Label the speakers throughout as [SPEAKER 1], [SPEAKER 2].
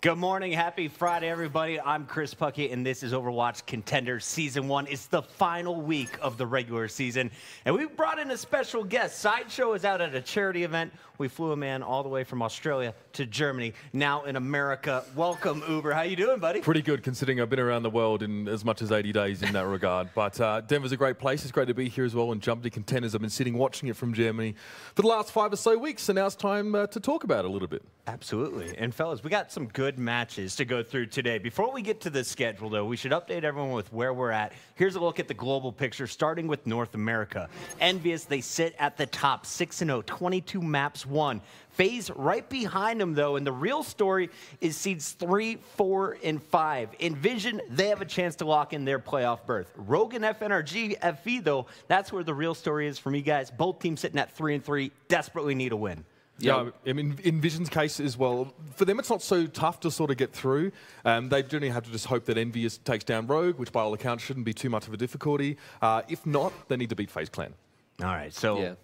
[SPEAKER 1] Good morning. Happy Friday, everybody. I'm Chris Puckett, and this is Overwatch Contenders Season 1. It's the final week of the regular season, and we brought in a special guest. Sideshow is out at a charity event. We flew him in all the way from Australia to Germany, now in America. Welcome, Uber. How you doing, buddy?
[SPEAKER 2] Pretty good, considering I've been around the world in as much as 80 days in that regard. But Denver's a great place. It's great to be here as well, and jump to Contenders. I've been sitting watching it from Germany for the last 5 or so weeks, so now it's time to talk about it a little bit.
[SPEAKER 1] Absolutely. And fellas, we got some good matches to go through today. Before we get to the schedule, though, we should update everyone with where we're at. Here's a look at the global picture, starting with North America. Envious, they sit at the top, 6-0, 22 maps won. FaZe right behind them, though, and the real story is seeds 3, 4, and 5. Envision, they have a chance to lock in their playoff berth. Rogue and FNRG, FE, though, that's where the real story is for me, guys. Both teams sitting at 3 and 3, desperately need a win.
[SPEAKER 2] Yeah, I mean, in Vision's case as well, for them it's not so tough to sort of get through. They generally have to just hope that Envious takes down Rogue, which by all accounts shouldn't be too much of a difficulty. If not, they need to beat FaZe Clan.
[SPEAKER 1] All right, so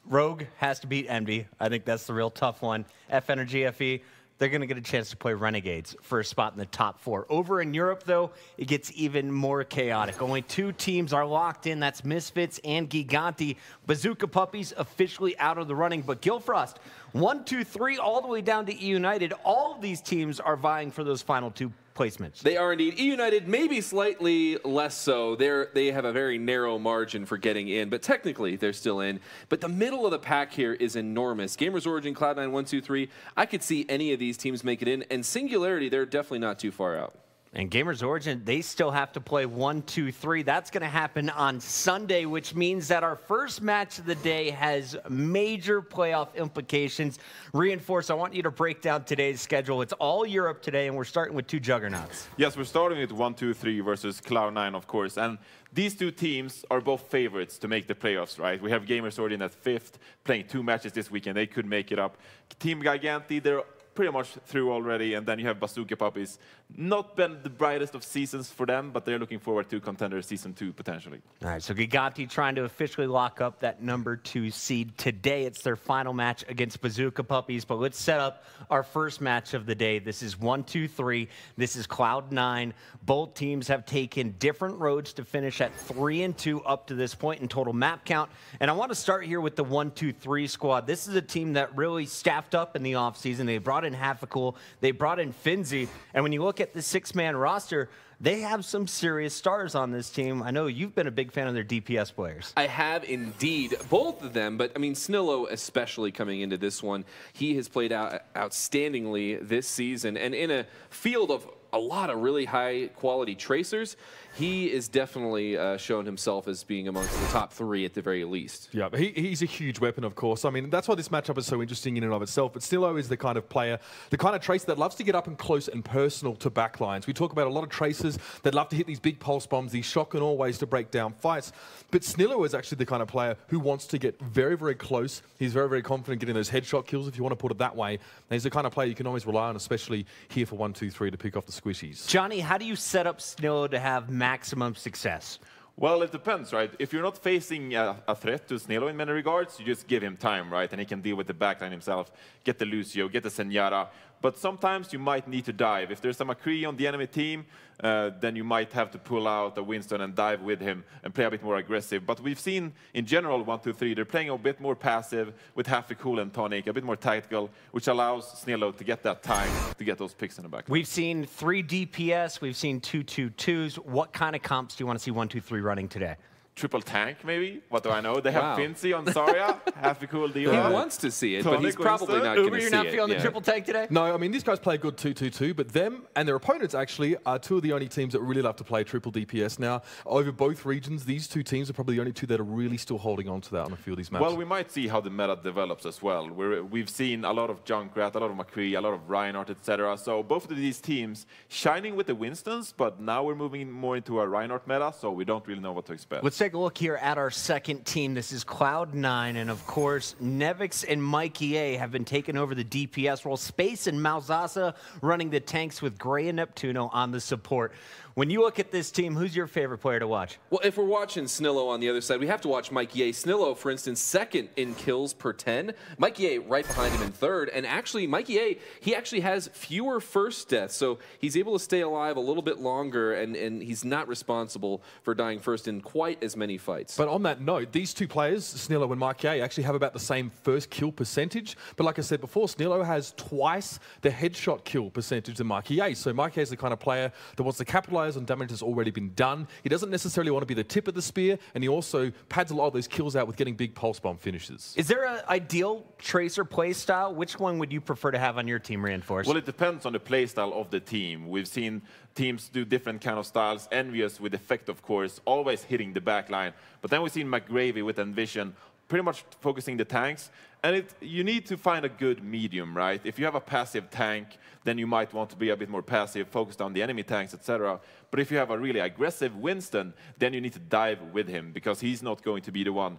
[SPEAKER 1] Rogue has to beat Envy. I think that's the real tough one. FNRG, FE, they're going to get a chance to play Renegades for a spot in the top 4. Over in Europe, though, it gets even more chaotic. Only 2 teams are locked in. That's Misfits and Gigantti. Bazooka Puppies officially out of the running, but Gillfrost, 1, 2, 3, all the way down to E United. All of these teams are vying for those final 2 placements.
[SPEAKER 3] They are indeed. E United maybe slightly less so. They have a very narrow margin for getting in, but technically they're still in. But the middle of the pack here is enormous. Gamers Origin, Cloud9, 1, 2, 3. I could see any of these teams make it in, and Singularity, they're definitely not too far out.
[SPEAKER 1] And Gamers Origin, they still have to play 1, 2, 3. That's going to happen on Sunday, which means that our first match of the day has major playoff implications. Reinforce, I want you to break down today's schedule. It's all Europe today, and we're starting with 2 juggernauts.
[SPEAKER 4] Yes, we're starting with 1, 2, 3 versus Cloud9, of course. And these 2 teams are both favorites to make the playoffs, right? We have Gamers Origin at 5th, playing 2 matches this weekend. They could make it up. Team Gigantti, they're pretty much through already, and then you have Bazooka Puppies. Not been the brightest of seasons for them, but they're looking forward to Contenders Season 2, potentially.
[SPEAKER 1] All right, so Gigantti trying to officially lock up that number 2 seed today. It's their final match against Bazooka Puppies, but let's set up our first match of the day. This is 1, 2, 3. This is Cloud9. Both teams have taken different roads to finish at 3 and 2 up to this point in total map count. And I want to start here with the 1, 2, 3 squad. This is a team that really staffed up in the offseason. They brought in Halfacool, they brought in Finzi, and when you look at the 6-man roster, they have some serious stars on this team. I know you've been a big fan of their DPS players.
[SPEAKER 3] I have indeed, both of them, but I mean Snillo especially coming into this one. He has played out outstandingly this season, and in a field of a lot of really high quality tracers, he is definitely shown himself as being amongst the top 3 at the very least.
[SPEAKER 2] Yeah, but he's a huge weapon, of course. I mean, that's why this matchup is so interesting in and of itself. But Snillo is the kind of player, the kind of tracer that loves to get up and close and personal to backlines. We talk about a lot of tracers that love to hit these big pulse bombs, these shock and awe ways to break down fights. But Snillo is actually the kind of player who wants to get very, very close. He's very, very confident getting those headshot kills, if you want to put it that way. And he's the kind of player you can always rely on, especially here for 1, 2, 3 to pick off the squishies.
[SPEAKER 1] Johnny, how do you set up Snillo to have maximum success?
[SPEAKER 4] Well, it depends, right? If you're not facing a threat to Snillo in many regards, you just give him time, right? And he can deal with the backline himself, get the Lucio, get the Zenyatta. But sometimes you might need to dive. If there's a McCree on the enemy team, then you might have to pull out a Winston and dive with him and play a bit more aggressive. But we've seen, in general, 1, 2, 3, they're playing a bit more passive with Halfacool and Tonic, a bit more tactical, which allows Snillo to get that time to get those picks in the back.
[SPEAKER 1] We've seen 3 DPS. We've seen 2, 2, 2s. What kind of comps do you want to see 1, 2, 3 running today?
[SPEAKER 4] Triple tank, maybe? What do I know? They have Finzi on Zarya, Halfacool deal.
[SPEAKER 3] He wants to see it, but he's probably not going to see it.
[SPEAKER 1] You're not feeling the triple tank today?
[SPEAKER 2] No, I mean, these guys play a good 2-2-2, but them and their opponents actually are 2 of the only teams that really love to play triple DPS now. Over both regions, these 2 teams are probably the only 2 that are really still holding on to that on a few of these maps.
[SPEAKER 4] Well, we might see how the meta develops as well. We've seen a lot of Junkrat, a lot of McCree, a lot of Reinhardt, etc. So both of these teams shining with the Winstons, but now we're moving more into a Reinhardt meta, so we don't really know what to expect.
[SPEAKER 1] Let's take a look here at our second team. This is Cloud9, and of course, Nevix and Mikey A have been taking over the DPS role. Space and Malzasa running the tanks with Gray and Neptuno on the support. When you look at this team, who's your favorite player to watch?
[SPEAKER 3] Well, if we're watching Snillo on the other side, we have to watch Mikey A. Snillo, for instance, second in kills per 10. Mikey A right behind him in third. And actually, Mikey A, he actually has fewer first deaths. So he's able to stay alive a little bit longer, and he's not responsible for dying first in quite as many fights.
[SPEAKER 2] But on that note, these two players, Snillo and Mikey A, actually have about the same first kill percentage. But like I said before, Snillo has twice the headshot kill percentage than Mikey A. So Mikey A is the kind of player that wants to capitalize on damage that's already been done. He doesn't necessarily want to be the tip of the spear, and he also pads a lot of those kills out with getting big pulse bomb finishes.
[SPEAKER 1] Is there an ideal Tracer play style? Which one would you prefer to have on your team, Reinforced?
[SPEAKER 4] Well, it depends on the play style of the team. We've seen teams do different kind of styles. Envious with Effect, of course, always hitting the back line. But then we've seen McGravy with Envision pretty much focusing the tanks. And you need to find a good medium, right? If you have a passive tank, then you might want to be a bit more passive, focused on the enemy tanks, etc. But if you have a really aggressive Winston, then you need to dive with him, because he's not going to be the one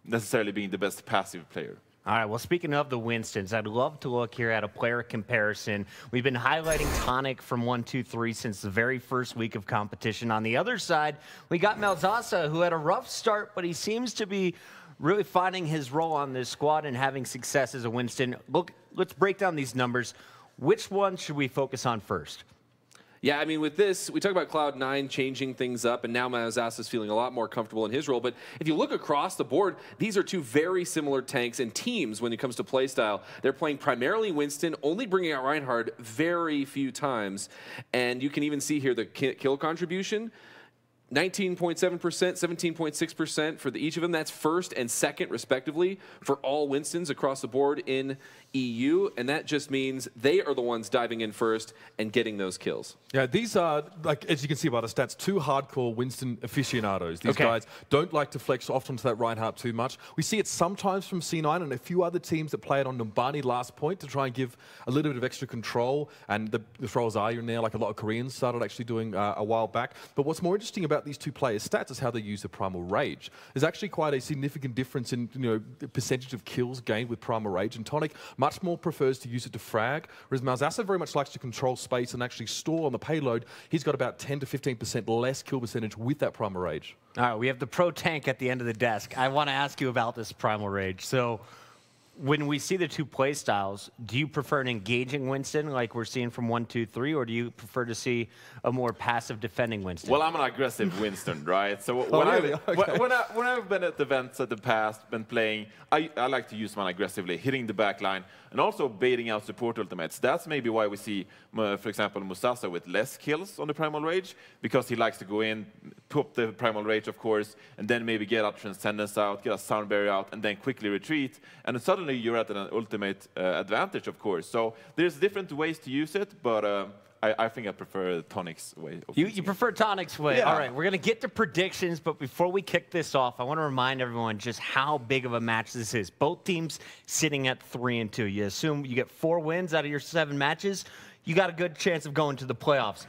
[SPEAKER 4] necessarily being the best passive player.
[SPEAKER 1] All right, well, speaking of the Winstons, I'd love to look here at a player comparison. We've been highlighting Tonic from 1-2-3 since the very first week of competition. On the other side, we got Malzasa, who had a rough start, but he seems to be really finding his role on this squad and having success as a Winston. Look, let's break down these numbers. Which one should we focus on first?
[SPEAKER 3] Yeah, I mean, with this, we talk about Cloud9 changing things up, and now Malzasa's feeling a lot more comfortable in his role. But if you look across the board, these are two very similar tanks and teams when it comes to playstyle. They're playing primarily Winston, only bringing out Reinhardt very few times. And you can even see here the kill contribution. 19.7%, 17.6% for each of them. That's first and second, respectively, for all Winstons across the board in EU. And that just means they are the ones diving in first and getting those kills.
[SPEAKER 2] Yeah, these are, like, as you can see by the stats, two hardcore Winston aficionados. These guys don't like to flex off onto that Reinhardt too much. We see it sometimes from C9 and a few other teams that play it on Numbani last point to try and give a little bit of extra control. And the throws are in there, like a lot of Koreans started actually doing a while back. But what's more interesting about these two players' stats is how they use the Primal Rage. There's actually quite a significant difference in the percentage of kills gained with Primal Rage, and Tonic much more prefers to use it to frag, whereas Malzasa very much likes to control space and actually store on the payload. He's got about 10 to 15% less kill percentage with that Primal Rage.
[SPEAKER 1] All right, we have the pro tank at the end of the desk. I want to ask you about this Primal Rage. So when we see the two play styles, do you prefer an engaging Winston like we're seeing from 1-2-3, or do you prefer to see a more passive defending Winston?
[SPEAKER 4] Well, I'm an aggressive Winston, right? So when I've been at events in the past, been playing, I like to use one aggressively, hitting the back line, and also baiting out support ultimates. That's maybe why we see, for example, Musasa with less kills on the Primal Rage, because he likes to go in, pop the Primal Rage, of course, and then maybe get a Transcendence out, get a Sound Barrier out, and then quickly retreat. And suddenly you're at an ultimate advantage, of course. So there's different ways to use it, but I think I prefer Tonic's way.
[SPEAKER 1] You prefer Tonic's way.
[SPEAKER 4] Yeah.
[SPEAKER 1] All right, we're going to get to predictions, but before we kick this off, I want to remind everyone just how big of a match this is. Both teams sitting at 3-2. You assume you get 4 wins out of your 7 matches, you got a good chance of going to the playoffs.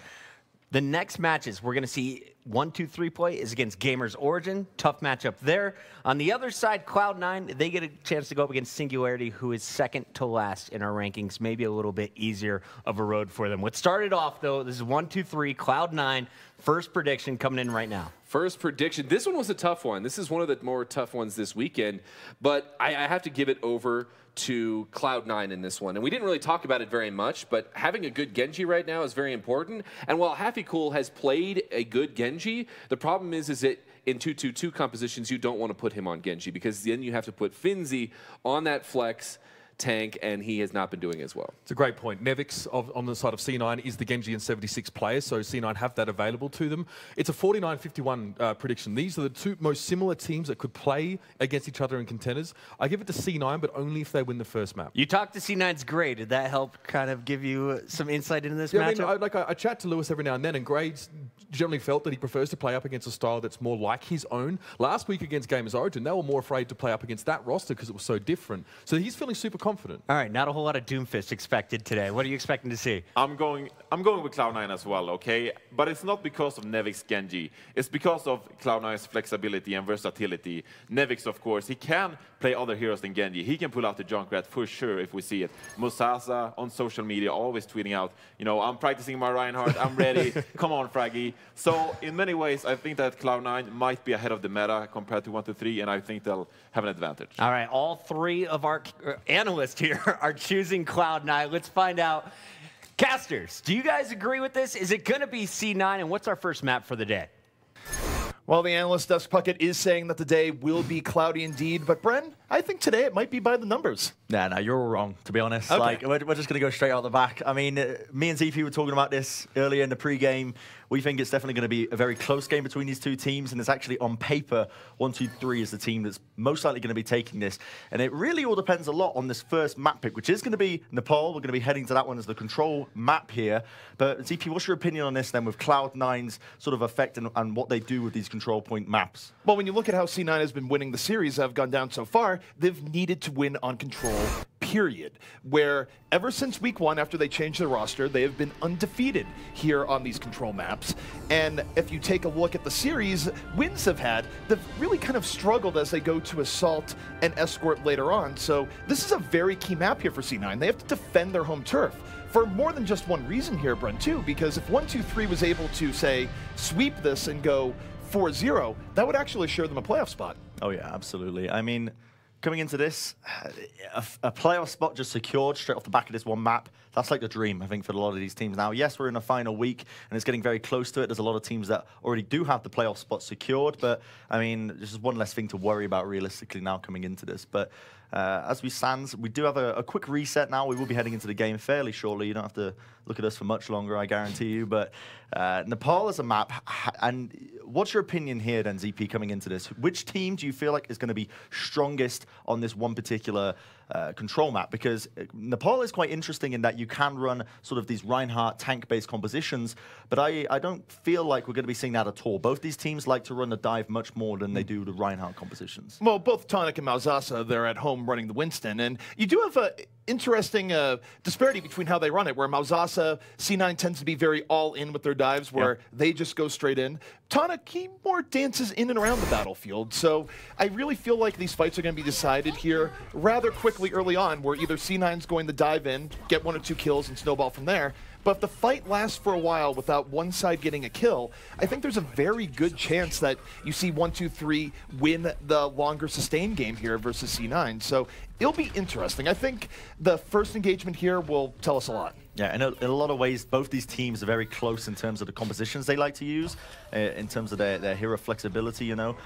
[SPEAKER 1] The next matches we're going to see 1-2-3 play is against Gamers Origin. Tough matchup there. On the other side, Cloud9, they get a chance to go up against Singularity, who is second to last in our rankings. Maybe a little bit easier of a road for them. What started off, though, this is 1-2-3, Cloud9. First prediction coming in right now.
[SPEAKER 3] First prediction. This one was a tough one. This is one of the more tough ones this weekend. But I have to give it over to Cloud9 in this one. And we didn't really talk about it very much, but having a good Genji right now is very important. And while HappyCool has played a good Genji, the problem is that in 2-2-2 compositions, you don't want to put him on Genji, because then you have to put Finzi on that flex tank, and he has not been doing as well.
[SPEAKER 2] It's a great point. Nevix on the side of C9 is the Genji and 76 players, so C9 have that available to them. It's a 49-51 prediction. These are the two most similar teams that could play against each other in contenders. I give it to C9, but only if they win the first map.
[SPEAKER 1] You talked to C9's Gray. Did that help kind of give you some insight into this matchup?
[SPEAKER 2] I chat to Lewis every now and then, and Gray's generally felt that he prefers to play up against a style that's more like his own. Last week against Gamers Origin, they were more afraid to play up against that roster because it was so different. So he's feeling super confident.
[SPEAKER 1] All right, not a whole lot of Doomfist expected today. What are you expecting to see?
[SPEAKER 4] I'm going with Cloud9 as well, okay? But it's not because of Nevix's Genji. It's because of Cloud9's flexibility and versatility. Nevix, of course, he can play other heroes than Genji. He can pull out the Junkrat for sure if we see it. Musasa on social media always tweeting out, you know, I'm practicing my Reinhardt, I'm ready, come on, Fraggy. So in many ways, I think that Cloud9 might be ahead of the meta compared to 1-2-3, and I think they'll have an advantage.
[SPEAKER 1] All right, all three of our analysts here are choosing Cloud9. Let's find out. Casters, do you guys agree with this? Is it going to be C9, and what's our first map for the day?
[SPEAKER 5] Well, the analyst desk Puckett is saying that the day will be cloudy indeed, but Bren, I think today it might be by the numbers.
[SPEAKER 6] Nah, you're all wrong, to be honest.
[SPEAKER 5] Okay.
[SPEAKER 6] Like, we're just going to go straight out the back. I mean, me and ZP were talking about this earlier in the pre-game. We think it's definitely going to be a very close game between these two teams, and it's actually on paper, 1-2-3 is the team that's most likely going to be taking this. And it really all depends a lot on this first map pick, which is going to be Nepal. We're going to be heading to that one as the control map here. But ZP, what's your opinion on this then with Cloud9's sort of effect and what they do with these control point maps?
[SPEAKER 5] Well, when you look at how C9 has been winning the series that have gone down so far, they've needed to win on control, period. Where ever since week 1, after they changed their roster, they have been undefeated here on these control maps. And if you take a look at the series wins they've had, they've really kind of struggled as they go to assault and escort later on. So this is a very key map here for C9. They have to defend their home turf. For more than just one reason here, Bren, too, because if 1-2-3 was able to, say, sweep this and go 4-0, that would actually assure them a playoff spot.
[SPEAKER 6] Oh, yeah, absolutely. I mean, coming into this, a playoff spot just secured straight off the back of this one map, that's like the dream, I think, for a lot of these teams now. Yes, we're in a final week, and it's getting very close to it. There's a lot of teams that already do have the playoff spot secured, but, I mean, this is one less thing to worry about realistically now coming into this. But as we stand, we do have a quick reset now. We will be heading into the game fairly shortly. You don't have to look at us for much longer, I guarantee you. But Nepal is a map. And what's your opinion here then, ZP, coming into this? Which team do you feel like is going to be strongest on this one particular control map? Because Nepal is quite interesting in that you can run sort of these Reinhardt tank-based compositions, but I don't feel like we're going to be seeing that at all. Both these teams like to run the dive much more than they do the Reinhardt compositions.
[SPEAKER 5] Well, both Tonic and Mauzasa, they're at home running the Winston, and you do have a interesting disparity between how they run it, where Mauzasa, C9 tends to be very all-in with their dives, where they just go straight in. Tonic, he more dances in and around the battlefield, so I really feel like these fights are going to be decided here rather quickly early on, where either C9's going to dive in, get 1 or 2 kills, and snowball from there. But if the fight lasts for a while without one side getting a kill, I think there's a very good chance that you see 1-2-3 win the longer sustained game here versus C9. So it'll be interesting. I think the first engagement here will tell us a lot.
[SPEAKER 6] Yeah, and in a lot of ways, both these teams are very close in terms of the compositions they like to use, in terms of their hero flexibility, you know.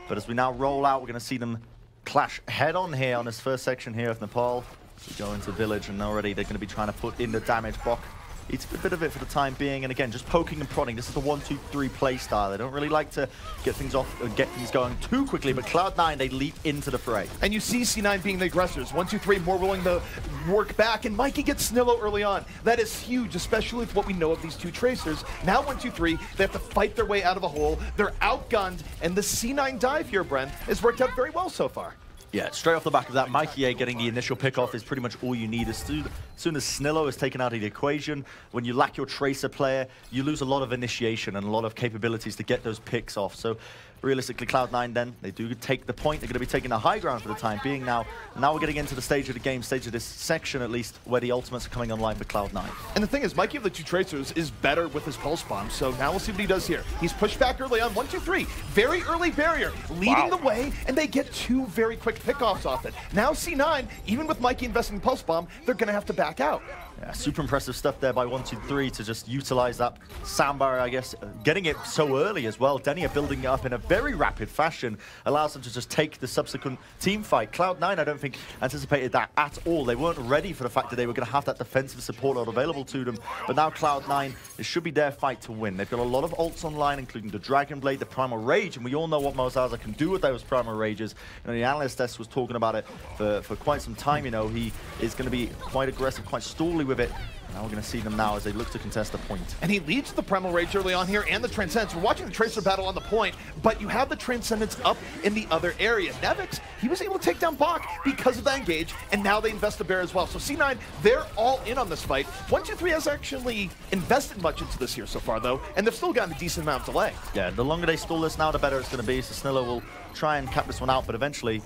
[SPEAKER 6] But as we now roll out, we're going to see them clash head-on here on this first section here of Nepal. We go into Village, and already they're going to be trying to put in the damage block. It's a bit of it for the time being, and again, just poking and prodding. This is a 1-2-3 play style. They don't really like to get things off or get things going too quickly, but Cloud9, they leap into the fray.
[SPEAKER 5] And you see C9 being the aggressors. 1-2-3 more willing to work back, and Mikey gets Snillo early on. That is huge, especially with what we know of these two tracers. Now 1-2-3, they have to fight their way out of a hole. They're outgunned, and the C9 dive here, Bren, has worked out very well so far.
[SPEAKER 6] Yeah, straight off the back of that, Mikey getting the initial pick-off is pretty much all you need. As soon as Snillo is taken out of the equation, when you lack your tracer player, you lose a lot of initiation and a lot of capabilities to get those picks off. So realistically, Cloud9 then, they do take the point. They're going to be taking the high ground for the time being now. Now we're getting into the stage of the game, stage of this section at least, where the ultimates are coming online for Cloud9.
[SPEAKER 5] And the thing is, Mikey of the two tracers is better with his pulse bomb, so now we'll see what he does here. He's pushed back early on, 1-2-3, very early barrier, leading the way, and they get 2 very quick pickoffs off it. Now C9, even with Mikey investing in pulse bomb, they're going to have to back out.
[SPEAKER 6] Yeah, super impressive stuff there by 1-2-3 to just utilize that soundbar, I guess. Getting it so early as well. Denia building it up in a very rapid fashion allows them to just take the subsequent team fight. Cloud9, I don't think, anticipated that at all. They weren't ready for the fact that they were going to have that defensive support available to them. But now Cloud9, it should be their fight to win. They've got a lot of ults online, including the Dragon Blade, the Primal Rage, and we all know what Mozaza can do with those Primal Rages. You know, the Analyst desk was talking about it for quite some time. You know, he is going to be quite aggressive, quite stally with it. Now we're going to see them now as they look to contest the point.
[SPEAKER 5] And he leads the Primal Rage early on here and the Transcendence. We're watching the Tracer battle on the point, but you have the Transcendence up in the other area. Nevix, he was able to take down Bach because of that engage, and now they invest the bear as well. So C9, they're all in on this fight. 1-2-3 has actually invested much into this here so far, though, and they've still gotten a decent amount of delay.
[SPEAKER 6] Yeah, the longer they stall this now, the better it's going to be. So Snillo will try and cap this one out, but eventually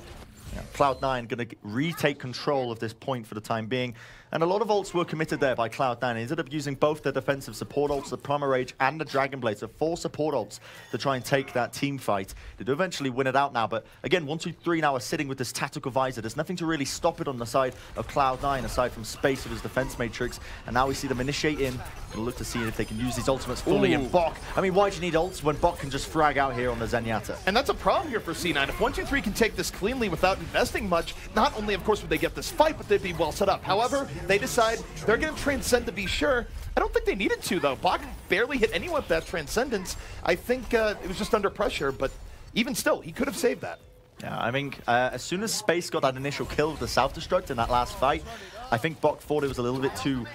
[SPEAKER 6] Cloud9 going to retake control of this point for the time being. And a lot of ults were committed there by Cloud9. They ended up using both their defensive support ults, the Primal Rage and the Dragon Blade, so 4 support ults to try and take that team fight. They do eventually win it out now, but again, 1-2-3 now are sitting with this tactical visor. There's nothing to really stop it on the side of Cloud9, aside from space of his defense matrix. And now we see them initiate in. Gonna look to see if they can use these ultimates fully in Bok. I mean, why do you need ults when Bok can just frag out here on the Zenyatta?
[SPEAKER 5] And that's a problem here for C9. If 1-2-3 can take this cleanly without investing much, not only, of course, would they get this fight, but they'd be well set up. However, they decide they're going to Transcend to be sure. I don't think they needed to, though. Bach barely hit anyone with that Transcendence. I think it was just under pressure, but even still, he could have saved that.
[SPEAKER 6] Yeah, I think as soon as Space got that initial kill with the self-destruct in that last fight, I think Bok thought it was a little bit too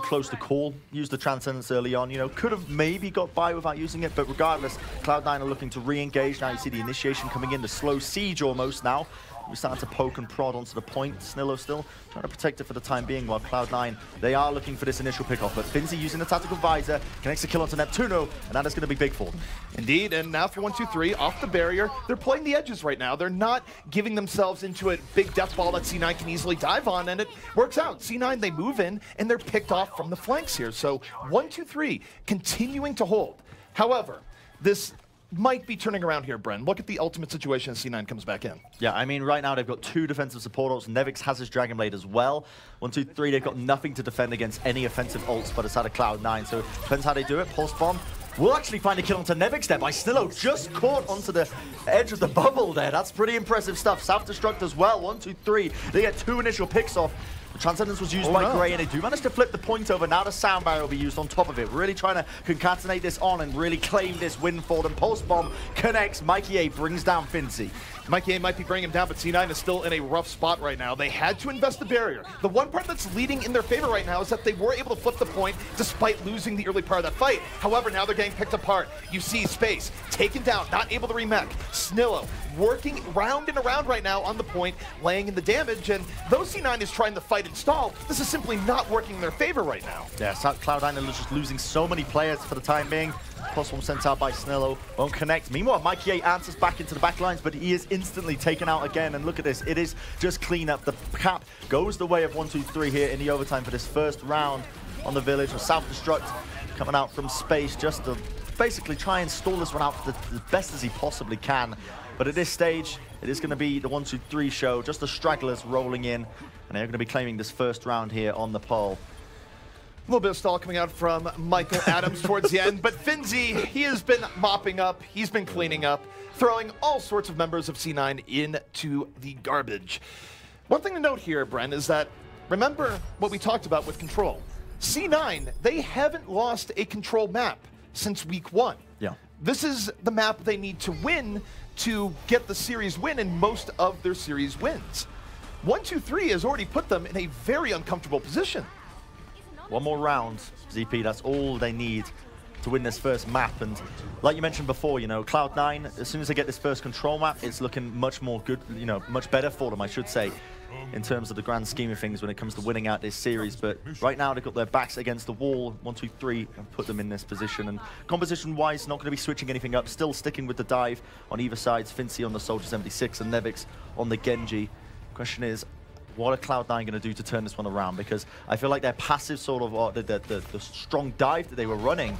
[SPEAKER 6] close to call. Used the Transcendence early on, you know, could have maybe got by without using it, but regardless, Cloud9 are looking to re-engage. Now you see the initiation coming in, the slow siege almost now. We're starting to poke and prod onto the point. Snillo still trying to protect it for the time being, while Cloud9, they are looking for this initial pickoff. But Finzi using the tactical visor, connects the kill onto Neptuno, and that is going to be big for them.
[SPEAKER 5] Indeed, and now for 1-2-3, off the barrier, they're playing the edges right now. They're not giving themselves into a big death ball that C9 can easily dive on, and it works out. C9, they move in, and they're picked off from the flanks here. So 1-2-3, continuing to hold. However, this might be turning around here, Bren. Look at the ultimate situation as C9 comes back in.
[SPEAKER 6] Yeah, I mean, right now they've got 2 defensive support ults. Nevix has his Dragon Blade as well. 1-2-3, they've got nothing to defend against any offensive ults but it's out of Cloud9. So depends how they do it. Pulse Bomb will actually find a kill onto Nevix there by Snillo. Just caught onto the edge of the bubble there. That's pretty impressive stuff. Self-destruct as well. 1-2-3. They get 2 initial picks off. The Transcendence was used by Gray, and they do manage to flip the point over. Now the Sound Barrier will be used on top of it. Really trying to concatenate this on and really claim this win for them. Pulse Bomb connects. Mikey A brings down Finzi.
[SPEAKER 5] Mikey A might be bringing him down, but C9 is still in a rough spot right now. They had to invest the barrier. The one part that's leading in their favor right now is that they were able to flip the point despite losing the early part of that fight. However, now they're getting picked apart. You see Space taken down, not able to remech. Snillo working round and around right now on the point, laying in the damage, and though C9 is trying to fight and stall, this is simply not working in their favor right now.
[SPEAKER 6] Yeah, Cloud9 are just losing so many players for the time being. Plus one sent out by Snillo, won't connect. Meanwhile, Mikey A answers back into the back lines, but he is instantly taken out again. And look at this, it is just clean up. The cap goes the way of 1-2-3 here in the overtime for this first round on the village. A self-destruct coming out from Space just to basically try and stall this one out as best as he possibly can. But at this stage, it is going to be the 1-2-3 show, just the stragglers rolling in, and they're going to be claiming this first round here on the pole.
[SPEAKER 5] A little bit of stall coming out from Michael Adams towards the end, but Finzi, he has been mopping up, he's been cleaning up, throwing all sorts of members of C9 into the garbage. One thing to note here, Bren, is that remember what we talked about with Control. C9, they haven't lost a Control map since week 1.
[SPEAKER 6] Yeah.
[SPEAKER 5] This is the map they need to win to get the series win and most of their series wins. 1-2-3 has already put them in a very uncomfortable position.
[SPEAKER 6] One more round, ZP, that's all they need to win this first map. And like you mentioned before, you know, Cloud9, as soon as they get this first Control map, it's looking much more good, you know, much better for them, I should say, in terms of the grand scheme of things when it comes to winning out this series. But right now they've got their backs against the wall. 1-2-3 and put them in this position. And composition-wise, not going to be switching anything up. Still sticking with the dive on either side. Finzi on the Soldier 76 and Nevix on the Genji. Question is, what are Cloud9 going to do to turn this one around? Because I feel like their passive sort of, the strong dive that they were running,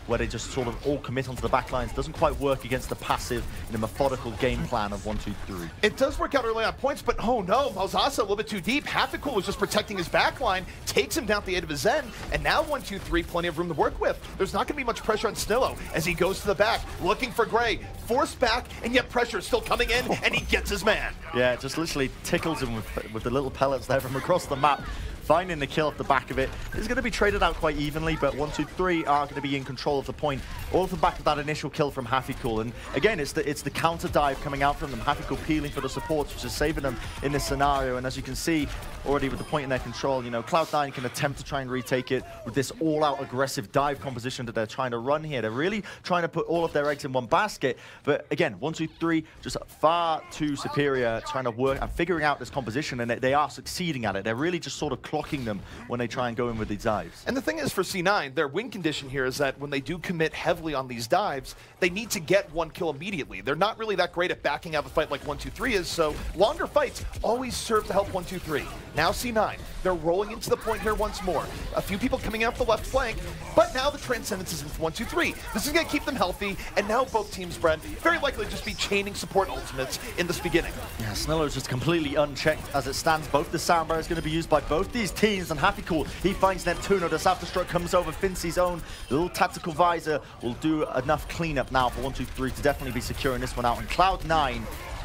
[SPEAKER 6] where they just sort of all commit onto the back lines, doesn't quite work against the passive, methodical game plan of 1-2-3.
[SPEAKER 5] It does work out early on points, but oh no, Malzasa a little bit too deep. Half-Cool was just protecting his back line, takes him down at the end of his Zen, and now 1-2-3, plenty of room to work with. There's not going to be much pressure on Snillo as he goes to the back, looking for Gray. Forced back, and yet pressure is still coming in, and he gets his man.
[SPEAKER 6] Yeah, it just literally tickles him with the little pellets there from across the map. finding the kill off the back of it. It's going to be traded out quite evenly, but 1, 2, 3 are going to be in control of the point, all off the back of that initial kill from HappyCool. And again, it's the counter dive coming out from them. HappyCool peeling for the supports, which is saving them in this scenario. And as you can see, already with the point in their control, you know, Cloud9 can attempt to try and retake it with this all-out aggressive dive composition that they're trying to run here. They're really trying to put all of their eggs in one basket. But again, 1, 2, 3, just far too superior, trying to work and figuring out this composition, and they are succeeding at it. They're really just sort of clocking them when they try and go in with these dives.
[SPEAKER 5] And the thing is, for C9, their win condition here is that when they do commit heavily on these dives, they need to get 1 kill immediately. They're not really that great at backing out a fight like 1, 2, 3 is, so longer fights always serve to help 1, 2, 3. Now C9, they're rolling into the point here once more. A few people coming out the left flank, but now the Transcendence is into 1, 2, 3. This is going to keep them healthy, and now both teams, Bren, very likely just be chaining support ultimates in this beginning.
[SPEAKER 6] Yeah, Snellow's just completely unchecked as it stands. Both the soundbar is going to be used by both these teams, and HappyCool, he finds Neptuno. The self-destruct comes over. Fincy's own little tactical visor will do enough cleanup now for 1, 2, 3 to definitely be securing this one out. And Cloud9,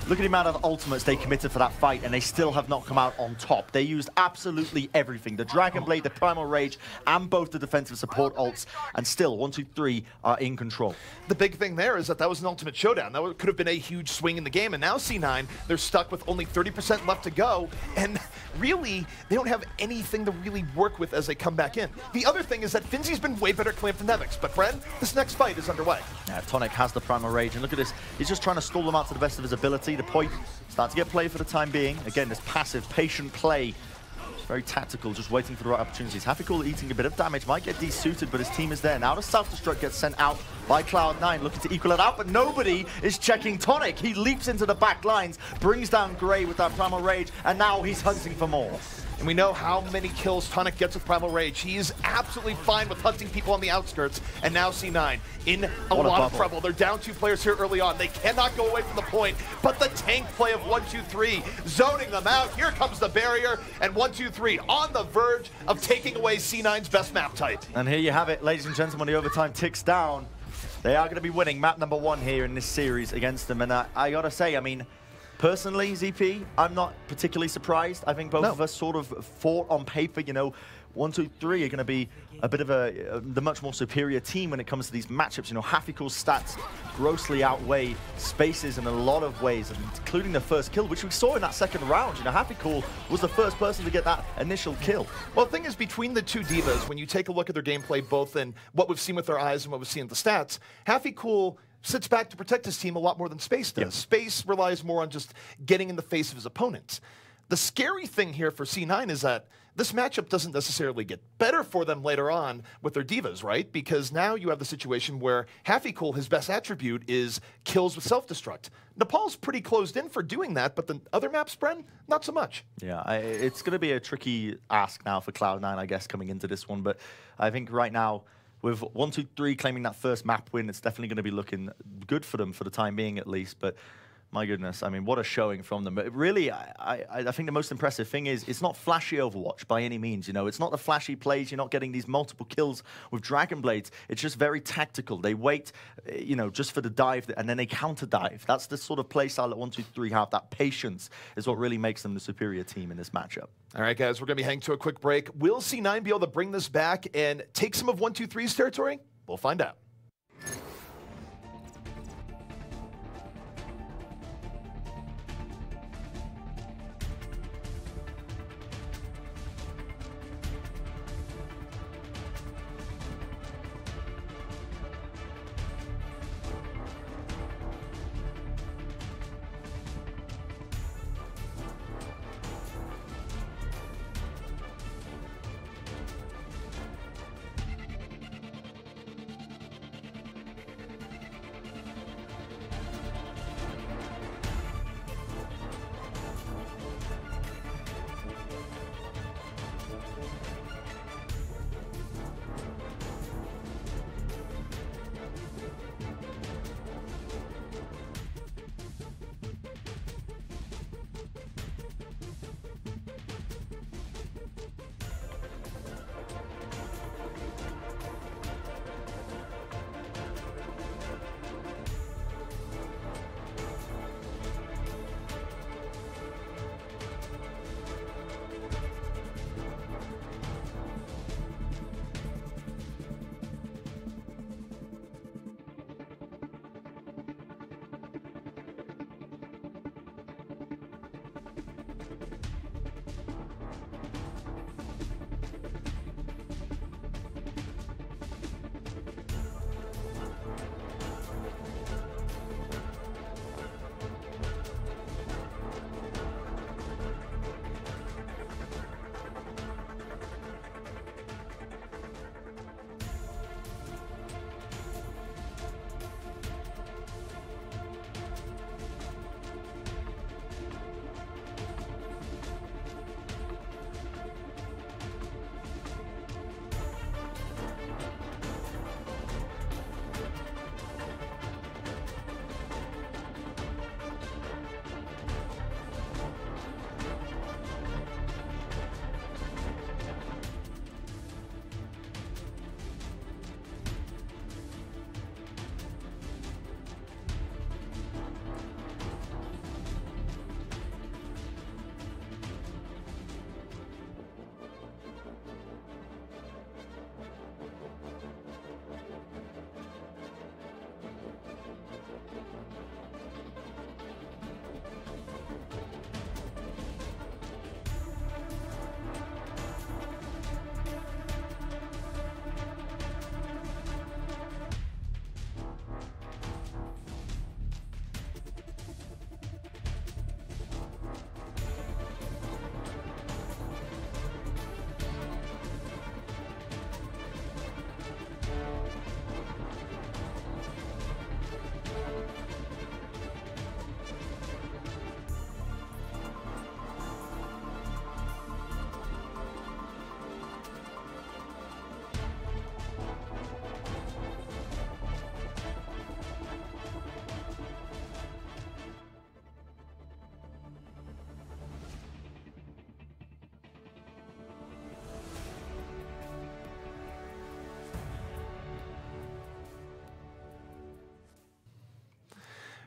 [SPEAKER 6] look at the amount of ultimates they committed for that fight, and they still have not come out on top. They used absolutely everything. The Dragon Blade, the Primal Rage, and both the defensive support ults, and still 1, 2, 3 are in control.
[SPEAKER 5] The big thing there is that was an ultimate showdown. That could have been a huge swing in the game, and now C9, they're stuck with only 30% left to go, and really, they don't have anything to really work with as they come back in. The other thing is that Finzy's been way better claimed than Nevix, but Bren, this next fight is underway.
[SPEAKER 6] Yeah, Tonic has the Primal Rage, and look at this. He's just trying to stall them out to the best of his ability. The point starts to get played for the time being. Again, this passive, patient play. Very tactical, just waiting for the right opportunities. HappyCool eating a bit of damage, might get desuited, but his team is there. Now the self-destruct gets sent out by Cloud9, looking to equal it out, but nobody is checking Tonic. He leaps into the back lines, brings down Gray with that Primal Rage, and now he's hunting for more.
[SPEAKER 5] And we know how many kills Tonic gets with Primal Rage. He is absolutely fine with hunting people on the outskirts. And now C9 in a lot of trouble. They're down 2 players here early on. They cannot go away from the point. But the tank play of 1, 2, 3 zoning them out. Here comes the barrier. And 1, 2, 3 on the verge of taking away C9's best map type.
[SPEAKER 6] And here you have it, ladies and gentlemen. The overtime ticks down. They are going to be winning map number 1 here in this series against them. And I got to say, I mean, personally, ZP, I'm not particularly surprised. I think both of us sort of fought on paper, you know, 1, 2, 3 are going to be a bit of the much more superior team when it comes to these matchups. You know, HappyCool's stats grossly outweigh Space's in a lot of ways, including the first kill, which we saw in that second round. You know, HappyCool was the first person to get that initial kill.
[SPEAKER 5] Well, the thing is, between the two divas, when you take a look at their gameplay, both in what we've seen with their eyes and what we've seen in the stats, HappyCool sits back to protect his team a lot more than Space does. Yep. Space relies more on just getting in the face of his opponents. The scary thing here for C9 is that this matchup doesn't necessarily get better for them later on with their divas, right? Because now you have the situation where HappyCool, his best attribute is kills with self-destruct. Nepal's pretty closed in for doing that, but the other maps, Bren, not so much.
[SPEAKER 6] Yeah, it's going to be a tricky ask now for Cloud9, I guess, coming into this one. But I think right now, with 1, 2, 3 claiming that first map win, it's definitely going to be looking good for them for the time being, at least. But my goodness, I mean, what a showing from them. But really, I think the most impressive thing is it's not flashy Overwatch by any means. You know, it's not the flashy plays. You're not getting these multiple kills with Dragon Blades. It's just very tactical. They wait, you know, just for the dive, and then they counter dive. That's the sort of play style that 1, 2, 3 have. That patience is what really makes them the superior team in this matchup.
[SPEAKER 5] All right, guys, we're going to be heading to a quick break. Will C9 be able to bring this back and take some of 1, 2, 3's territory? We'll find out.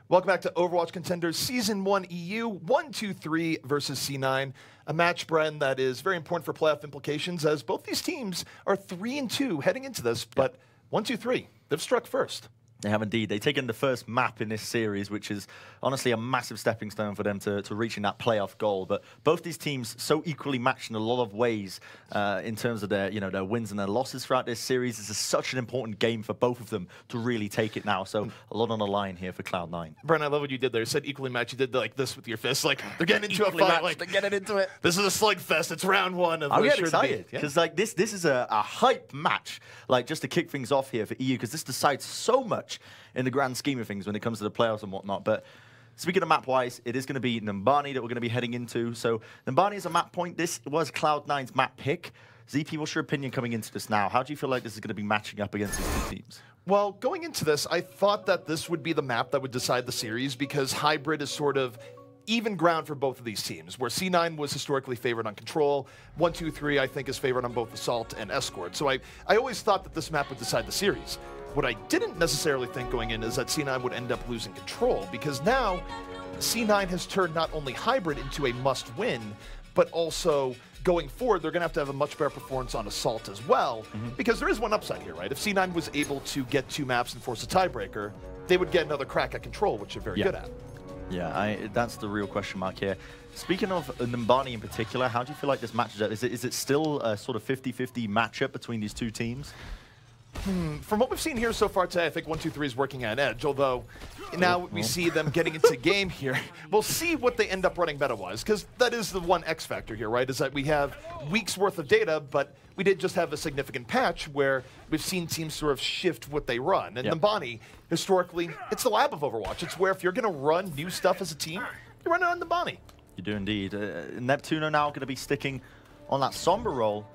[SPEAKER 5] Welcome back to Overwatch Contenders Season 1 EU 1-2-3 versus C9. A match, Bren, that is very important for playoff implications as both these teams are 3-2 heading into this, but 1-2-3, they've struck first.
[SPEAKER 6] They have indeed. They've taken the first map in this series, which is honestly a massive stepping stone for them to reaching that playoff goal. But both these teams so equally matched in a lot of ways in terms of their wins and their losses throughout this series. This is such an important game for both of them to really take it now. So a lot on the line here for Cloud9.
[SPEAKER 5] Bren, I love what you did there. You said equally matched. You did like this with your fists. Like they're getting into a fight. Like
[SPEAKER 6] they're getting into it.
[SPEAKER 5] This is a slugfest. It's round one.
[SPEAKER 6] I'm getting excited because like this is a hype match. Like just to kick things off here for EU because this decides so much in the grand scheme of things when it comes to the playoffs and whatnot. But speaking of map-wise, it is going to be Numbani that we're going to be heading into. So Numbani is a map point. This was Cloud9's map pick. ZP, what's your opinion coming into this now? How do you feel like this is going to be matching up against these two teams?
[SPEAKER 5] Well, going into this, I thought that this would be the map that would decide the series because Hybrid is sort of even ground for both of these teams, where C9 was historically favored on Control. 1-2-3, I think, is favored on both Assault and Escort. So I always thought that this map would decide the series. What I didn't necessarily think going in is that C9 would end up losing Control, because now C9 has turned not only Hybrid into a must-win, but also going forward, they're going to have a much better performance on Assault as well, because there is one upside here, right? If C9 was able to get 2 maps and force a tiebreaker, they would get another crack at Control, which they're very good at.
[SPEAKER 6] Yeah, that's the real question mark here. Speaking of Numbani in particular, how do you feel like this matches up? Is it still a sort of 50-50 matchup between these two teams?
[SPEAKER 5] From what we've seen here so far today, I think 1-2-3 is working at edge, although now we see them getting into game here. We'll see what they end up running meta-wise, because that is the one X factor here, right, is that we have weeks worth of data, but we did just have a significant patch where we've seen teams sort of shift what they run. And Numbani, historically, it's the lab of Overwatch. It's where if you're going to run new stuff as a team, you run it on Numbani.
[SPEAKER 6] You do indeed. Neptuno now going to be sticking on that Sombra role.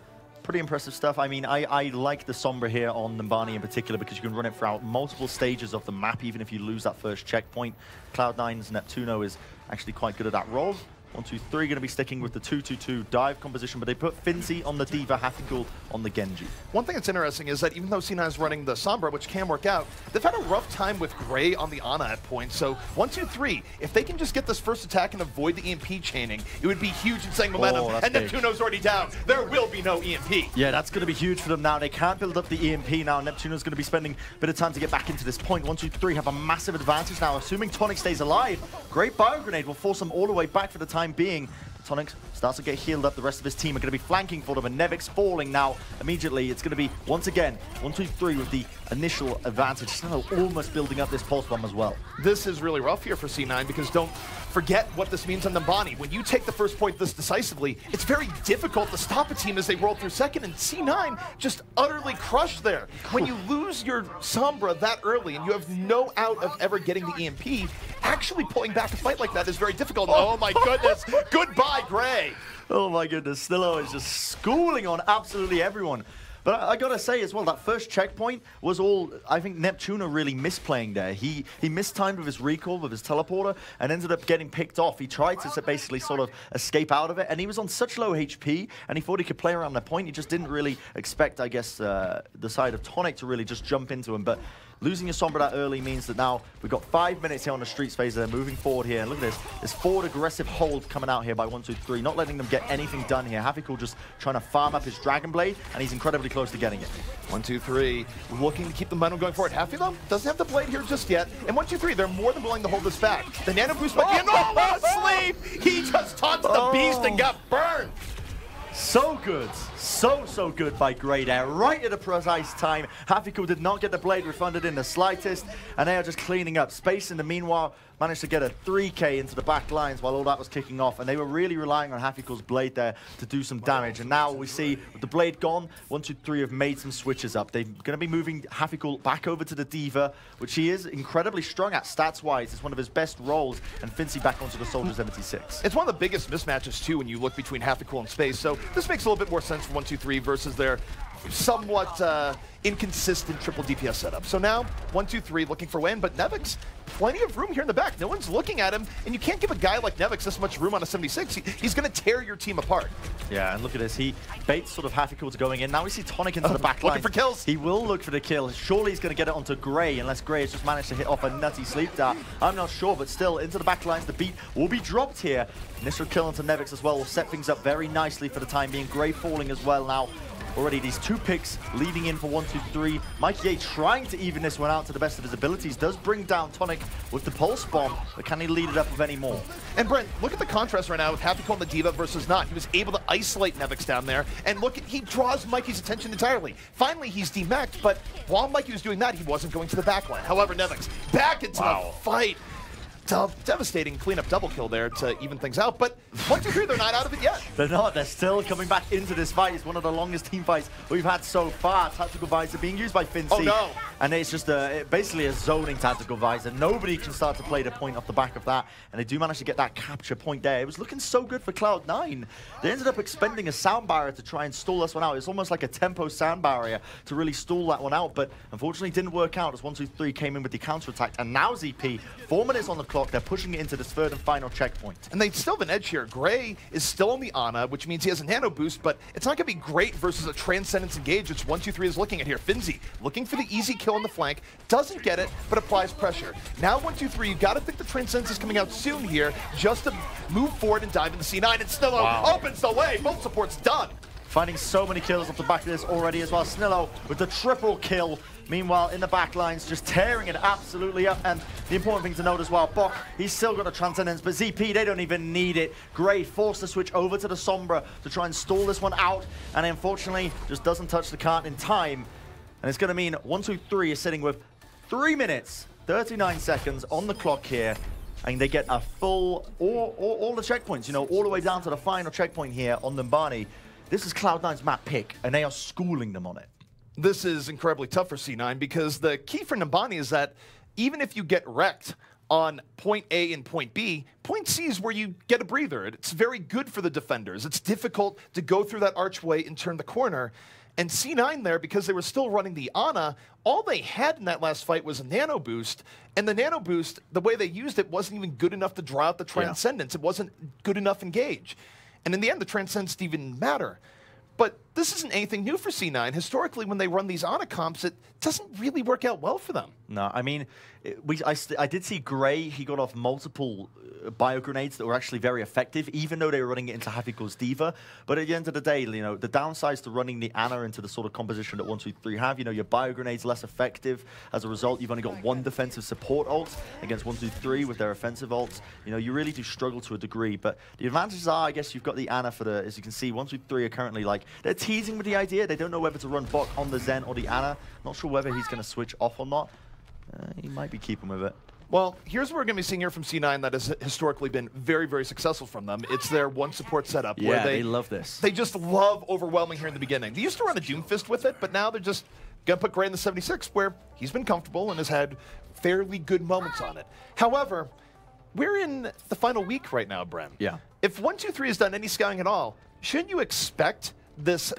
[SPEAKER 6] Pretty impressive stuff. I mean, I like the Sombra here on Numbani in particular because you can run it throughout multiple stages of the map, even if you lose that first checkpoint. Cloud9's Neptuno is actually quite good at that role. 1-2-3 going to be sticking with the 2-2-2 dive composition, but they put Finzi on the D.Va, Hafikul on the Genji.
[SPEAKER 5] One thing that's interesting is that even though C9 is running the Sombra, which can work out, they've had a rough time with Gray on the Ana at points. So 1-2-3, if they can just get this first attack and avoid the EMP chaining, it would be huge in saying momentum. And Neptuno's already down. There will be no EMP.
[SPEAKER 6] Yeah, that's going to be huge for them now. They can't build up the EMP now. Neptuno's going to be spending a bit of time to get back into this point. 1-2-3 have a massive advantage now, assuming Tonic stays alive. Great bio grenade will force them all the way back for the time being. Tonic starts to get healed up. The rest of his team are going to be flanking for them, and Nevic's falling now immediately. It's going to be, once again, 1-2-3 with the initial advantage. Still almost building up this pulse bomb as well.
[SPEAKER 5] This is really rough here for C9 because don't forget what this means on Numbani. When you take the first point this decisively, it's very difficult to stop a team as they roll through second, and C9 just utterly crushed there. When you lose your Sombra that early and you have no out of ever getting the EMP, actually pulling back a fight like that is very difficult. Oh my goodness, goodbye Gray.
[SPEAKER 6] Oh my goodness, Snillo is just schooling on absolutely everyone. But I gotta say as well, that first checkpoint was all, I think Neptuno really misplaying there. He mistimed with his recall, with his teleporter, and ended up getting picked off. He tried to basically sort of escape out of it, and he was on such low HP, and he thought he could play around that point. He just didn't really expect, I guess, the side of Tonic to really just jump into him. But losing your Sombra that early means that now we've got 5 minutes here on the Streets phase. They're moving forward here. And look at this. This forward aggressive hold coming out here by 1-2-3, not letting them get anything done here. Hafikul just trying to farm up his Dragon Blade, and he's incredibly close to getting it.
[SPEAKER 5] 1-2-3, looking to keep the momentum going forward. Hafi, though, doesn't have the blade here just yet. And 1-2-3, they're more than willing to hold this back. The Nano Boost might be an asleep! He just taunted the beast and got burned!
[SPEAKER 6] So good. So good by Grey there. Right at the precise time. Hafikul did not get the blade refunded in the slightest, and they are just cleaning up space. In the meanwhile, managed to get a 3K into the back lines while all that was kicking off, and they were really relying on Hafikul's blade there to do some damage. And now we see, with the blade gone, 1-2-3 have made some switches up. They're going to be moving Hafikul back over to the D.Va, which he is incredibly strong at stats-wise. It's one of his best roles, and Finzi back onto the Soldier 76.
[SPEAKER 5] It's one of the biggest mismatches, too, when you look between Hafikul and Space, so this makes a little bit more sense for 1-2-3 versus their somewhat inconsistent triple DPS setup. So now, 1-2-3 looking for win, but Nevix, plenty of room here in the back. No one's looking at him, and you can't give a guy like Nevix this much room on a 76. He's going to tear your team apart.
[SPEAKER 6] Yeah, and look at this. He baits sort of Happycool's going in. Now we see Tonic into the back line.
[SPEAKER 5] Looking for kills.
[SPEAKER 6] He will look for the kill. Surely he's going to get it onto Gray, unless Gray has just managed to hit off a nutty sleep dart. I'm not sure, but still, into the back lines. The beat will be dropped here. Initial kill onto Nevix as well will set things up very nicely for the time being. Gray falling as well now. Already these 2 picks leading in for 1-2-3. Mikey A trying to even this one out to the best of his abilities. Does bring down Tonic with the pulse bomb, but can he lead it up with any more?
[SPEAKER 5] And Brent, look at the contrast right now with Happycool and the Diva versus not. He was able to isolate Nevix down there, and look, he draws Mikey's attention entirely. Finally, he's demaxed, but while Mikey was doing that, he wasn't going to the backline. However, Nevix back into the fight. Devastating cleanup double kill there to even things out, but 1-2-3, they're not out of it yet.
[SPEAKER 6] They're not. They're still coming back into this fight. It's one of the longest team fights we've had so far. Tactical Visor being used by Fincy.
[SPEAKER 5] Oh, no.
[SPEAKER 6] And it's just basically a zoning Tactical Visor. Nobody can start to play the point off the back of that, and they do manage to get that capture point there. It was looking so good for Cloud9. They ended up expending a sound barrier to try and stall this one out. It's almost like a tempo sound barrier to really stall that one out, but unfortunately didn't work out as 1-2-3 came in with the counterattack. And now ZP, 4 minutes on the clock. They're pushing it into this third and final checkpoint.
[SPEAKER 5] And they still have an edge here. Gray is still on the Ana, which means he has a nano boost, but it's not going to be great versus a Transcendence engage, which 1-2-3 is looking at here. Finzy looking for the easy kill on the flank, doesn't get it, but applies pressure. Now 1-2-3, you got to think the Transcendence is coming out soon here, just to move forward and dive into C9, and Snillo opens the way. Both supports done.
[SPEAKER 6] Finding so many kills off the back of this already as well. Snillo with the triple kill. Meanwhile, in the back lines, just tearing it absolutely up. And the important thing to note as well, Bok, he's still got a Transcendence, but ZP, they don't even need it. Gray forced to switch over to the Sombra to try and stall this one out. And unfortunately, just doesn't touch the cart in time. And it's going to mean 1-2-3 is sitting with 3 minutes, 39 seconds on the clock here. And they get a full, all the checkpoints, you know, all the way down to the final checkpoint here on Numbani. This is Cloud9's map pick, and they are schooling them on it.
[SPEAKER 5] This is incredibly tough for C9 because the key for Numbani is that even if you get wrecked on point A and point B, point C is where you get a breather. It's very good for the defenders. It's difficult to go through that archway and turn the corner. And C9 there, because they were still running the Ana, all they had in that last fight was a nano boost. And the nano boost, the way they used it, wasn't even good enough to draw out the Transcendence. It wasn't good enough engage. And in the end, the Transcendence didn't even matter. But this isn't anything new for C9. Historically, when they run these Ana comps, it doesn't really work out well for them.
[SPEAKER 6] No, I mean, I did see Gray, he got off multiple bio grenades that were actually very effective, even though they were running it into Happycool's Diva. But at the end of the day, you know, the downsides to running the Ana into the sort of composition that 1-2-3 have, you know, your bio grenades less effective. As a result, you've only got 1 defensive support ult against 1-2-3 with their offensive ults. You know, you really do struggle to a degree. But the advantages are, I guess, you've got the Ana for the, as you can see, 1-2-3 are currently like, they're teasing with the idea. They don't know whether to run Bok on the Zen or the Ana. Not sure whether he's going to switch off or not. He might be keeping with it.
[SPEAKER 5] Well, here's what we're going to be seeing here from C9 that has historically been very, very successful from them. It's their one support setup.
[SPEAKER 6] Yeah,
[SPEAKER 5] where
[SPEAKER 6] they love this.
[SPEAKER 5] They just love overwhelming here in the beginning. They used to run a Doomfist with it, but now they're just going to put Gray in the 76, where he's been comfortable and has had fairly good moments on it. However, we're in the final week right now, Bren.
[SPEAKER 6] Yeah.
[SPEAKER 5] If 1-2-3 has done any scouting at all, shouldn't you expect this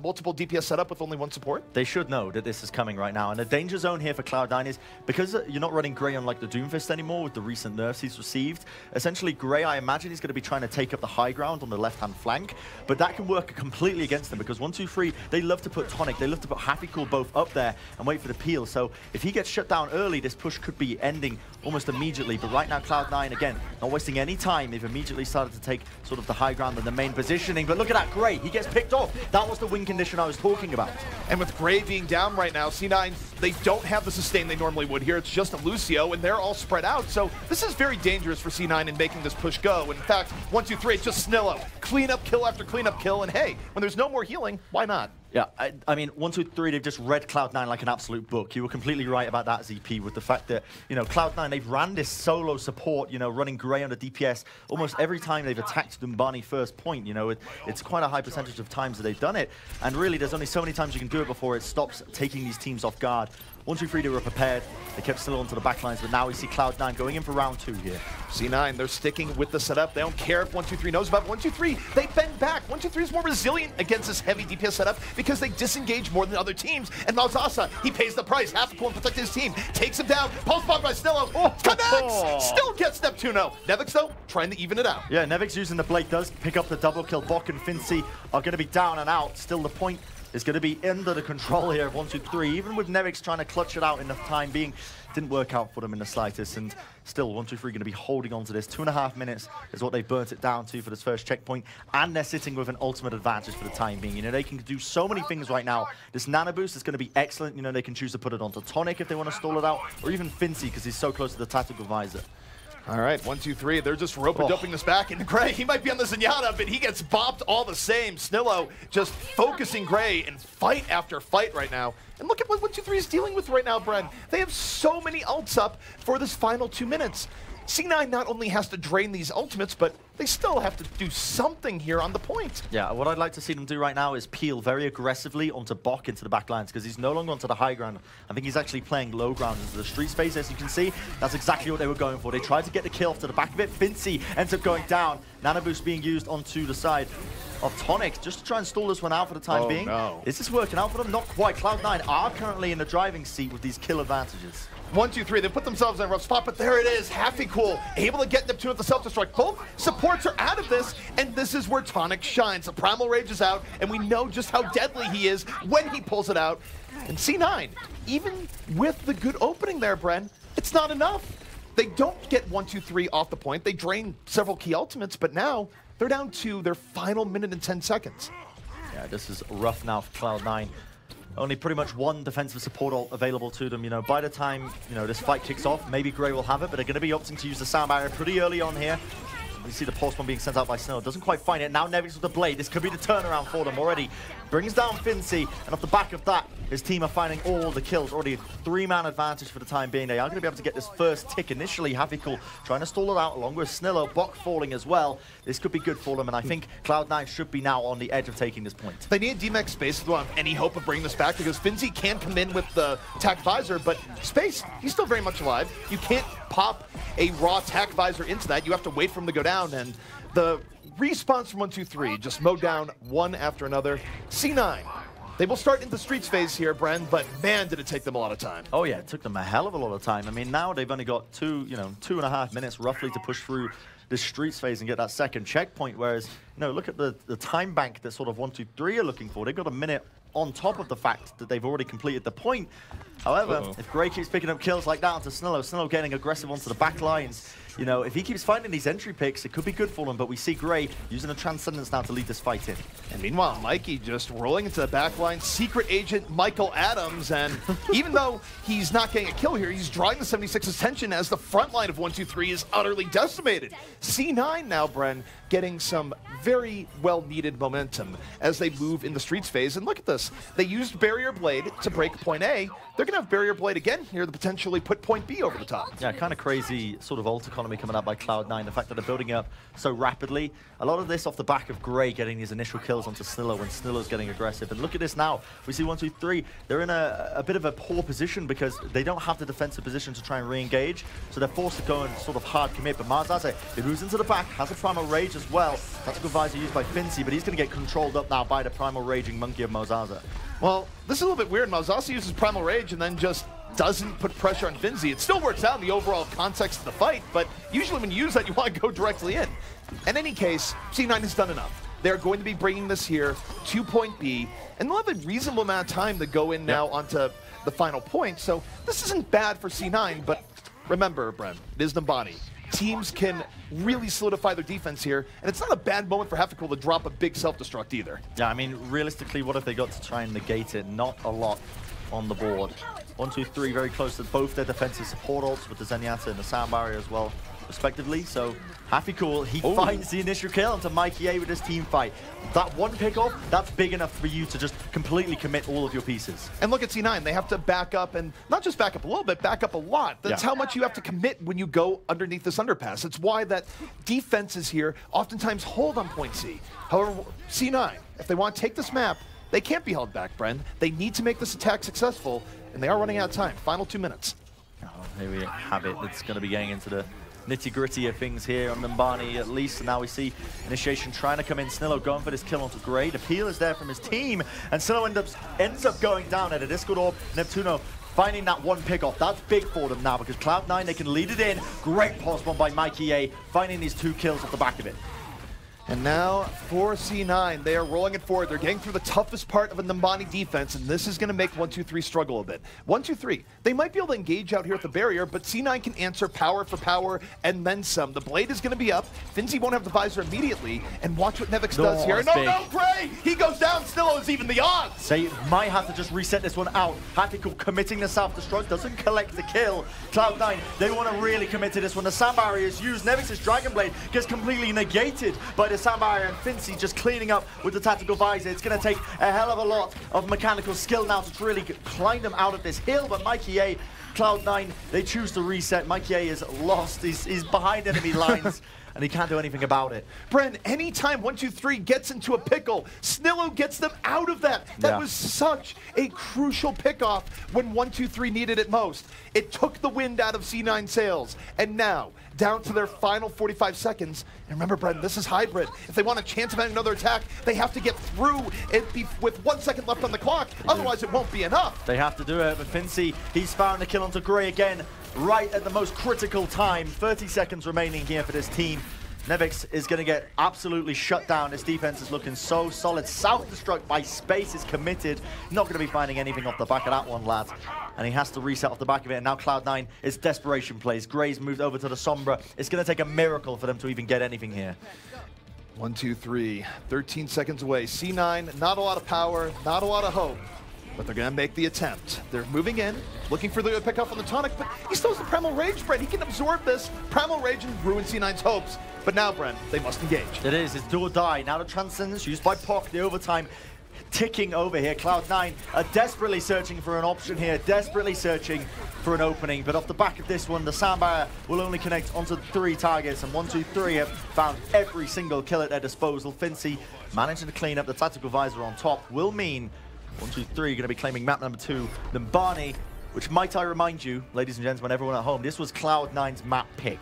[SPEAKER 5] multiple DPS setup with only 1 support?
[SPEAKER 6] They should know that this is coming right now. And the danger zone here for Cloud9 is, because you're not running Gray on like the Doomfist anymore with the recent nerfs he's received, essentially Gray, I imagine he's going to be trying to take up the high ground on the left-hand flank, but that can work completely against them because 1-2-3, they love to put Tonic, they love to put Happycool both up there and wait for the peel. So if he gets shut down early, this push could be ending almost immediately. But right now, Cloud9, again, not wasting any time. They've immediately started to take sort of the high ground and the main positioning. But look at that, Gray. He gets picked off. That was the win condition I was talking about.
[SPEAKER 5] And with Gray being down right now, C9, they don't have the sustain they normally would here. It's just a Lucio, and they're all spread out. So this is very dangerous for C9 in making this push go. In fact, 1-2-3, it's just Snillo. Cleanup kill after cleanup kill. And hey, when there's no more healing, why not?
[SPEAKER 6] Yeah, I mean, 1-2-3, they've just read Cloud9 like an absolute book. You were completely right about that, ZP, with the fact that, you know, Cloud9, they've ran this solo support, you know, running Gray on the DPS almost every time they've attacked Numbani first point. You know, it's quite a high percentage of times that they've done it. And really, there's only so many times you can do it before it stops taking these teams off guard. 1-2-3, they were prepared. They kept still onto the backlines, but now we see Cloud9 going in for round 2 here.
[SPEAKER 5] C9, they're sticking with the setup. They don't care if 1-2-3 knows about 1-2-3. They bend back. 1-2-3 is more resilient against this heavy DPS setup because they disengage more than other teams. And Mauzasa, he pays the price. Have to go and protect his team. Takes him down. Post bomb by Snillo. Connects! Still gets Neptuno. Nevix, though, trying to even it out.
[SPEAKER 6] Yeah, Nevix using the blade does pick up the double kill. Bok and Fincy are going to be down and out. Still, the point is going to be under the control here of 1, 2, 3. Even with Nevix trying to clutch it out in the time being, didn't work out for them in the slightest. And still, 1, 2, 3 going to be holding on to this. 2.5 minutes is what they burnt it down to for this first checkpoint. And they're sitting with an ultimate advantage for the time being. You know, they can do so many things right now. This nano boost is going to be excellent. You know, they can choose to put it onto Tonic if they want to stall it out, or even Fincy because he's so close to the tactical visor.
[SPEAKER 5] All right, 1, 2, 3. They're just rope-a-doping this back. And Gray, he might be on the Zenyatta, but he gets bopped all the same. Snillo just focusing Gray in fight after fight right now. And look at what 1, 2, 3 is dealing with right now, Bren. They have so many ults up for this final 2 minutes. C9 not only has to drain these ultimates, but they still have to do something here on the point.
[SPEAKER 6] Yeah, what I'd like to see them do right now is peel very aggressively onto Bok into the back lines, because he's no longer onto the high ground. I think he's actually playing low ground into the street space, as you can see. That's exactly what they were going for. They tried to get the kill off to the back of it. Fincy ends up going down. Nano boost being used onto the side of Tonic, just to try and stall this one out for the time being.
[SPEAKER 5] No.
[SPEAKER 6] Is this working out for them? Not quite. Cloud9 are currently in the driving seat with these kill advantages.
[SPEAKER 5] 1, 2, 3. They put themselves in a rough spot, but there it is. Happy Cool, able to get Neptune with the self-destruct. Both supports are out of this, and this is where Tonic shines. The Primal Rage is out, and we know just how deadly he is when he pulls it out. And C9, even with the good opening there, Bren, it's not enough. They don't get 1, 2, 3 off the point. They drain several key ultimates, but now they're down to their final minute and 10 seconds.
[SPEAKER 6] Yeah, this is rough now for Cloud9. Only pretty much one defensive support ult available to them. You know, by the time, you know, this fight kicks off, maybe Gray will have it, but they're going to be opting to use the sound barrier pretty early on here. We see the pulse bomb being sent out by Snow. Doesn't quite find it. Now Nevix with the blade. This could be the turnaround for them already. Brings down Fincy, and off the back of that, his team are finding all the kills. Already a 3-man advantage for the time being. They are going to be able to get this first tick initially. Happy Cool trying to stall it out along with Snillo. Bok falling as well. This could be good for them, and I think Cloud9 should be now on the edge of taking this point.
[SPEAKER 5] They need DMX space if they want any hope of bringing this back, because Finzy can come in with the tac visor, but Space, he's still very much alive. You can't pop a raw tac visor into that. You have to wait for him to go down, and the respawns from 1, 2, 3 just mowed down one after another. C9, they will start into Streets phase here, Bren, but man, did it take them a lot of time.
[SPEAKER 6] Oh yeah, it took them a hell of a lot of time. I mean, now they've only got 2.5 minutes roughly to push through the Streets phase and get that second checkpoint, whereas, you know, look at the time bank that sort of 1, 2, 3 are looking for. They've got a minute on top of the fact that they've already completed the point. However, if Gray keeps picking up kills like that onto Snillo getting aggressive onto the back lines, you know, if he keeps finding these entry picks, it could be good for him, but we see Gray using the Transcendence now to lead this fight in.
[SPEAKER 5] And meanwhile, Mikey just rolling into the back line, secret agent Michael Adams, and even though he's not getting a kill here, he's drawing the 76's attention as the front line of 1, 2, 3 is utterly decimated. C9 now, Bren, getting some very well-needed momentum as they move in the Streets phase. And look at this. They used Barrier Blade to break point A. They're going to have Barrier Blade again here to potentially put point B over the top.
[SPEAKER 6] Yeah, kind of crazy sort of ult economy coming out by Cloud9. The fact that they're building it up so rapidly. A lot of this off the back of Gray getting these initial kills onto Snillo when Snillo's getting aggressive. And look at this now. We see 1, 2, 3. They're in a bit of a poor position because they don't have the defensive position to try and re-engage. So they're forced to go and sort of hard commit. But Marzase, he moves into the back, has a Primal Rage as well. Tactical visor used by Fincy, but he's going to get controlled up now by the Primal Raging Monkey of Mozaza.
[SPEAKER 5] Well, this is a little bit weird. Mauzasa uses Primal Rage and then just doesn't put pressure on Finzy. It still works out in the overall context of the fight, but usually when you use that, you want to go directly in. In any case, C9 has done enough. They're going to be bringing this here to point B, and they'll have a reasonable amount of time to go in now onto the final point. So this isn't bad for C9, but remember, Bren, it is Nambani. Teams can really solidify their defense here, and it's not a bad moment for Hefficool to drop a big self-destruct either.
[SPEAKER 6] Yeah, I mean, realistically, what have they got to try and negate it? Not a lot on the board. 1, 2, 3, very close to both their defensive support ults with the Zenyatta and the Sound Barrier as well, respectively. So, Hefficool, he finds the initial kill onto Mikey A with his team fight. That one pick-off, that's big enough for you to just completely commit all of your pieces.
[SPEAKER 5] And look at C9, they have to back up, and not just back up a little bit, back up a lot. That's how much you have to commit when you go underneath this underpass. It's why that defenses here oftentimes hold on point C. However, C9, if they want to take this map, they can't be held back, Bren. They need to make this attack successful, and they are running out of time. Final 2 minutes.
[SPEAKER 6] Oh, here we have it. It's going to be getting into the nitty-gritty of things here on Numbani at least. And now we see Initiation trying to come in. Snillo going for this kill onto Gray. The peel is there from his team, and Snillo ends up going down at a Discord Orb. Neptuno finding that one pick-off. That's big for them now because Cloud9, they can lead it in. Great pulse bomb by Mikey A, finding these 2 kills off the back of it.
[SPEAKER 5] And now for C9, they are rolling it forward. They're getting through the toughest part of a Numbani defense, and this is going to make 1-2-3 struggle a bit. 1-2-3, they might be able to engage out here at the barrier, but C9 can answer power for power and then some. The blade is going to be up. Finzi won't have the visor immediately, and watch what Nevix does here. No, Gray! He goes down. Snillo is even the odds.
[SPEAKER 6] They might have to just reset this one out. Hatical committing the self-destruct, doesn't collect the kill. Cloud9, they want to really commit to this one. The sand barrier is used. Nevix's Dragon Blade gets completely negated by the sand barrier, and Finzi just cleaning up with the tactical visor. It's going to take a hell of a lot of mechanical skill now to really climb them out of this hill, but Mikey A, Cloud9, they choose to reset. Mikey A is lost. He's behind enemy lines. And he can't do anything about it.
[SPEAKER 5] Bren, anytime 1-2-3 gets into a pickle, Snillo gets them out of that. That was such a crucial pickoff when 1-2-3 needed it most. It took the wind out of C9 sails. And now, down to their final 45 seconds. And remember, Bren, this is hybrid. If they want a chance of having another attack, they have to get through it with 1 second left on the clock. Otherwise, it won't be enough.
[SPEAKER 6] They have to do it, but Finzi, he's found the kill onto Gray again. Right at the most critical time. 30 seconds remaining here for this team. Nevix is going to get absolutely shut down. His defense is looking so solid. Self-destruct by Space is committed. Not going to be finding anything off the back of that one, lads. And he has to reset off the back of it. And now Cloud9 is desperation plays. Gray's moved over to the Sombra. It's going to take a miracle for them to even get anything here.
[SPEAKER 5] 1-2-3, 13 seconds away. C9, not a lot of power, not a lot of hope. But they're going to make the attempt. They're moving in, looking for the pick up on the tonic, but he still has the Primal Rage, Bren. He can absorb this Primal Rage and ruin C9's hopes. But now, Bren, they must engage.
[SPEAKER 6] It is. It's do or die. Now the Transcendence used by Puck, the overtime ticking over here. Cloud9 are desperately searching for an option here, desperately searching for an opening. But off the back of this one, the sound barrier will only connect onto 3 targets, and 1-2-3 have found every single kill at their disposal. Finzi managing to clean up the tactical visor on top will mean 1-2-3 going to be claiming map number 2, Numbani, which might I remind you, ladies and gentlemen, everyone at home, this was Cloud9's map pick.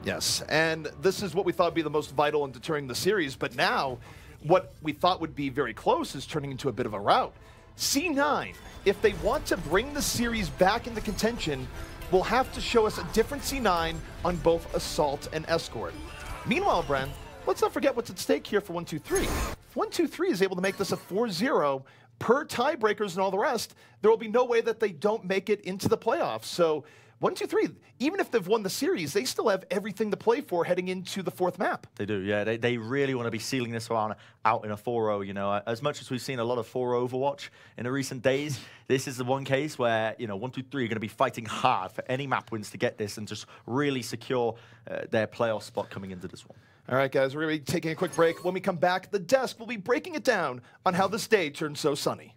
[SPEAKER 5] Yes, and this is what we thought would be the most vital in deterring the series, but now what we thought would be very close is turning into a bit of a rout. C9, if they want to bring the series back into contention, will have to show us a different C9 on both Assault and Escort. Meanwhile, Bren, let's not forget what's at stake here for 1-2-3. If 1-2-3 is able to make this a 4-0, per tiebreakers and all the rest, there will be no way that they don't make it into the playoffs. So 1-2-3, even if they've won the series, they still have everything to play for heading into the 4th map.
[SPEAKER 6] They do, yeah. They really want to be sealing this one out in a 4-0, you know. As much as we've seen a lot of 4 Overwatch in the recent days, this is the one case where, you know, 1-2-3 are going to be fighting hard for any map wins to get this and just really secure their playoff spot coming into this one.
[SPEAKER 5] All right, guys, we're going to be taking a quick break. When we come back, the desk will be breaking it down on how this day turned so sunny.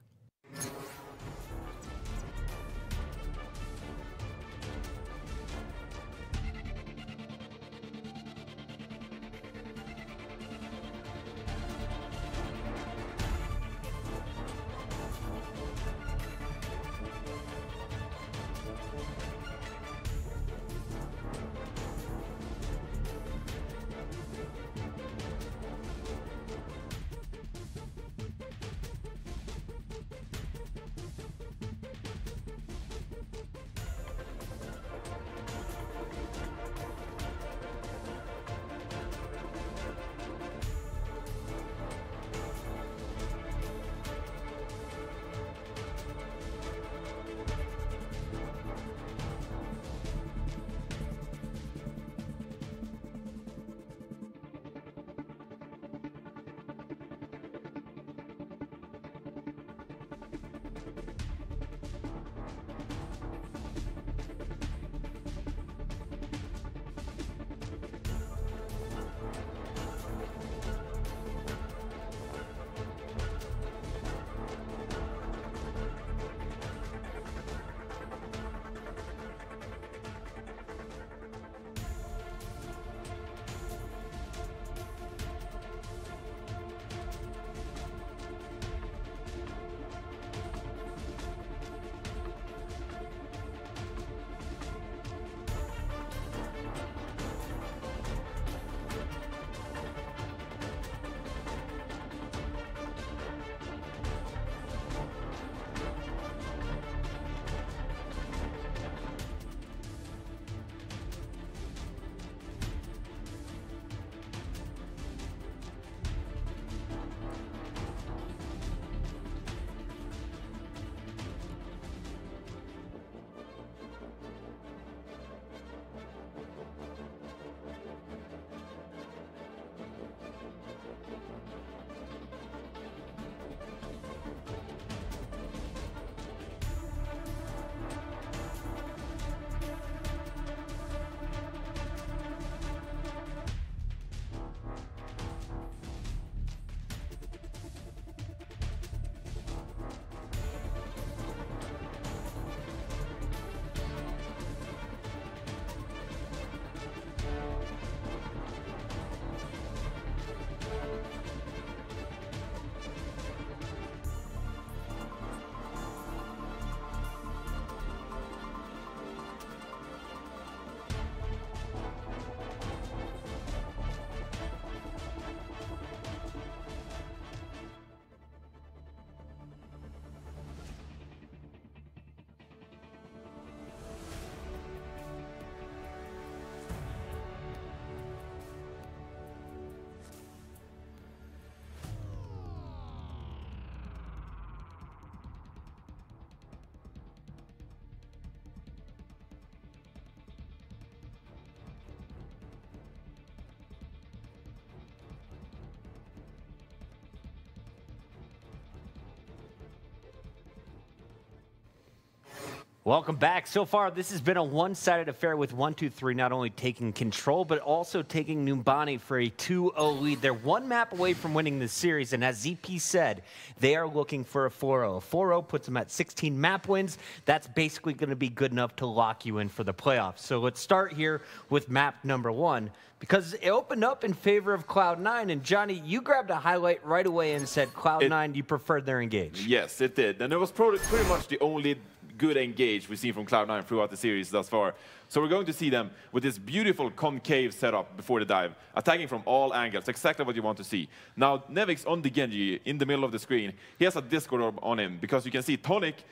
[SPEAKER 1] Welcome back. So far, this has been a one-sided affair with 1-2-3 not only taking control, but also taking Numbani for a 2-0 lead. They're one map away from winning this series, and as ZP said, they are looking for a 4-0. A 4-0 puts them at 16 map wins. That's basically going to be good enough to lock you in for the playoffs. So let's start here with map number 1, because it opened up in favor of Cloud9, and Johnny, you grabbed a highlight right away and said Cloud9, you preferred their engage.
[SPEAKER 4] Yes, it did. And it was pretty much the only good engage we've seen from Cloud9 throughout the series thus far. So we're going to see them with this beautiful concave setup before the dive, attacking from all angles, exactly what you want to see. Now, Nevix on the Genji, in the middle of the screen, he has a Discord orb on him, because you can see Tonic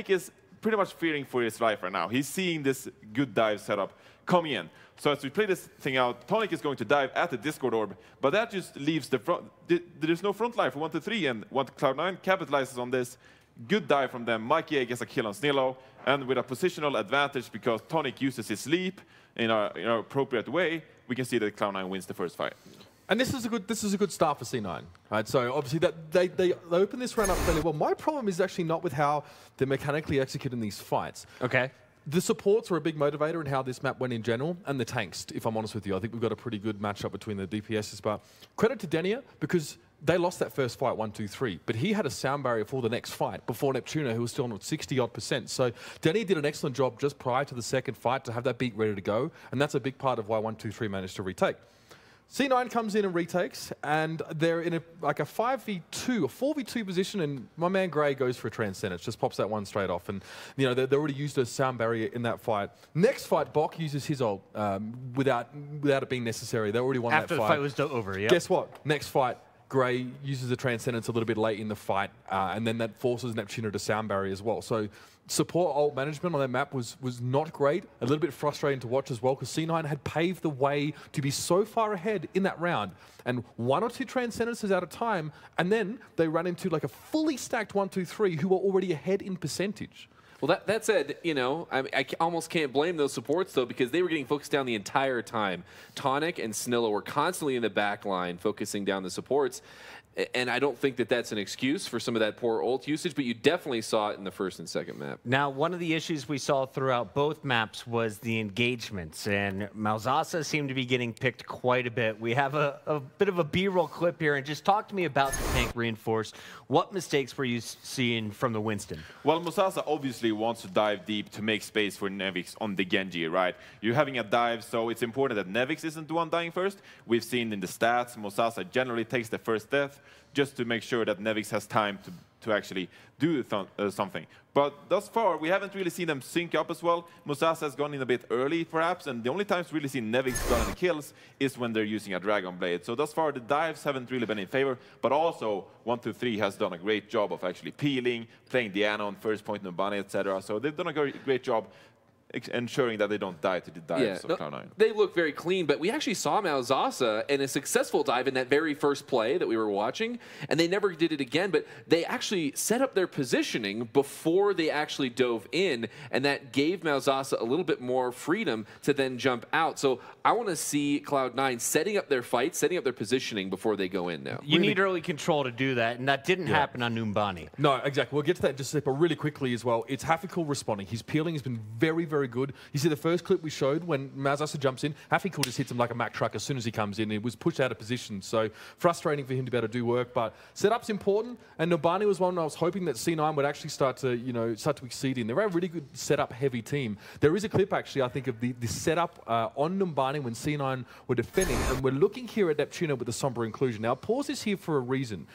[SPEAKER 4] is pretty much fearing for his life right now. He's seeing this good dive setup coming in. So as we play this thing out, Tonic is going to dive at the Discord orb, but that just leaves the front. There's no front line for 1-3, and Cloud9 capitalizes on this. Good dive from them. Mikey gets a kill on Snillo, and with a positional advantage because Tonic uses his leap in an appropriate way, we can see that Cloud9 wins the first fight.
[SPEAKER 2] And this is a good start for C9, right? So obviously that they open this round up fairly well. My problem is actually not with how they're mechanically executing these fights.
[SPEAKER 1] Okay.
[SPEAKER 2] The supports were a big motivator in how this map went in general, and the tanks, if I'm honest with you. I think we've got a pretty good matchup between the DPSs, but credit to Denia, because they lost that first fight 1-2-3, but he had a sound barrier for the next fight before Neptuno, who was still on 60-odd%. So Denia did an excellent job just prior to the second fight to have that beat ready to go, and that's a big part of why 1-2-3 managed to retake. C9 comes in and retakes, and they're in a 5v2, a 4v2 position, and my man Gray goes for a Transcendence, just pops that one straight off. And, you know, they already used a sound barrier in that fight. Next fight, Bok uses his ult without it being necessary. They already won that fight.
[SPEAKER 1] After the fight was over, yeah.
[SPEAKER 2] Guess what? Next fight, Gray uses the Transcendence a little bit late in the fight, and then that forces Neptuno to sound barrier as well. So support ult management on that map was not great, a little bit frustrating to watch as well, because C9 had paved the way to be so far ahead in that round, and 1 or 2 Transcendences at a time, and then they ran into like a fully stacked 1-2-3 who were already ahead in percentage.
[SPEAKER 3] Well, that said, you know, I almost can't blame those supports, though, because they were getting focused down the entire time. Tonic and Snillo were constantly in the back line, focusing down the supports. And I don't think that that's an excuse for some of that poor ult usage, but you definitely saw it in the first and second map.
[SPEAKER 1] Now, one of the issues we saw throughout both maps was the engagements, and Malzasa seemed to be getting picked quite a bit. We have a bit of a B-roll clip here, and just talk to me about the tank reinforced. What mistakes were you seeing from the Winston?
[SPEAKER 4] Well, Musasa obviously wants to dive deep to make space for Nevix on the Genji, right? You're having a dive, so it's important that Nevix isn't the one dying first. We've seen in the stats, Musasa generally takes the first death just to make sure that Nevix has time to actually do something. But thus far, we haven't really seen them sync up as well. Musasa has gone in a bit early, perhaps, and the only times we really seen Nevix go on the kills is when they're using a Dragon Blade. So thus far, the dives haven't really been in favor, but also 1-2-3 has done a great job of actually peeling, playing Diana on first point, Numbani, etc. So they've done a great job ensuring that they don't die to the dives of Cloud9.
[SPEAKER 3] They look very clean, but we actually saw Malzasa in a successful dive in that very first play that we were watching, and they never did it again, but they actually set up their positioning before they actually dove in, and that gave Malzasa a little bit more freedom to then jump out. So I want to see Cloud9 setting up their fight, setting up their positioning before they go in now.
[SPEAKER 1] You need early control to do that, and that didn't happen on Numbani.
[SPEAKER 2] No, exactly. We'll get to that in just a second, but really quickly as well, it's Hafikul responding. His peeling has been very, very good. You see the first clip we showed when Malzasa jumps in, Hafikul just hits him like a Mack truck as soon as he comes in. He was pushed out of position, so frustrating for him to be able to do work, but setup's important, and Numbani was one I was hoping that C9 would actually start to exceed in. They're a really good setup-heavy team. There is a clip, actually, I think, of the setup on Numbani when C9 were defending, and we're looking here at Neptuno with the Somber Inclusion. Now, pause this here for a reason.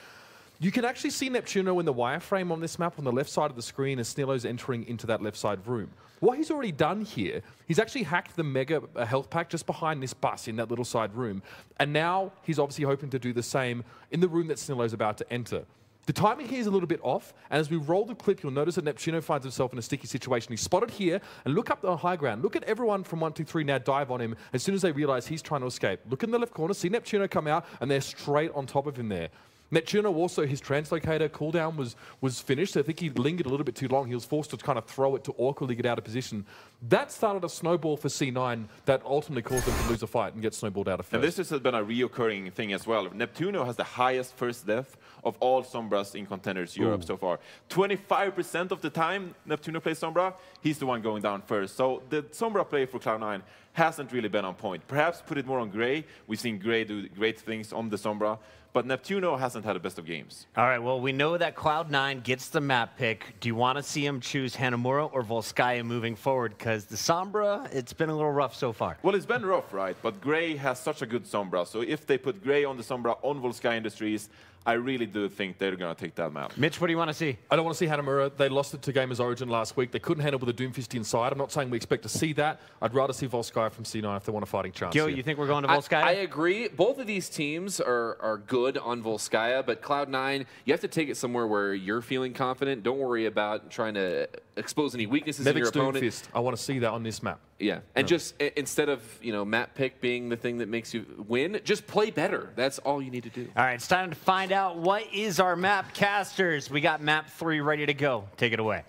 [SPEAKER 2] You can actually see Neptuno in the wireframe on this map on the left side of the screen as Snillo's entering into that left side room. What he's already done here, he's actually hacked the Mega health pack just behind this bus in that little side room. And now he's obviously hoping to do the same in the room that Snillo's about to enter. The timing here is a little bit off, and as we roll the clip, you'll notice that Neptuno finds himself in a sticky situation. He's spotted here, and look up the high ground. Look at everyone from 1-2-3 now dive on him as soon as they realize he's trying to escape. Look in the left corner, see Neptuno come out, and they're straight on top of him there. Neptuno also, his translocator cooldown was finished. I think he lingered a little bit too long. He was forced to kind of throw it to awkwardly get out of position. That started a snowball for C9 that ultimately caused them to lose a fight and get snowballed out of first.
[SPEAKER 4] And this has been a reoccurring thing as well. Neptuno has the highest first death of all Sombras in Contenders Europe so far. 25% of the time Neptuno plays Sombra, he's the one going down first. So the Sombra play for Cloud9 hasn't really been on point. Perhaps put it more on Gray. We've seen Gray do great things on the Sombra, but Neptuno hasn't had the best of games.
[SPEAKER 1] All right, well, we know that Cloud9 gets the map pick. Do you want to see him choose Hanamura or Volskaya moving forward? Because the Sombra, it's been a little rough so far.
[SPEAKER 4] Well, it's been rough, right? But Gray has such a good Sombra. So if they put Gray on the Sombra on Volskaya Industries, I really do think they're going to take that map.
[SPEAKER 1] Mitch, what do you want to see?
[SPEAKER 2] I don't want to see Hanamura. They lost it to Gamers Origin last week. They couldn't handle with a Doomfist inside. I'm not saying we expect to see that. I'd rather see Volskaya from C9 if they want a fighting chance.
[SPEAKER 1] Gil, you think we're going to Volskaya?
[SPEAKER 3] I agree. Both of these teams are good on Volskaya, but Cloud9, you have to take it somewhere where you're feeling confident. Don't worry about trying to expose any weaknesses in your opponent.
[SPEAKER 2] Doomfist. I want to see that on this map.
[SPEAKER 3] Yeah, and just instead of map pick being the thing that makes you win, just play better. That's all you need to do.
[SPEAKER 1] All right, it's time to find out what is our map casters. We got map 3 ready to go. Take it away.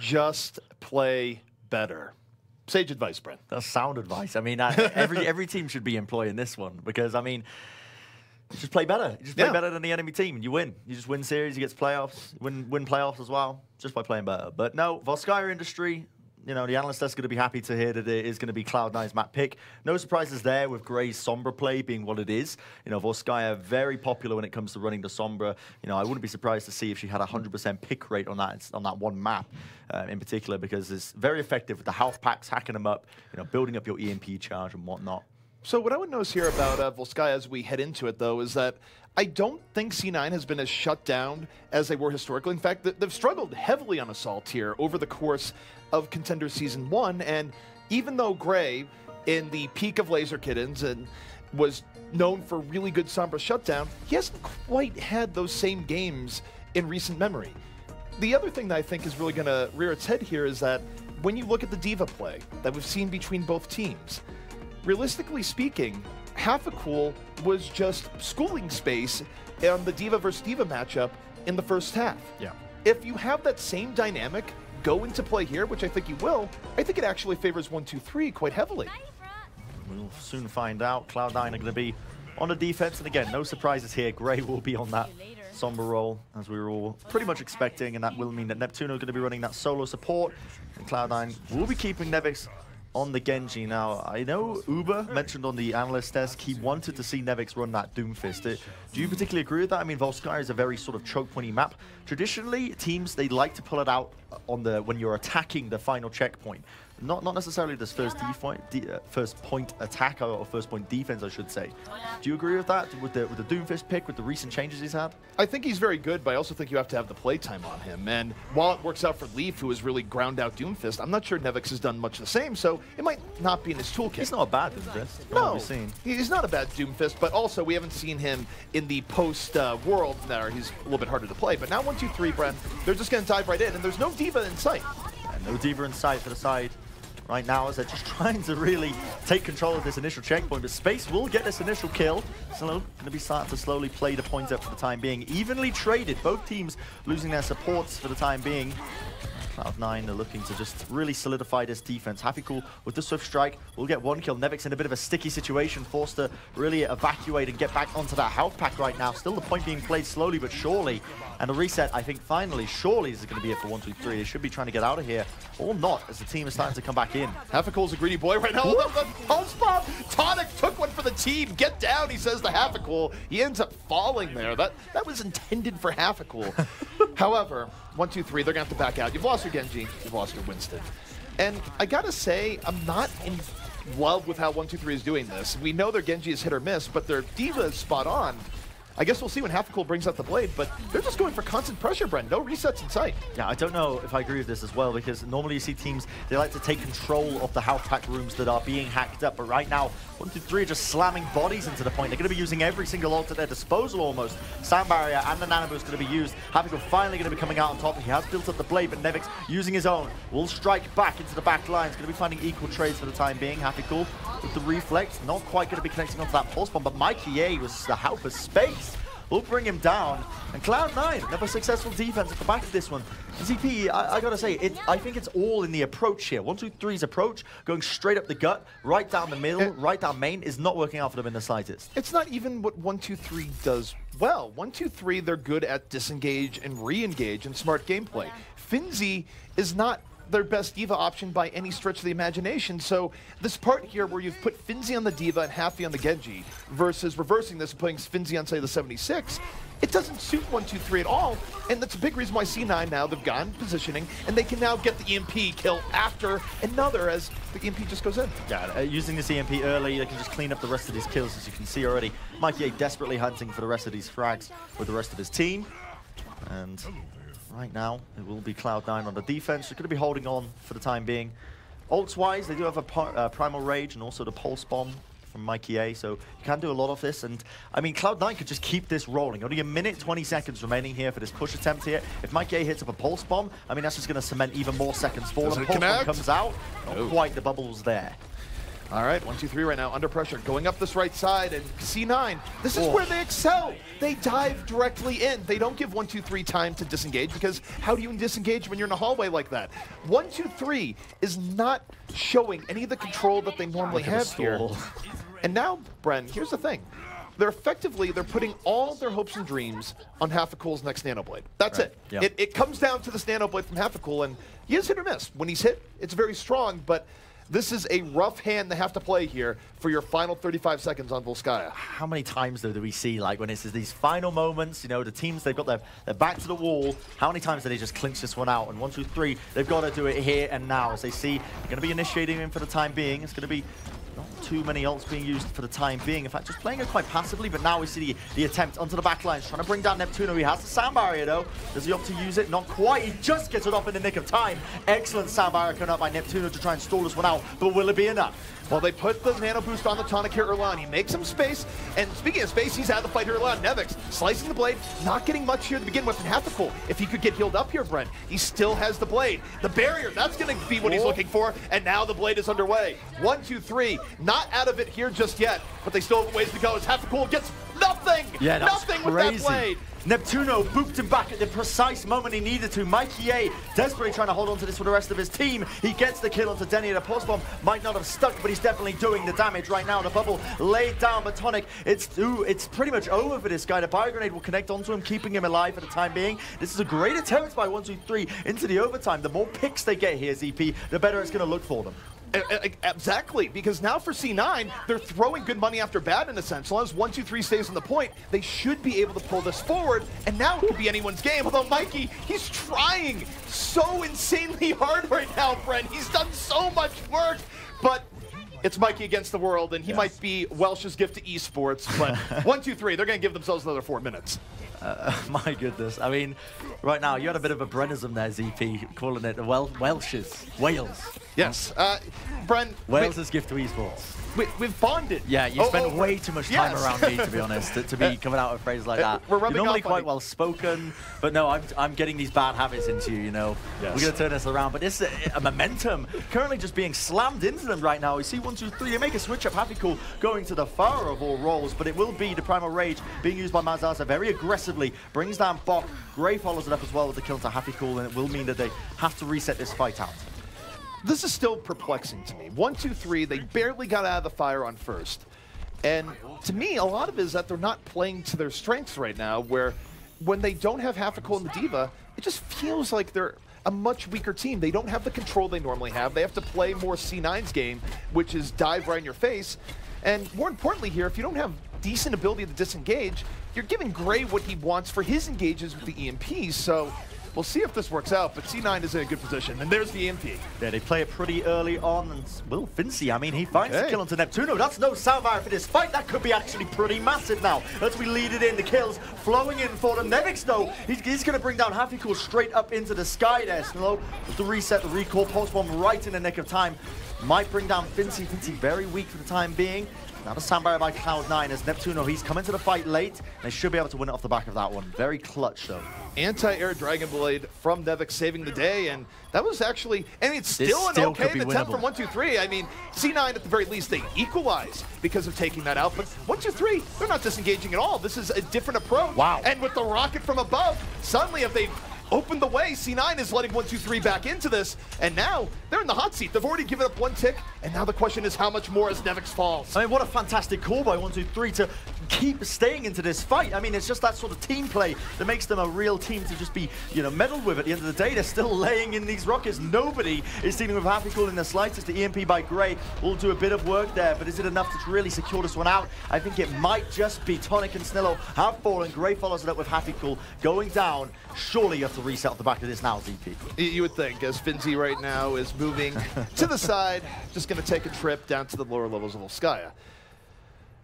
[SPEAKER 5] Just play better. Sage advice, Bren.
[SPEAKER 6] That's sound advice. I mean, every team should be employing this one because, I mean, you just play better. You just play better than the enemy team and you win. You just win series, you get to playoffs, win playoffs as well, just by playing better. But no, Volskaya Industry, the analyst is going to be happy to hear that it is going to be Cloud9's map pick. No surprises there with Gray's Sombra play being what it is. Volskaya very popular when it comes to running the Sombra. I wouldn't be surprised to see if she had a 100% pick rate on that one map in particular because it's very effective with the health packs, hacking them up, building up your EMP charge and whatnot.
[SPEAKER 5] So what I would notice here about Volskaya as we head into it, though, is that I don't think C9 has been as shut down as they were historically. In fact, they've struggled heavily on Assault here over the course of Contenders Season 1, and even though Gray, in the peak of Laser Kittens, and was known for really good Sombra shutdown, he hasn't quite had those same games in recent memory. The other thing that I think is really going to rear its head here is that when you look at the Diva play that we've seen between both teams, realistically speaking, Half-a-Cool was just schooling space on the Diva versus Diva matchup in the first half.
[SPEAKER 2] Yeah.
[SPEAKER 5] If you have that same dynamic go into play here, which I think you will, I think it actually favors 1-2-3 quite heavily.
[SPEAKER 6] We'll soon find out. Cloud9 are going to be on the defense, and again, no surprises here. Gray will be on that Sombra role, as we were all pretty much expecting, and that will mean that Neptuno is going to be running that solo support, and Cloud9 will be keeping Nevix on the Genji. Now, I know Uber mentioned on the analyst desk he wanted to see Nevix run that Doomfist. Do you particularly agree with that? I mean, Volskaya is a very sort of choke pointy map. Traditionally, teams, they like to pull it out on when you're attacking the final checkpoint. Not necessarily this first point attack or first point defense, I should say. Do you agree with that, with the Doomfist pick, with the recent changes he's had?
[SPEAKER 5] I think he's very good, but I also think you have to have the playtime on him. And while it works out for Leaf, who has really ground out Doomfist, I'm not sure Nevix has done much the same, so it might not be in his toolkit.
[SPEAKER 6] He's not a bad Doomfist.
[SPEAKER 5] No, he's not a bad Doomfist, but also we haven't seen him in the post-world there. He's a little bit harder to play. But now 1-2-3, Bren, they're just going to dive right in, and there's no Diva in sight.
[SPEAKER 6] And no Diva in sight for the side right now as they're just trying to really take control of this initial checkpoint, but Space will get this initial kill. So going to be starting to slowly play the point up for the time being. Evenly traded, both teams losing their supports for the time being. Cloud9 are looking to just really solidify this defense. HappyCool with the Swift Strike will get one kill. Nevix in a bit of a sticky situation, forced to really evacuate and get back onto that health pack right now. Still the point being played slowly but surely. And a reset, I think, finally, surely is going to be it for 1-2-3. They should be trying to get out of here, or not, as the team is starting to come back in.
[SPEAKER 5] Half-a-Cool's a greedy boy right now. The pulse bomb! Tonic took one for the team. Get down, he says to Half-a-Cool. He ends up falling there. That was intended for Half-a-Cool. However, 1-2-3, they're going to have to back out. You've lost your Genji, you've lost your Winston. And I got to say, I'm not in love with how 1-2-3 is doing this. We know their Genji is hit or miss, but their Diva is spot on. I guess we'll see when Half-a-Cool brings out the blade, but they're just going for constant pressure, Bren. No resets in sight.
[SPEAKER 6] Yeah, I don't know if I agree with this as well, because normally you see teams, they like to take control of the health pack rooms that are being hacked up, but right now, 1-2-3 are just slamming bodies into the point. They're going to be using every single ult at their disposal almost. Sound Barrier and the Nano is going to be used. HappyCool finally going to be coming out on top. He has built up the blade, but Nevix using his own will strike back into the back line. He's going to be finding equal trades for the time being. HappyCool with the reflex, not quite going to be connecting onto that pulse bomb, but Mikey A was the help of Space will bring him down. And Cloud9, another successful defense at the back of this one. ZP, I gotta say, I think it's all in the approach here. 1-2-3's approach, going straight up the gut, right down the middle, right down main, is not working out for them in the slightest.
[SPEAKER 5] It's not even what 1-2-3 does well. 1-2-3, they're good at disengage and re-engage and smart gameplay. Finzi is not their best D.Va option by any stretch of the imagination. So this part here where you've put Finzi on the D.Va and Happy on the Genji versus reversing this and putting Finzi on, say, the 76, it doesn't suit 1-2-3 at all. And that's a big reason why C9 now, they've gotten positioning, and they can now get the EMP kill after another as the EMP just goes in.
[SPEAKER 6] Yeah, using this EMP early, they can just clean up the rest of these kills, as you can see already. Mikey desperately hunting for the rest of these frags with the rest of his team. And right now, it will be Cloud9 on the defense. They're going to be holding on for the time being. Ults-wise, they do have a Primal Rage and also the Pulse Bomb from Mikey A, so you can do a lot of this. And, I mean, Cloud9 could just keep this rolling. Only a minute, 20 seconds remaining here for this push attempt here. If Mikey A hits up a Pulse Bomb, I mean, that's just going to cement even more seconds for them. Pulse Bomb comes out. Not quite, the bubble's there.
[SPEAKER 5] All right, 1-2-3 right now, under pressure, going up this right side, and C9, this is where they excel. They dive directly in. They don't give 1-2-3 time to disengage, because how do you disengage when you're in a hallway like that? 1-2-3 is not showing any of the control that they normally have here. And now, Bren, here's the thing. They're putting all their hopes and dreams on Half-a-Cool's next Nanoblade. That's it. Yep. It comes down to this Nanoblade from Half-a-Cool, and he is hit or miss. When he's hit, it's very strong, but this is a rough hand they have to play here for your final 35 seconds on Volskaya.
[SPEAKER 6] How many times, though, do we see, like, when it's these final moments, you know, the teams, they've got their back to the wall, how many times do they just clinch this one out? And 1-2-3, they've got to do it here and now. As they see, they're going to be initiating him for the time being. It's going to be not too many ults being used for the time being. In fact, just playing it quite passively, but now we see the attempt onto the back lines, trying to bring down Neptuno. He has the sound barrier, though. Does he opt to use it? Not quite. He just gets it off in the nick of time. Excellent sound barrier coming up by Neptuno to try and stall this one out, but will it be enough?
[SPEAKER 5] Well, they put the nano boost on the tonic here early on. He makes some space, and speaking of space, he's out of the fight here early on. Nevix slicing the blade, not getting much here to begin with, and Half-a-Cool. If he could get healed up here, Bren, he still has the blade. The barrier, that's going to be what he's looking for, and now the blade is underway. 1-2-3, not out of it here just yet, but they still have ways to go as Half-a-Cool gets nothing!
[SPEAKER 6] Yeah,
[SPEAKER 5] nothing with that blade!
[SPEAKER 6] Neptuno booped him back at the precise moment he needed to. Mikey A desperately trying to hold on to this for the rest of his team. He gets the kill onto Denny. The pulse bomb might not have stuck, but he's definitely doing the damage right now. The bubble laid down, but Tonic, it's pretty much over for this guy. The bio grenade will connect onto him, keeping him alive for the time being. This is a great attempt by 1-2-3 into the overtime. The more picks they get here, ZP, the better it's going to look for them.
[SPEAKER 5] Exactly, because now for C9, they're throwing good money after bad in a sense. As long as 1-2-3 stays on the point, they should be able to pull this forward, and now it could be anyone's game. Although Mikey, he's trying so insanely hard right now, Bren. He's done so much work, but it's Mikey against the world, and he might be Welsh's gift to esports, but 1-2-3, they're going to give themselves another 4 minutes.
[SPEAKER 6] My goodness. I mean, right now, you had a bit of a Brennism there, ZP, calling it the Welshes. Wales.
[SPEAKER 5] Yes. Bren.
[SPEAKER 6] Wales' gift to esports.
[SPEAKER 5] We've bonded.
[SPEAKER 6] Yeah, you spend way too much time around me, to be honest, to be coming out with phrases like that.
[SPEAKER 5] We're rubbing
[SPEAKER 6] You're normally
[SPEAKER 5] off on
[SPEAKER 6] quite well spoken, but no, I'm getting these bad habits into you, you know. Yes. We're going to turn this around, but this is a momentum currently just being slammed into them right now. We see 1-2-3, they make a switch up. Half-a-Cool going to the far of all roles, but it will be the Primal Rage being used by Mazasa very aggressively, brings down Bok. Gray follows it up as well with the kill to Half-a-Cool, and it will mean that they have to reset this fight out.
[SPEAKER 5] This is still perplexing to me. 1-2-3, they barely got out of the fire on first. And to me, a lot of it is that they're not playing to their strengths right now, where when they don't have Half-a-Cool and the D.Va, it just feels like they're a much weaker team. They don't have the control they normally have. They have to play more C9's game, which is dive right in your face. And more importantly here, if you don't have decent ability to disengage, you're giving Gray what he wants for his engages with the EMPs. So we'll see if this works out, but C9 is in a good position, and there's the EMP.
[SPEAKER 6] Yeah, they play it pretty early on, and Will Finzi, I mean, he finds the kill onto Neptuno. That's no sound barrier for this fight. That could be actually pretty massive now. As we lead it in, the kills flowing in for them. Nevix, though, he's going to bring down Half-a-Cool straight up into the sky there. Slow to reset the recall, post bomb right in the nick of time. Might bring down Finzi. Finzi very weak for the time being. Now the standby by Cloud9 as Neptuno, he's come into the fight late, and they should be able to win it off the back of that one. Very clutch, though.
[SPEAKER 5] Anti-air Dragon Blade from Nevix saving the day, and that was actually, I mean, it's still an okay attempt from 1-2-3. I mean, C9 at the very least, they equalize because of taking that out, but 1-2-3, they're not disengaging at all. This is a different approach.
[SPEAKER 6] Wow.
[SPEAKER 5] And with the rocket from above, suddenly if they opened the way, C9 is letting 1-2-3 back into this, and now they're in the hot seat. They've already given up one tick, and now the question is how much more as Nevix falls.
[SPEAKER 6] I mean, what a fantastic call by 1-2-3 to keep staying into this fight. I mean, it's just that sort of team play that makes them a real team to just be, you know, meddled with. At the end of the day, they're still laying in these rockets. Nobody is dealing with Happy Cool in the slightest. The EMP by Gray will do a bit of work there, but is it enough to really secure this one out? I think it might just be. Tonic and Snillo have fallen. Gray follows it up with Happy Cool going down. Surely you have to reset off the back of this now, DP.
[SPEAKER 5] You would think, as Finzi right now is moving to the side, just going to take a trip down to the lower levels of Volskaya.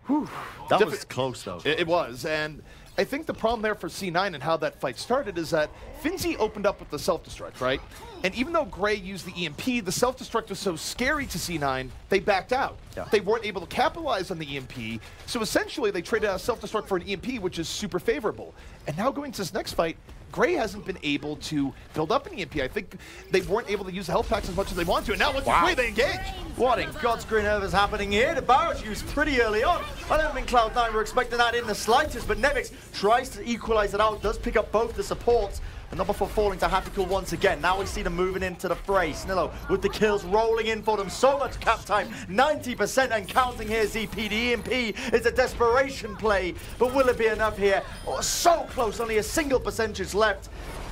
[SPEAKER 5] Whew.
[SPEAKER 6] That was close, though.
[SPEAKER 5] It was, and I think the problem there for C9 and how that fight started is that Finzi opened up with the self-destruct, right? And even though Gray used the EMP, the self-destruct was so scary to C9, they backed out.
[SPEAKER 6] Yeah.
[SPEAKER 5] They weren't able to capitalize on the EMP, so essentially they traded out self-destruct for an EMP, which is super favorable. And now going to this next fight, Gray hasn't been able to build up an EMP. I think they weren't able to use the health packs as much as they want to, and now 1-2-3, they engage.
[SPEAKER 6] What in God's green earth is happening here? The barrage used pretty early on. I don't think Cloud9 were expecting that in the slightest, but Nevix tries to equalize it out, does pick up both the supports, but not before falling to Happy Cool once again. Now we see them moving into the fray. Snillo with the kills rolling in for them. So much cap time, 90% and counting here. ZP, the EMP is a desperation play, but will it be enough here? Oh, so close, only a single percentage left.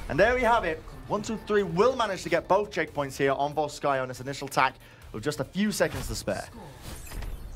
[SPEAKER 6] And there we have it. 1-2-3 will manage to get both checkpoints here on Volskaya on this initial attack with just a few seconds to spare.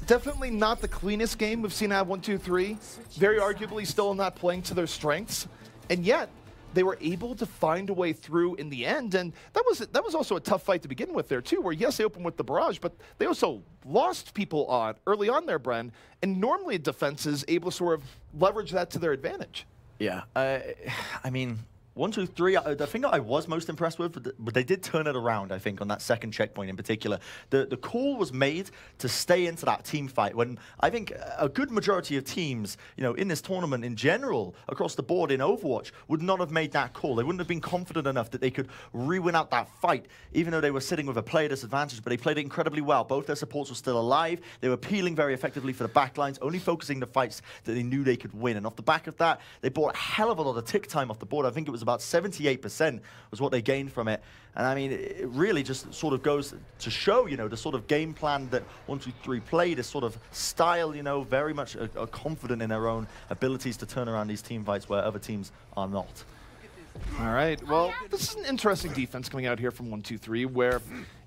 [SPEAKER 5] Definitely not the cleanest game we've seen out of 1-2-3. Very arguably still not playing to their strengths. And yet, they were able to find a way through in the end, and that was also a tough fight to begin with there too, where yes, they opened with the barrage, but they also lost people on early on there, Bren, and normally a defense is able to sort of leverage that to their advantage.
[SPEAKER 6] Yeah, I mean, 1-2-3, the thing that I was most impressed with, but they did turn it around, I think, on that second checkpoint in particular. The call was made to stay into that team fight when I think a good majority of teams, you know, in this tournament in general, across the board in Overwatch, would not have made that call. They wouldn't have been confident enough that they could re-win out that fight, even though they were sitting with a player disadvantage, but they played it incredibly well. Both their supports were still alive. They were peeling very effectively for the backlines, only focusing the fights that they knew they could win. And off the back of that, they brought a hell of a lot of tick time off the board. I think it was about 78% was what they gained from it. And I mean, it really just sort of goes to show, you know, the sort of game plan that 1-2-3 play, this sort of style, you know, very much are confident in their own abilities to turn around these team fights where other teams are not.
[SPEAKER 5] All right, well, this is an interesting defense coming out here from 1-2-3, where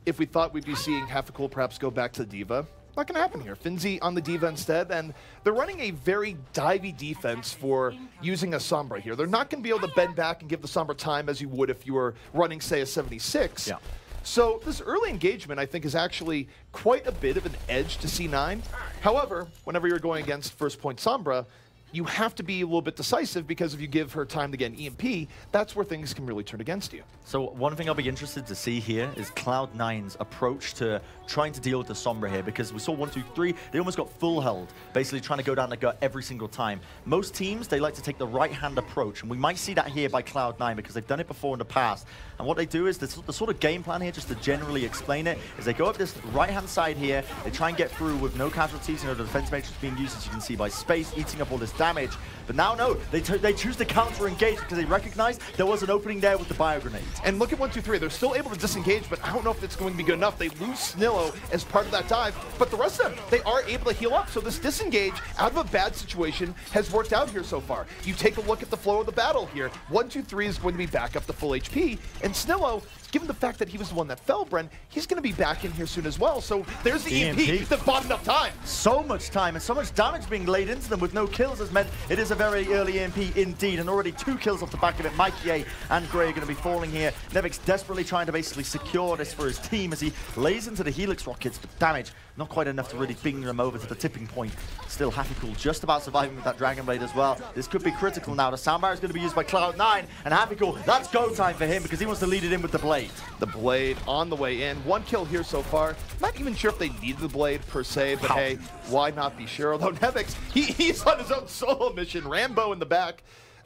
[SPEAKER 5] if we thought we'd be seeing Hafikul perhaps go back to the Diva, not going to happen here. Finzi on the Diva instead, and they're running a very divey defense for using a Sombra here. They're not going to be able to bend back and give the Sombra time as you would if you were running, say, a 76.
[SPEAKER 6] Yeah.
[SPEAKER 5] So this early engagement, I think, is actually quite a bit of an edge to C9. However, whenever you're going against first point Sombra, you have to be a little bit decisive, because if you give her time to get an EMP, that's where things can really turn against you.
[SPEAKER 6] So one thing I'll be interested to see here is Cloud9's approach to trying to deal with the Sombra here, because we saw 1-2-3, they almost got full held, basically trying to go down the gut every single time. Most teams, they like to take the right-hand approach, and we might see that here by Cloud9 because they've done it before in the past. And what they do is, the sort of game plan here, just to generally explain it, is they go up this right-hand side here, they try and get through with no casualties. You know, the defense matrix being used, as you can see, by Space, eating up all this damage. But now, no, they choose to counter-engage because they recognize there was an opening there with the bio grenade.
[SPEAKER 5] And look at 1-2-3, they're still able to disengage, but I don't know if it's going to be good enough. They lose Snillo as part of that dive, but the rest of them, they are able to heal up. So this disengage out of a bad situation has worked out here so far. You take a look at the flow of the battle here. 1-2-3 is going to be back up to full HP, and Snillo, given the fact that he was the one that fell, Bren, he's going to be back in here soon as well. So there's the EMP that bought enough time.
[SPEAKER 6] So much time and so much damage being laid into them with no kills as has meant it is a very early EMP indeed, and already 2 kills off the back of it. Mikey and Gray are going to be falling here. Nevix desperately trying to basically secure this for his team as he lays into the Helix rockets, but damage not quite enough to really bring them over to the tipping point. Still, Happy Cool just about surviving with that Dragon Blade as well. This could be critical now. The sound barrier is going to be used by Cloud9, and Happy Cool, that's go time for him because he wants to lead it in with the Blade.
[SPEAKER 5] The Blade on the way in. 1 kill here so far. Not even sure if they needed the Blade per se, but hey, why not be sure? Although Nevix, he's on his own solo mission. Rambo in the back.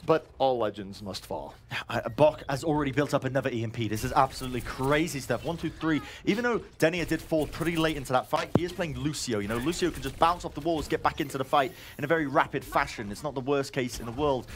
[SPEAKER 5] But all legends must fall.
[SPEAKER 6] Bok has already built up another EMP. This is absolutely crazy stuff. 1, 2, 3. Even though Denia did fall pretty late into that fight, he is playing Lucio. You know, Lucio can just bounce off the walls, get back into the fight in a very rapid fashion. It's not the worst case in the world.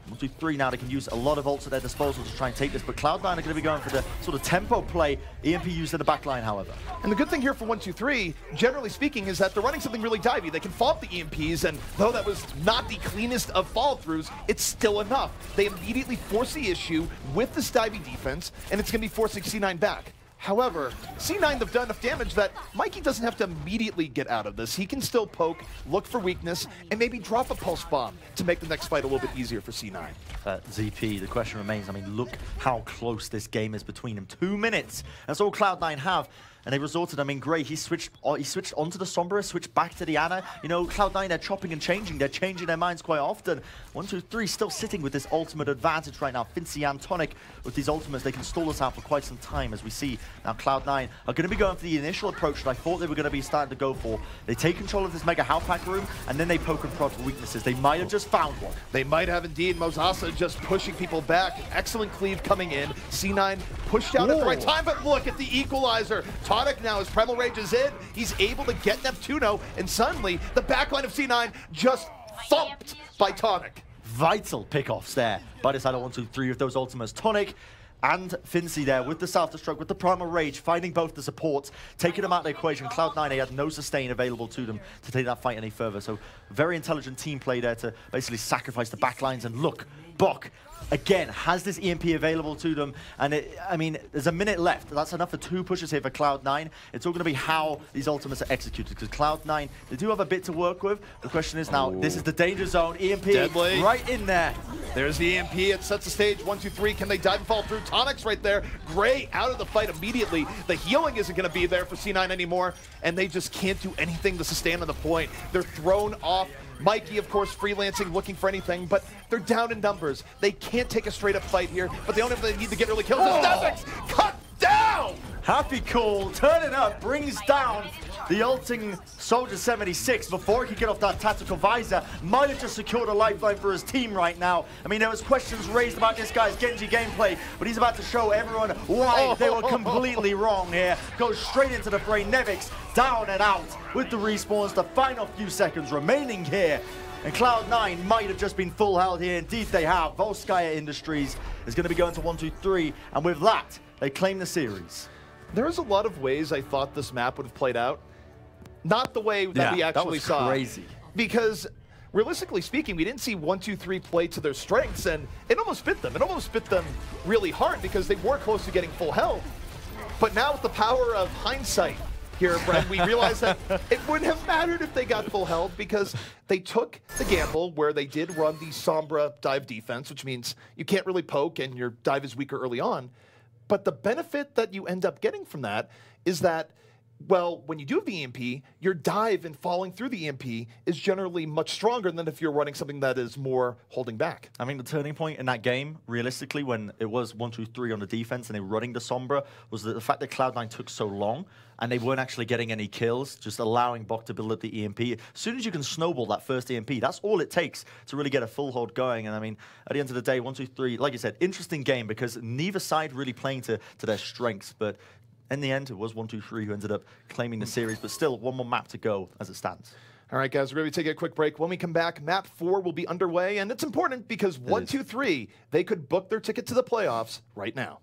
[SPEAKER 6] 1, 2, 3 now, they can use a lot of ults at their disposal to try and take this, but Cloud9 are going to be going for the sort of tempo play. EMP used in the backline, however.
[SPEAKER 5] And the good thing here for 1, 2, 3, generally speaking, is that they're running something really divey. They can fall off the EMPs, and though that was not the cleanest of fall-throughs, it's still enough. They immediately force the issue with this divey defense, and it's going to be forcing C9 back. However, C9 have done enough damage that Mikey doesn't have to immediately get out of this. He can still poke, look for weakness, and maybe drop a pulse bomb to make the next fight a little bit easier for C9.
[SPEAKER 6] ZP, the question remains, I mean, look how close this game is between them. 2 minutes. That's all Cloud9 have. And they resorted, I mean, Gray, he switched onto the Sombra, switched back to the Ana. You know, Cloud9, they're chopping and changing. They're changing their minds quite often. 1, 2, 3 still sitting with this ultimate advantage right now. Fincy and Tonic with these ultimates, they can stall us out for quite some time, as we see now Cloud9 are going to be going for the initial approach that I thought they were going to be starting to go for. They take control of this Mega Half-Pack room, and then they poke and prod for weaknesses. They might have just found one.
[SPEAKER 5] They might have indeed. Mozasa just pushing people back. Excellent cleave coming in. C9 pushed out at the right time, but look at the equalizer. Tonic now, his Primal Rage is in. He's able to get Neptuno, and suddenly the backline of C9 just thumped by Tonic.
[SPEAKER 6] Vital pickoffs there by the side of 1, 2, 3 with those ultimates. Tonic and Fincy there with the self-destruct, with the Primal Rage, finding both the supports, taking them out of the equation. Cloud9, they had no sustain available to them to take that fight any further. So very intelligent team play there to basically sacrifice the backlines. And look, Bok again has this EMP available to them, and I mean, there's a minute left. That's enough for 2 pushes here for Cloud9. It's all going to be how these ultimates are executed, because Cloud9, they do have a bit to work with. The question is now, this is the danger zone. EMP
[SPEAKER 5] Deadly.
[SPEAKER 6] Right in there.
[SPEAKER 5] There's the EMP. It sets the stage. 1, 2, 3. Can they dive and fall through? Tonic's right there. Gray out of the fight immediately. The healing isn't going to be there for C9 anymore, and they just can't do anything to sustain on the point. They're thrown off. Mikey, of course, freelancing, looking for anything, but they're down in numbers. They can't take a straight-up fight here, but they don't have the need to get early kills. Nevix cut down!
[SPEAKER 6] Happy Cool, turning up, brings down the ulting Soldier 76 before he could get off that tactical visor. Might have just secured a lifeline for his team right now. I mean, there was questions raised about this guy's Genji gameplay, but he's about to show everyone why they were completely wrong here. Goes straight into the fray. Nevix down and out with the respawns. The final few seconds remaining here. And Cloud9 might have just been full held here. Indeed they have. Volskaya Industries is going to be going to 1, 2, 3. And with that, they claim the series.
[SPEAKER 5] There was a lot of ways I thought this map would have played out. Not the way that we actually saw.
[SPEAKER 6] Crazy.
[SPEAKER 5] Because realistically speaking, we didn't see 1, 2, 3 play to their strengths, and it almost bit them. It almost bit them really hard because they were close to getting full health. But now with the power of hindsight here, Bren, we realize that it wouldn't have mattered if they got full health because they took the gamble where they did run the Sombra dive defense, which means you can't really poke and your dive is weaker early on. But the benefit that you end up getting from that is that, well, when you do have the EMP, your dive and falling through the EMP is generally much stronger than if you're running something that is more holding back.
[SPEAKER 6] I mean, the turning point in that game, realistically, when it was 1, 2, 3 on the defense and they were running the Sombra, was the fact that Cloud9 took so long and they weren't actually getting any kills, just allowing Bok to build up the EMP. As soon as you can snowball that first EMP, that's all it takes to really get a full hold going. And I mean, at the end of the day, 1, 2, 3, like you said, interesting game because neither side really playing to their strengths, but in the end, it was 1, 2, 3 who ended up claiming the series, but still 1 more map to go as it stands.
[SPEAKER 5] All right, guys, we're going to take a quick break. When we come back, map 4 will be underway, and it's important because 1, 2, 3, they could book their ticket to the playoffs right now.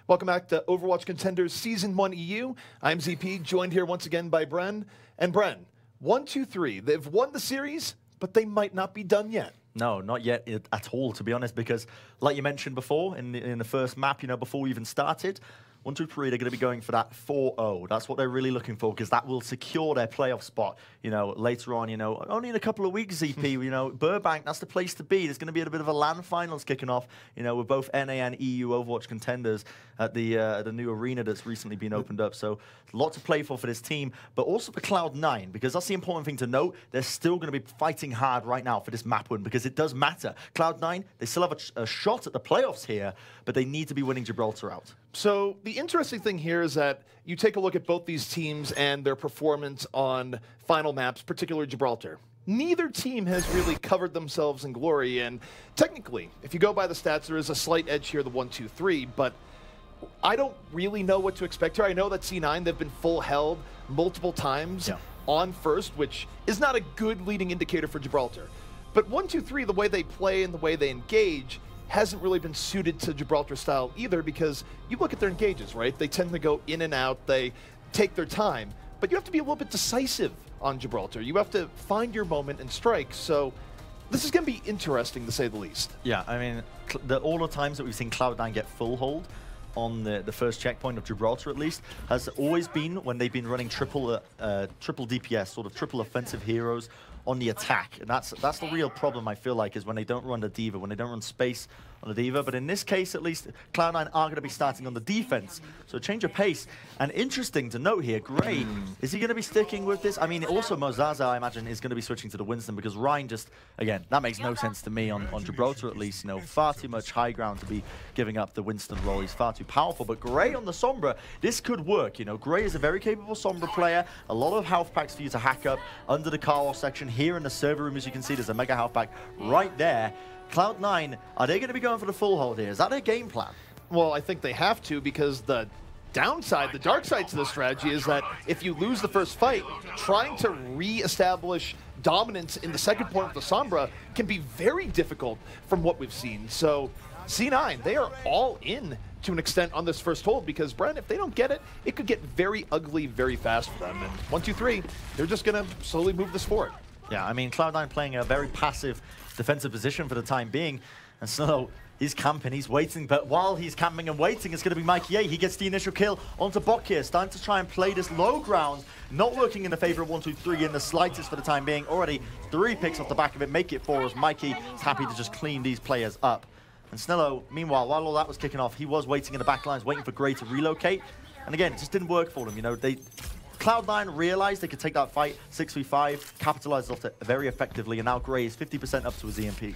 [SPEAKER 5] Welcome back to Overwatch Contenders Season 1 EU. I'm ZP, joined here once again by Bren. And Bren, 1, 2, 3. They've won the series, but they might not be done yet.
[SPEAKER 6] No, not yet at all, to be honest, because like you mentioned before, in the first map, before we even started, 1, 2, 3, they're going to be going for that 4-0. That's what they're really looking for, because that will secure their playoff spot, later on, only in a couple of weeks, ZP, Burbank, that's the place to be. There's going to be a bit of a LAN finals kicking off, with both NA and EU Overwatch Contenders at the new arena that's recently been opened up. So, a lot to play for this team, but also for Cloud9, because that's the important thing to note. They're still going to be fighting hard right now for this map win, because it does matter. Cloud9, they still have a shot at the playoffs here, but they need to be winning Gibraltar out.
[SPEAKER 5] So the interesting thing here is that you take a look at both these teams and their performance on final maps, particularly Gibraltar. Neither team has really covered themselves in glory, and technically, if you go by the stats, there is a slight edge here, the 1, 2, 3, but I don't really know what to expect here. I know that C9, they've been full held multiple times on first, which is not a good leading indicator for Gibraltar. But 1, 2, 3, the way they play and the way they engage hasn't really been suited to Gibraltar style either, because you look at their engages, right? They tend to go in and out, they take their time, but you have to be a little bit decisive on Gibraltar. You have to find your moment and strike, so this is going to be interesting to say the least.
[SPEAKER 6] Yeah, I mean, all the times that we've seen Cloud9 get full hold on the first checkpoint of Gibraltar, at least, has always been when they've been running triple DPS, sort of triple offensive heroes on the attack. And that's the real problem, I feel like, is when they don't run the D.Va, when they don't run space on the D.Va. But in this case, at least, Cloud9 are going to be starting on the defense. So change of pace. And interesting to note here, Gray, is he going to be sticking with this? I mean, also Mozaza, I imagine, is going to be switching to the Winston, because Ryan just, again, that makes no sense to me on Gibraltar, at least. Far too much high ground to be giving up the Winston role. He's far too powerful. But Gray on the Sombra, this could work. Gray is a very capable Sombra player. A lot of health packs for you to hack up under the car wash section. Here in the server room, as you can see, there's a mega health pack right there. Cloud9, are they going to be going for the full hold here? Is that their game plan?
[SPEAKER 5] Well, I think they have to, because the downside, the dark side to this strategy is that if you lose the first fight, trying to re-establish dominance in the second point with the Sombra can be very difficult from what we've seen. So C9, they are all in to an extent on this first hold, because Bren, if they don't get it, it could get very ugly very fast for them. And 1, 2, 3, they're just going to slowly move this forward.
[SPEAKER 6] Yeah, I mean, Cloud9 playing a very passive defensive position for the time being, and so he's camping, he's waiting, but while he's camping and waiting, it's going to be Mikey A. He gets the initial kill onto Bok here, starting to try and play this low ground, not working in the favor of 1, 2, 3 in the slightest for the time being. Already 3 picks off the back of it, make it 4 as Mikey is happy to just clean these players up. And Snello, meanwhile, while all that was kicking off, he was waiting in the back lines, waiting for Gray to relocate, and again, it just didn't work for them. Cloud9 realized they could take that fight 6v5, capitalized off it very effectively, and now Gray is 50% up to his EMP.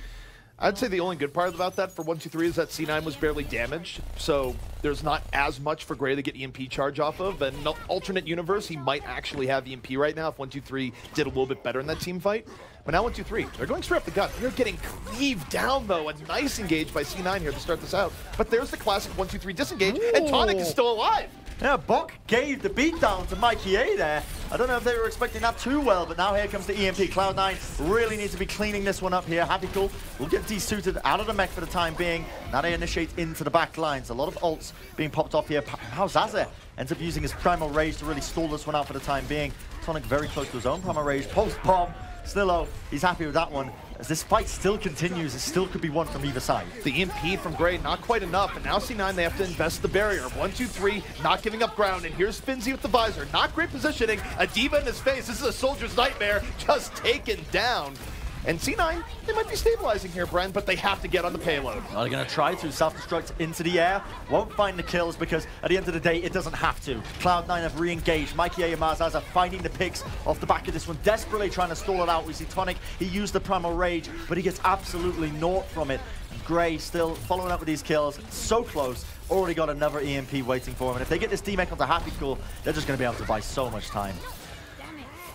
[SPEAKER 5] I'd say the only good part about that for 1-2-3 is that C9 was barely damaged, so there's not as much for Gray to get EMP charge off of. And in an alternate universe, he might actually have EMP right now if 1-2-3 did a little bit better in that team fight. But now 1-2-3, they're going straight up the gut. They're getting cleaved down, though. A nice engage by C9 here to start this out. But there's the classic 1-2-3 disengage, and Tonic is still alive.
[SPEAKER 6] Yeah, Bok gave the beatdown to Mikey A there. I don't know if they were expecting that too well, but now here comes the EMP. Cloud9 really needs to be cleaning this one up here. Happy Cool will get desuited out of the mech for the time being. Now they initiate into the back lines. A lot of ults being popped off here. How Zaza ends up using his Primal Rage to really stall this one out for the time being. Tonic very close to his own Primal Rage. Post-bomb. Snillo, he's happy with that one. As this fight still continues, it still could be one from either side.
[SPEAKER 5] The EMP from Gray, not quite enough, and now C9, they have to invest the barrier. 1-2-3, not giving up ground, and here's Finzi with the visor. Not great positioning, a diva in his face. This is a soldier's nightmare, just taken down. And C9, they might be stabilizing here, Bren, but they have to get on the payload.
[SPEAKER 6] Well, they're going to try to self-destruct into the air. Won't find the kills because at the end of the day, it doesn't have to. Cloud9 have re-engaged. Mikey A and Marzaza are finding the picks off the back of this one, desperately trying to stall it out. We see Tonic, he used the Primal Rage, but he gets absolutely naught from it. Gray still following up with these kills. So close. Already got another EMP waiting for him. And if they get this D-Mech onto Happy Cool, they're just going to be able to buy so much time.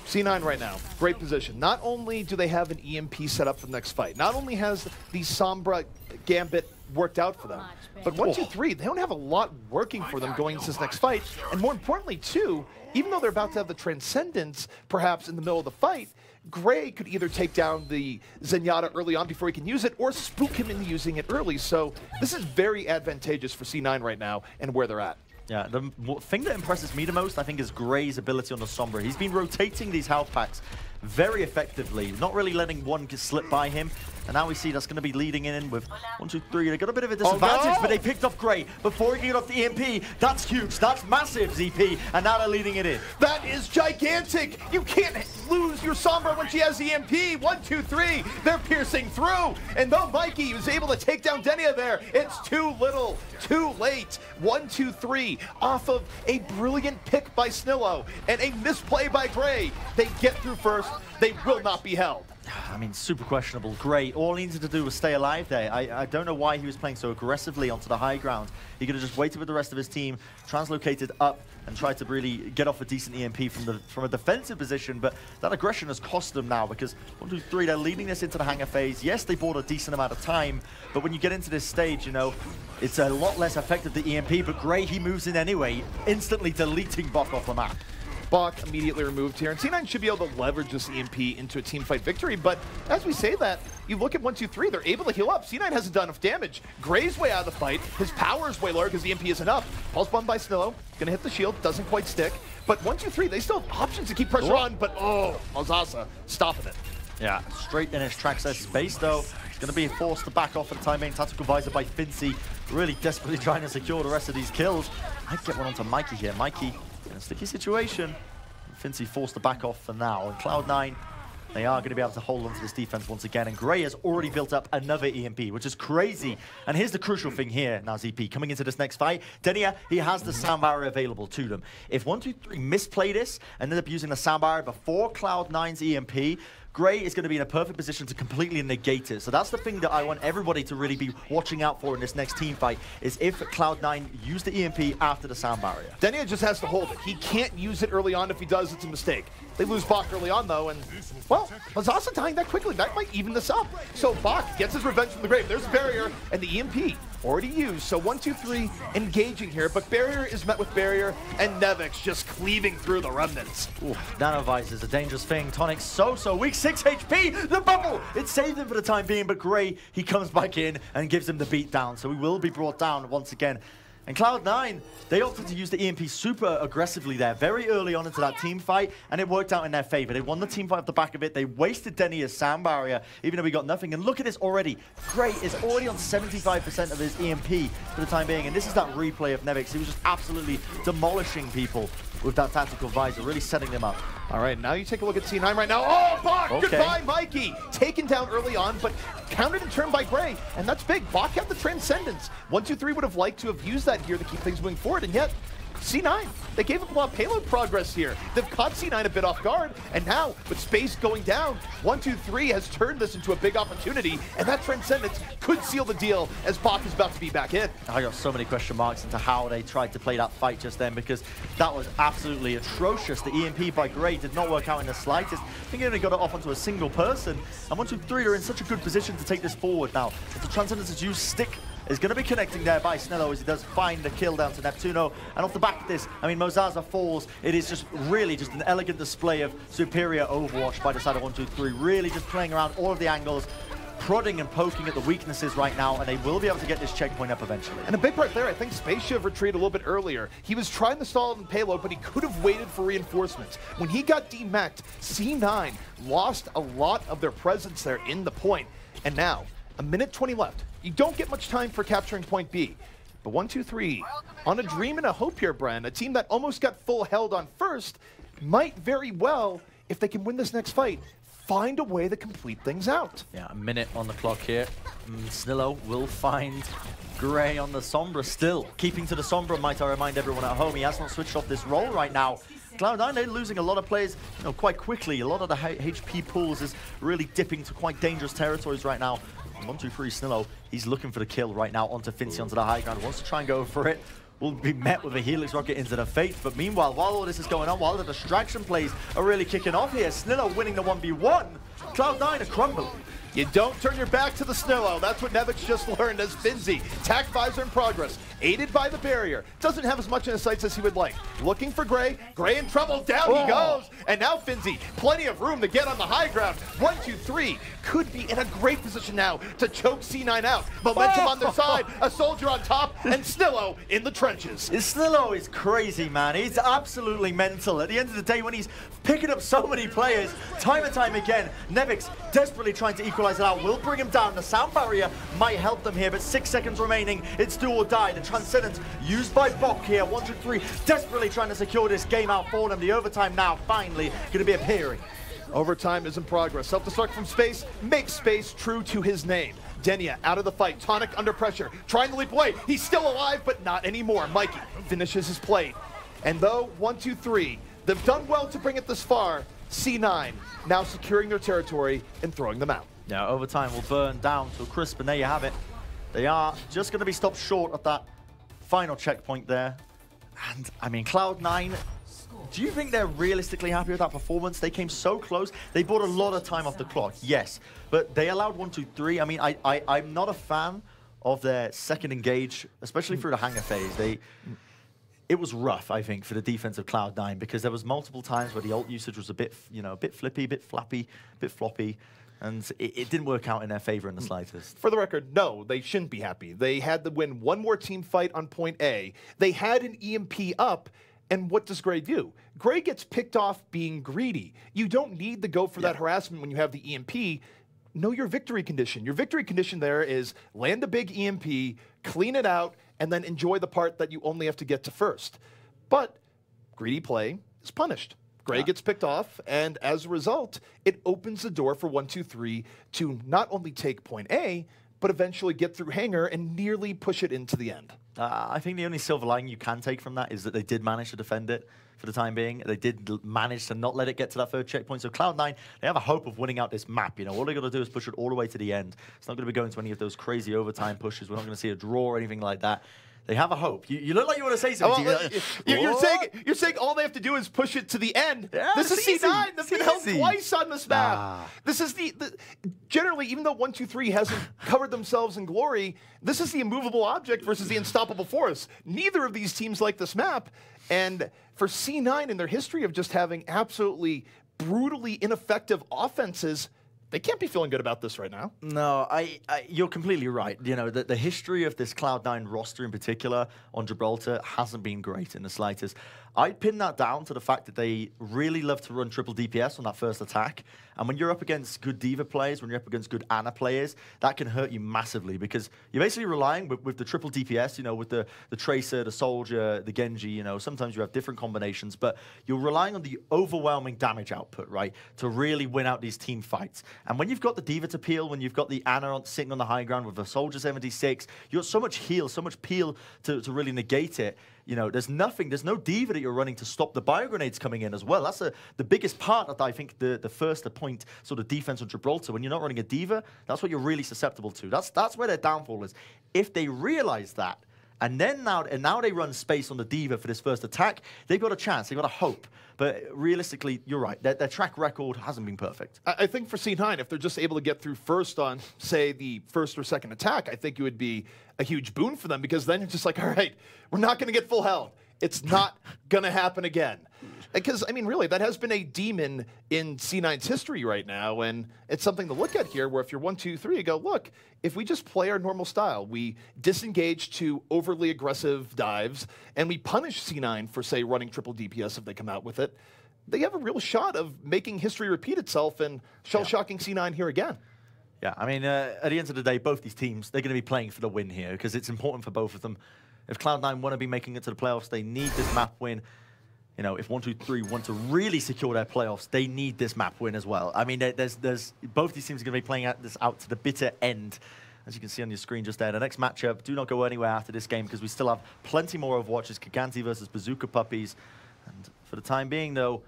[SPEAKER 5] C9 right now, great position. Not only do they have an EMP set up for the next fight, not only has the Sombra Gambit worked out for them, but 1-2-3, they don't have a lot working for them going into this next fight. And more importantly, too, even though they're about to have the Transcendence perhaps in the middle of the fight, Gray could either take down the Zenyatta early on before he can use it, or spook him into using it early. So this is very advantageous for C9 right now and where they're at.
[SPEAKER 6] Yeah, the thing that impresses me the most, I think, is Gray's ability on the Sombra. He's been rotating these health packs very effectively, not really letting one slip by him. And now we see that's going to be leading in with 1-2-3. They got a bit of a disadvantage, but they picked off Gray before he can get off the EMP. That's huge. That's massive, ZP. And now they're leading it in.
[SPEAKER 5] That is gigantic. You can't lose your Sombra when she has EMP. 1-2-3. They're piercing through. And though Mikey was able to take down Denia there, it's too little, too late. 1-2-3 off of a brilliant pick by Snillo and a misplay by Gray. They get through first. They will not be held.
[SPEAKER 6] I mean, super questionable. Gray, all he needed to do was stay alive there. I don't know why he was playing so aggressively onto the high ground. He could have just waited with the rest of his team, translocated up, and tried to really get off a decent EMP from a defensive position, but that aggression has cost them now because 1-2-3, they're leading this into the hangar phase. Yes, they bought a decent amount of time, but when you get into this stage, you know, it's a lot less effective, the EMP, but Gray, he moves in anyway, instantly deleting Bok off the map.
[SPEAKER 5] Bok immediately removed here, and C9 should be able to leverage this EMP into a team fight victory, but as we say that, you look at 1-2-3, they're able to heal up. C9 hasn't done enough damage. Gray's way out of the fight. His power is way lower because the EMP isn't up. Pulse bomb by Snillo, gonna hit the shield, doesn't quite stick, but 1-2-3, they still have options to keep pressure on, but Malzasa stopping it.
[SPEAKER 6] Yeah, straight in his tracks there. Space, though, is going to be forced to back off for the time being. Tactical visor by Finzi, really desperately trying to secure the rest of these kills. I'd get one onto Mikey here. Mikey in a sticky situation. Finzi forced to back off for now. And Cloud9, they are going to be able to hold onto this defense once again. And Gray has already built up another EMP, which is crazy. And here's the crucial thing here now, ZP. Coming into this next fight, Denia, he has the sound barrier available to them. If 1-2-3 misplay this and end up using the sound barrier before Cloud9's EMP, Gray is going to be in a perfect position to completely negate it. So that's the thing that I want everybody to really be watching out for in this next team fight, is if Cloud9 use the EMP after the sound barrier.
[SPEAKER 5] Denia just has to hold it. He can't use it early on. If he does, it's a mistake. They lose Bok early on, though, and, well, Mazasa dying that quickly. That might even this up. So Bok gets his revenge from the grave. There's a barrier, and the EMP already used. So 1-2-3 engaging here, but barrier is met with barrier, and Nevix just cleaving through the remnants.
[SPEAKER 6] Ooh, Nanovisor is a dangerous thing. Tonic's so weak. 6 HP, the bubble! It saved him for the time being, but Gray, he comes back in and gives him the beat down. So he will be brought down once again. And Cloud9, they opted to use the EMP super aggressively there, very early on into that team fight, and it worked out in their favor. They won the team fight off the back of it. They wasted Denia's sound barrier, even though we got nothing. And look at this already. Gray is already on 75% of his EMP for the time being, and this is that replay of Nevix. He was just absolutely demolishing people with that tactical visor, really setting them up.
[SPEAKER 5] All right, now you take a look at C9 right now. Oh, Bach!
[SPEAKER 6] Okay.
[SPEAKER 5] Goodbye, Mikey! Taken down early on, but countered in turn by Gray, and that's big. Bach had the Transcendence. 1-2-3 would have liked to have used that here to keep things moving forward, and yet C9, they gave up a lot of payload progress here. They've caught C9 a bit off guard, and now, with space going down, 1-2-3 has turned this into a big opportunity, and that Transcendence could seal the deal as Bach is about to be back in.
[SPEAKER 6] I got so many question marks into how they tried to play that fight just then, because that was absolutely atrocious. The EMP by Gray did not work out in the slightest. I think he only got it off onto a single person, and 1-2-3 are in such a good position to take this forward now. If the Transcendence is used, Stick is going to be connecting there by Snello as he does find the kill down to Neptuno. And off the back of this, I mean, Mozaza falls. It is just really just an elegant display of superior Overwatch by the side of 1-2-3. Really just playing around all of the angles, prodding and poking at the weaknesses right now, and they will be able to get this checkpoint up eventually.
[SPEAKER 5] And a big part there, I think Space should have retreated a little bit earlier. He was trying to stall in payload, but he could have waited for reinforcements. When he got demeched, C9 lost a lot of their presence there in the point. And now, a minute 20 left. You don't get much time for capturing point B. But 1-2-3, on a dream and a hope here, Bren, a team that almost got full held on first, might very well, if they can win this next fight, find a way to complete things out.
[SPEAKER 6] Yeah, a minute on the clock here. Snillo will find Gray on the Sombra still. Keeping to the Sombra, might I remind everyone at home, he has not switched off this role right now. Cloud9, they're losing a lot of players quite quickly. A lot of the HP pools is really dipping to quite dangerous territories right now. 1-2-3 Snillo, he's looking for the kill right now onto Fincy onto the high ground. Wants to try and go for it. Will be met with a Helix Rocket into the face. But meanwhile, while all this is going on, while the distraction plays are really kicking off here, Snillo winning the 1v1. Cloud9 are crumbling.
[SPEAKER 5] You don't turn your back to the Snillo. That's what Nevix just learned as Finzy. Tac visor in progress, aided by the barrier. Doesn't have as much in his sights as he would like. Looking for Gray. Gray in trouble. Down he goes. And now Finzy, plenty of room to get on the high ground. 1-2-3 could be in a great position now to choke C9 out. Momentum on their side, a soldier on top, and Snillo in the trenches.
[SPEAKER 6] Snillo is crazy, man. He's absolutely mental. At the end of the day, when he's picking up so many players, time and time again, Nevix desperately trying to equalize it out. Will bring him down. The sound barrier might help them here, but 6 seconds remaining. It's do or die. The Transcendence used by Bok here. 1-2-3 desperately trying to secure this game out for them. The overtime now finally going to be appearing.
[SPEAKER 5] Overtime is in progress. Self-destruct from Space makes Space true to his name. Denia out of the fight. Tonic under pressure. Trying to leap away. He's still alive, but not anymore. Mikey finishes his plate. And though 1-2-3, they've done well to bring it this far, C9 now securing their territory and throwing them out.
[SPEAKER 6] Yeah, overtime will burn down to a crisp, and there you have it. They are just going to be stopped short of that final checkpoint there. And, I mean, Cloud9, do you think they're realistically happy with that performance? They came so close. They bought a lot of time off the clock, yes. But they allowed 1-2-3. I mean, I'm not a fan of their second engage, especially through the hangar phase. It was rough, I think, for the defense of Cloud9 because there was multiple times where the ult usage was a bit, a bit flippy, a bit flappy, a bit floppy. And it didn't work out in their favor in the slightest.
[SPEAKER 5] For the record, no, they shouldn't be happy. They had to win one more team fight on point A. They had an EMP up, and what does Gray do? Gray gets picked off being greedy. You don't need to go for that harassment when you have the EMP. Know your victory condition. Your victory condition there is land a big EMP, clean it out, and then enjoy the part that you only have to get to first. But greedy play is punished. Gray gets picked off, and as a result, it opens the door for 1-2-3 to not only take point A, but eventually get through hangar and nearly push it into the end.
[SPEAKER 6] I think the only silver lining you can take from that is that they did manage to defend it for the time being. They did manage to not let it get to that third checkpoint. So Cloud9, they have a hope of winning out this map. All they got to do is push it all the way to the end. It's not going to be going to any of those crazy overtime pushes. We're not going to see a draw or anything like that. They have a hope. You look like you want to say something.
[SPEAKER 5] You're saying all they have to do is push it to the end.
[SPEAKER 6] Yeah,
[SPEAKER 5] this is C9. They've been held twice on this map.
[SPEAKER 6] Nah.
[SPEAKER 5] This is generally, even though 1-2-3 hasn't covered themselves in glory, this is the immovable object versus the unstoppable force. Neither of these teams like this map. And for C9 in their history of just having absolutely brutally ineffective offenses, They can't be feeling good about this right now.
[SPEAKER 6] No, you're completely right. You know, the history of this Cloud9 roster in particular on Gibraltar hasn't been great in the slightest. I'd pin that down to the fact that they really love to run triple DPS on that first attack. And when you're up against good Diva players, when you're up against good Ana players, that can hurt you massively because you're basically relying with the triple DPS, you know, with the Tracer, the Soldier, the Genji, you know, sometimes you have different combinations, but you're relying on the overwhelming damage output, right, to really win out these team fights. And when you've got the Diva to peel, when you've got the Ana sitting on the high ground with the Soldier 76, you've got so much heal, so much peel to really negate it. You know, there's no Diva that you're running to stop the bio grenades coming in as well. That's the biggest part of, I think, the first point sort of defense on Gibraltar. When you're not running a Diva, that's what you're really susceptible to. That's where their downfall is. If they realize that, and now they run space on the Diva for this first attack, they've got a chance, they've got a hope. But realistically, you're right. Their track record hasn't been perfect.
[SPEAKER 5] I think for C9, if they're just able to get through first on, say, the first or second attack, I think it would be a huge boon for them because then it's just like, all right, we're not going to get full health. It's not going to happen again. Because, I mean, really, that has been a demon in C9's history right now, and it's something to look at here where if you're 1, 2, 3, you go, look, if we just play our normal style, we disengage to overly aggressive dives, and we punish C9 for, say, running triple DPS if they come out with it, they have a real shot of making history repeat itself and shell-shocking C9 here again.
[SPEAKER 6] Yeah, I mean, at the end of the day, both these teams, they're going to be playing for the win here because it's important for both of them. If Cloud9 want to be making it to the playoffs, they need this map win. You know, if 1, 2, 3 want to really secure their playoffs, they need this map win as well. I mean, both these teams are going to be playing this out to the bitter end. As you can see on your screen just there, the next matchup, do not go anywhere after this game because we still have plenty more Overwatches. Gigantti versus Bazooka Puppiez. And for the time being, though,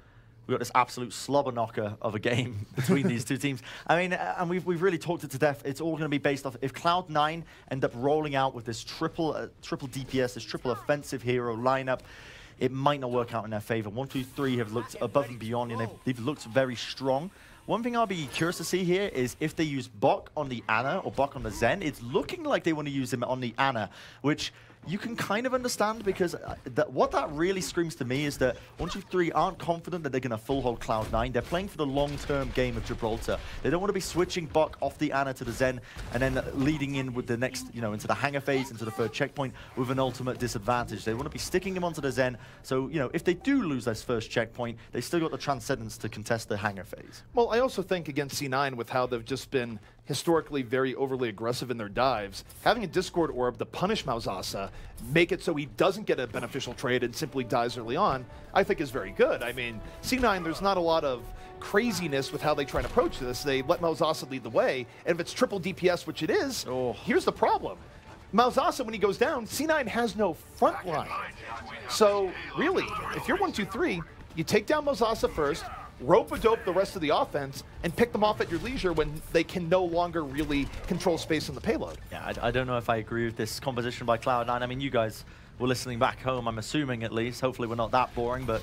[SPEAKER 6] we've got this absolute slobber knocker of a game between these two teams. I mean, and we've really talked it to death. It's all going to be based off if Cloud9 end up rolling out with this triple DPS, this triple offensive hero lineup, it might not work out in their favor. 1, 2, 3 have looked above and beyond, and they've looked very strong. One thing I'll be curious to see here is if they use Bok on the Ana or Bok on the Zen. It's looking like they want to use him on the Ana, which you can kind of understand because what that really screams to me is that 1, 2, 3 aren't confident that they're going to full hold Cloud9. They're playing for the long-term game of Gibraltar. They don't want to be switching Bok off the Ana to the Zen and then leading in with the next, you know, into the hangar phase, into the third checkpoint with an ultimate disadvantage. They want to be sticking him onto the Zen. So, you know, if they do lose this first checkpoint, they still got the Transcendence to contest the hangar phase.
[SPEAKER 5] Well, I also think against C9 with how they've just been historically very overly aggressive in their dives, having a Discord Orb to punish Mauzasa, make it so he doesn't get a beneficial trade and simply dies early on, I think is very good. I mean, C9, there's not a lot of craziness with how they try to approach this. They let Mauzasa lead the way, and if it's triple DPS, which it is, here's the problem. Mauzasa, when he goes down, C9 has no front line. So, really, if you're 1, 2, 3, you take down Mauzasa first, rope-a-dope the rest of the offense, and pick them off at your leisure when they can no longer really control space on the payload.
[SPEAKER 6] Yeah, I don't know if I agree with this composition by Cloud9. I mean, you guys were listening back home, I'm assuming at least. Hopefully we're not that boring, but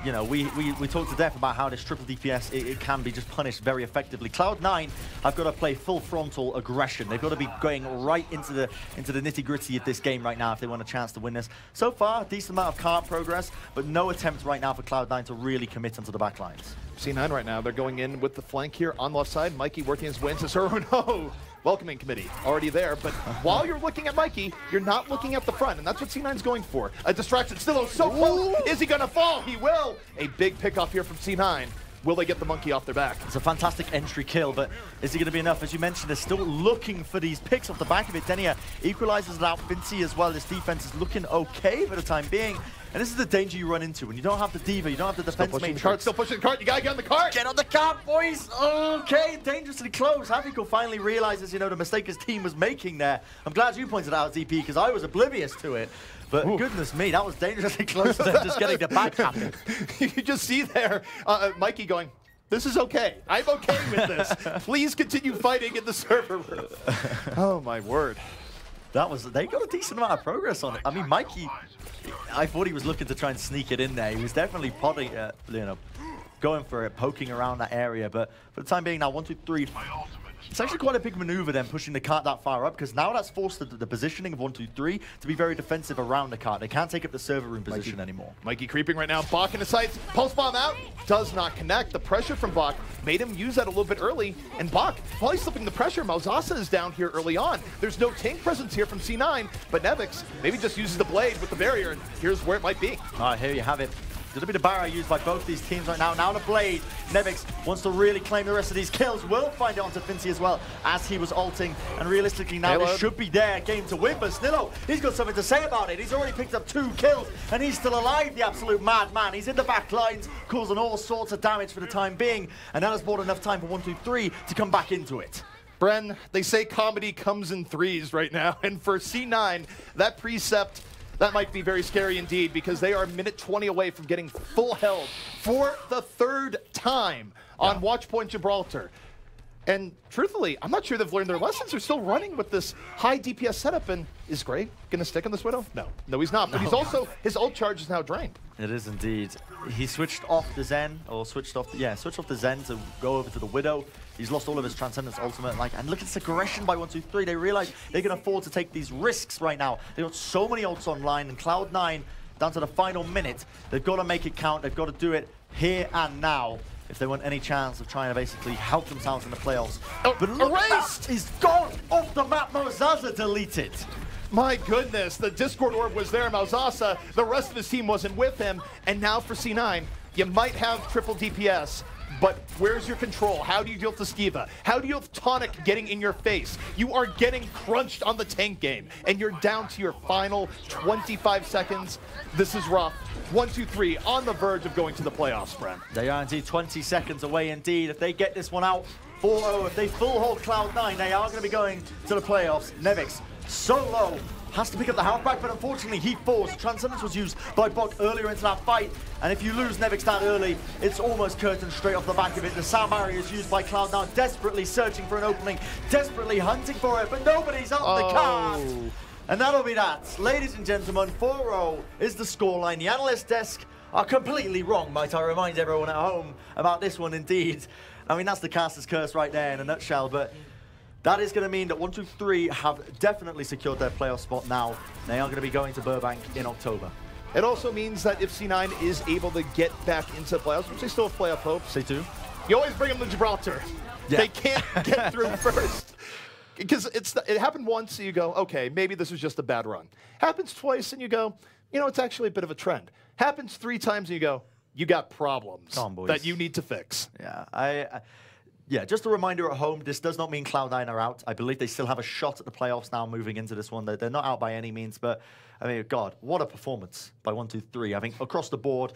[SPEAKER 6] you know, we talked to death about how this triple DPS, it can be just punished very effectively. Cloud9 have got to play full frontal aggression. They've got to be going right into the nitty-gritty of this game right now if they want a chance to win this. So far, decent amount of card progress, but no attempt right now for Cloud9 to really commit onto the backlines.
[SPEAKER 5] C9 right now, they're going in with the flank here on the left side. Mikey working his way into Sir. No! Welcoming committee already there, but while you're looking at Mikey, you're not looking at the front, and that's what C9's going for. A distraction, still so close. Is he gonna fall? He will. A big pickoff here from C9. Will they get the monkey off their back?
[SPEAKER 6] It's a fantastic entry kill, but is it going to be enough? As you mentioned, they're still looking for these picks off the back of it. Denia equalizes it out. Vinci as well. This defense is looking okay for the time being. And this is the danger you run into when you don't have the Diva, you don't have the defense matrix.
[SPEAKER 5] Still pushing the cart. You gotta get on the cart.
[SPEAKER 6] Get on the cart, boys. Okay, dangerously close. Haviko finally realizes, you know, the mistake his team was making there. I'm glad you pointed out, ZP, because I was oblivious to it. But goodness me, that was dangerously close to them just getting the back handed.
[SPEAKER 5] You just see there, Mikey going, this is okay. I'm okay with this. Please continue fighting in the server room. Oh, my word.
[SPEAKER 6] They got a decent amount of progress on it. I mean, Mikey, I thought he was looking to try and sneak it in there. He was definitely potting, you know, going for it, poking around that area. But for the time being now, 1, 2, 3. It's actually quite a big maneuver then, pushing the cart that far up, because now that's forced the positioning of 1, 2, 3 to be very defensive around the cart. They can't take up the server room position anymore.
[SPEAKER 5] Mikey creeping right now. Bach in the sights. Pulse bomb out. Does not connect. The pressure from Bach made him use that a little bit early. And Bach, while he's slipping the pressure, Malzasa is down here early on. There's no tank presence here from C9, but Nevix maybe just uses the blade with the barrier, and here's where it might be.
[SPEAKER 6] All right, here you have it. A little bit of barrier used by both these teams right now. Now the blade. Nevix wants to really claim the rest of these kills. Will find it onto Fincy as well as he was ulting. And realistically now this should be their game to win. But Snillo, he's got something to say about it. He's already picked up 2 kills and he's still alive, the absolute madman. He's in the back lines, causing all sorts of damage for the time being. And that has bought enough time for 1, 2, 3 to come back into it.
[SPEAKER 5] Bren, they say comedy comes in threes right now. And for C9, that precept, that might be very scary indeed, because they are a minute 20 away from getting full held for the 3rd time on Watchpoint Gibraltar. And truthfully, I'm not sure they've learned their lessons. They're still running with this high DPS setup. And is Gray going to stick on this Widow? No, he's not. But he's also, his ult charge is now drained.
[SPEAKER 6] It is indeed. He switched off the Zen, or switched off the Zen to go over to the Widow. He's lost all of his Transcendence ultimate. And look at this aggression by 1, 2, 3. They realize they can afford to take these risks right now. They've got so many ults online, and Cloud9, down to the final minute, they've got to make it count. They've got to do it here and now if they want any chance of trying to basically help themselves in the playoffs.
[SPEAKER 5] Oh,
[SPEAKER 6] but look,
[SPEAKER 5] erased!
[SPEAKER 6] He's gone off the map. Mozaza deleted.
[SPEAKER 5] My goodness, the Discord orb was there, Malzasa. The rest of his team wasn't with him. And now for C9, you might have triple DPS, but where's your control? How do you deal with the Skiva? How do you have Tonic getting in your face? You are getting crunched on the tank game, and you're down to your final 25 seconds. This is rough. 1, 2, 3 on the verge of going to the playoffs, Bren.
[SPEAKER 6] They are indeed 20 seconds away indeed. If they get this one out, 4-0, if they full hold Cloud9, they are going to be going to the playoffs. Nevix, so low, has to pick up the health back, but unfortunately he falls. Transcendence was used by Bok earlier into that fight, and if you lose Nevix that early, it's almost curtains straight off the back of it. The sound barrier is used by Cloud9, desperately searching for an opening, desperately hunting for it, but nobody's on the card. And that'll be that. Ladies and gentlemen, 4-0 is the scoreline. The analyst desk are completely wrong, might I remind everyone at home about this one indeed. I mean, that's the caster's curse right there in a nutshell, but that is going to mean that 1, 2, 3 have definitely secured their playoff spot now. They are going to be going to Burbank in October.
[SPEAKER 5] It also means that if C9 is able to get back into the playoffs, which they still have playoff hopes,
[SPEAKER 6] Say two.
[SPEAKER 5] you always bring them to Gibraltar.
[SPEAKER 6] Yeah.
[SPEAKER 5] They can't get through first. Because it happened once, and you go, okay, maybe this was just a bad run. Happens twice, and you go, you know, it's actually a bit of a trend. Happens 3 times, and you go, you got problems that you need to fix.
[SPEAKER 6] Yeah, yeah, just a reminder at home, this does not mean Cloud9 are out. I believe they still have a shot at the playoffs now moving into this one. They're not out by any means, but, I mean, God, what a performance by 1, 2, 3. I think across the board,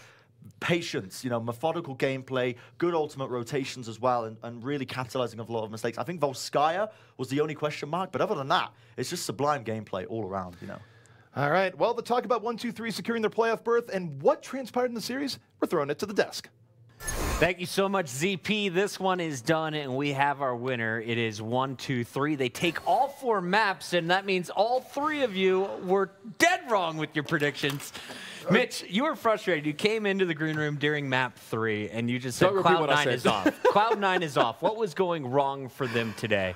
[SPEAKER 6] patience, you know, methodical gameplay, good ultimate rotations as well, and really capitalizing on a lot of mistakes. I think Volskaya was the only question mark, but other than that, it's just sublime gameplay all around, you know.
[SPEAKER 5] All right, well, the talk about 1, 2, 3 securing their playoff berth and what transpired in the series, we're throwing it to the desk.
[SPEAKER 1] Thank you so much, ZP. This one is done, and we have our winner. It is 1, 2, 3. They take all 4 maps, and that means all 3 of you were dead wrong with your predictions. Mitch, you were frustrated. You came into the green room during map 3, and you just said Cloud9 is off. Cloud9 is off. What was going wrong for them today?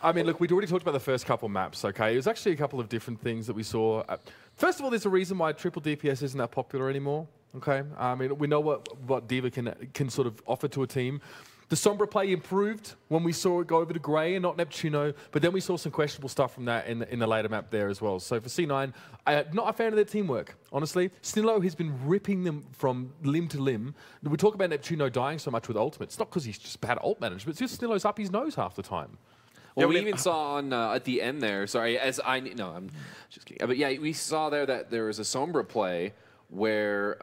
[SPEAKER 2] I mean, look, we'd already talked about the first couple maps, okay? It was actually a couple of different things that we saw. First of all, there's a reason why triple DPS isn't that popular anymore, okay? I mean, we know what D.Va can sort of offer to a team. The Sombra play improved when we saw it go over to Grey and not Neptuno, but then we saw some questionable stuff from that in the later map there as well. So for C9, not a fan of their teamwork, honestly. Snillo has been ripping them from limb to limb. We talk about Neptuno dying so much with ultimate. It's not because he's just bad ult management, it's just Snillo's up his nose half the time.
[SPEAKER 3] Well, we even saw on at the end there, I'm just kidding. But yeah, we saw there that there was a Sombra play where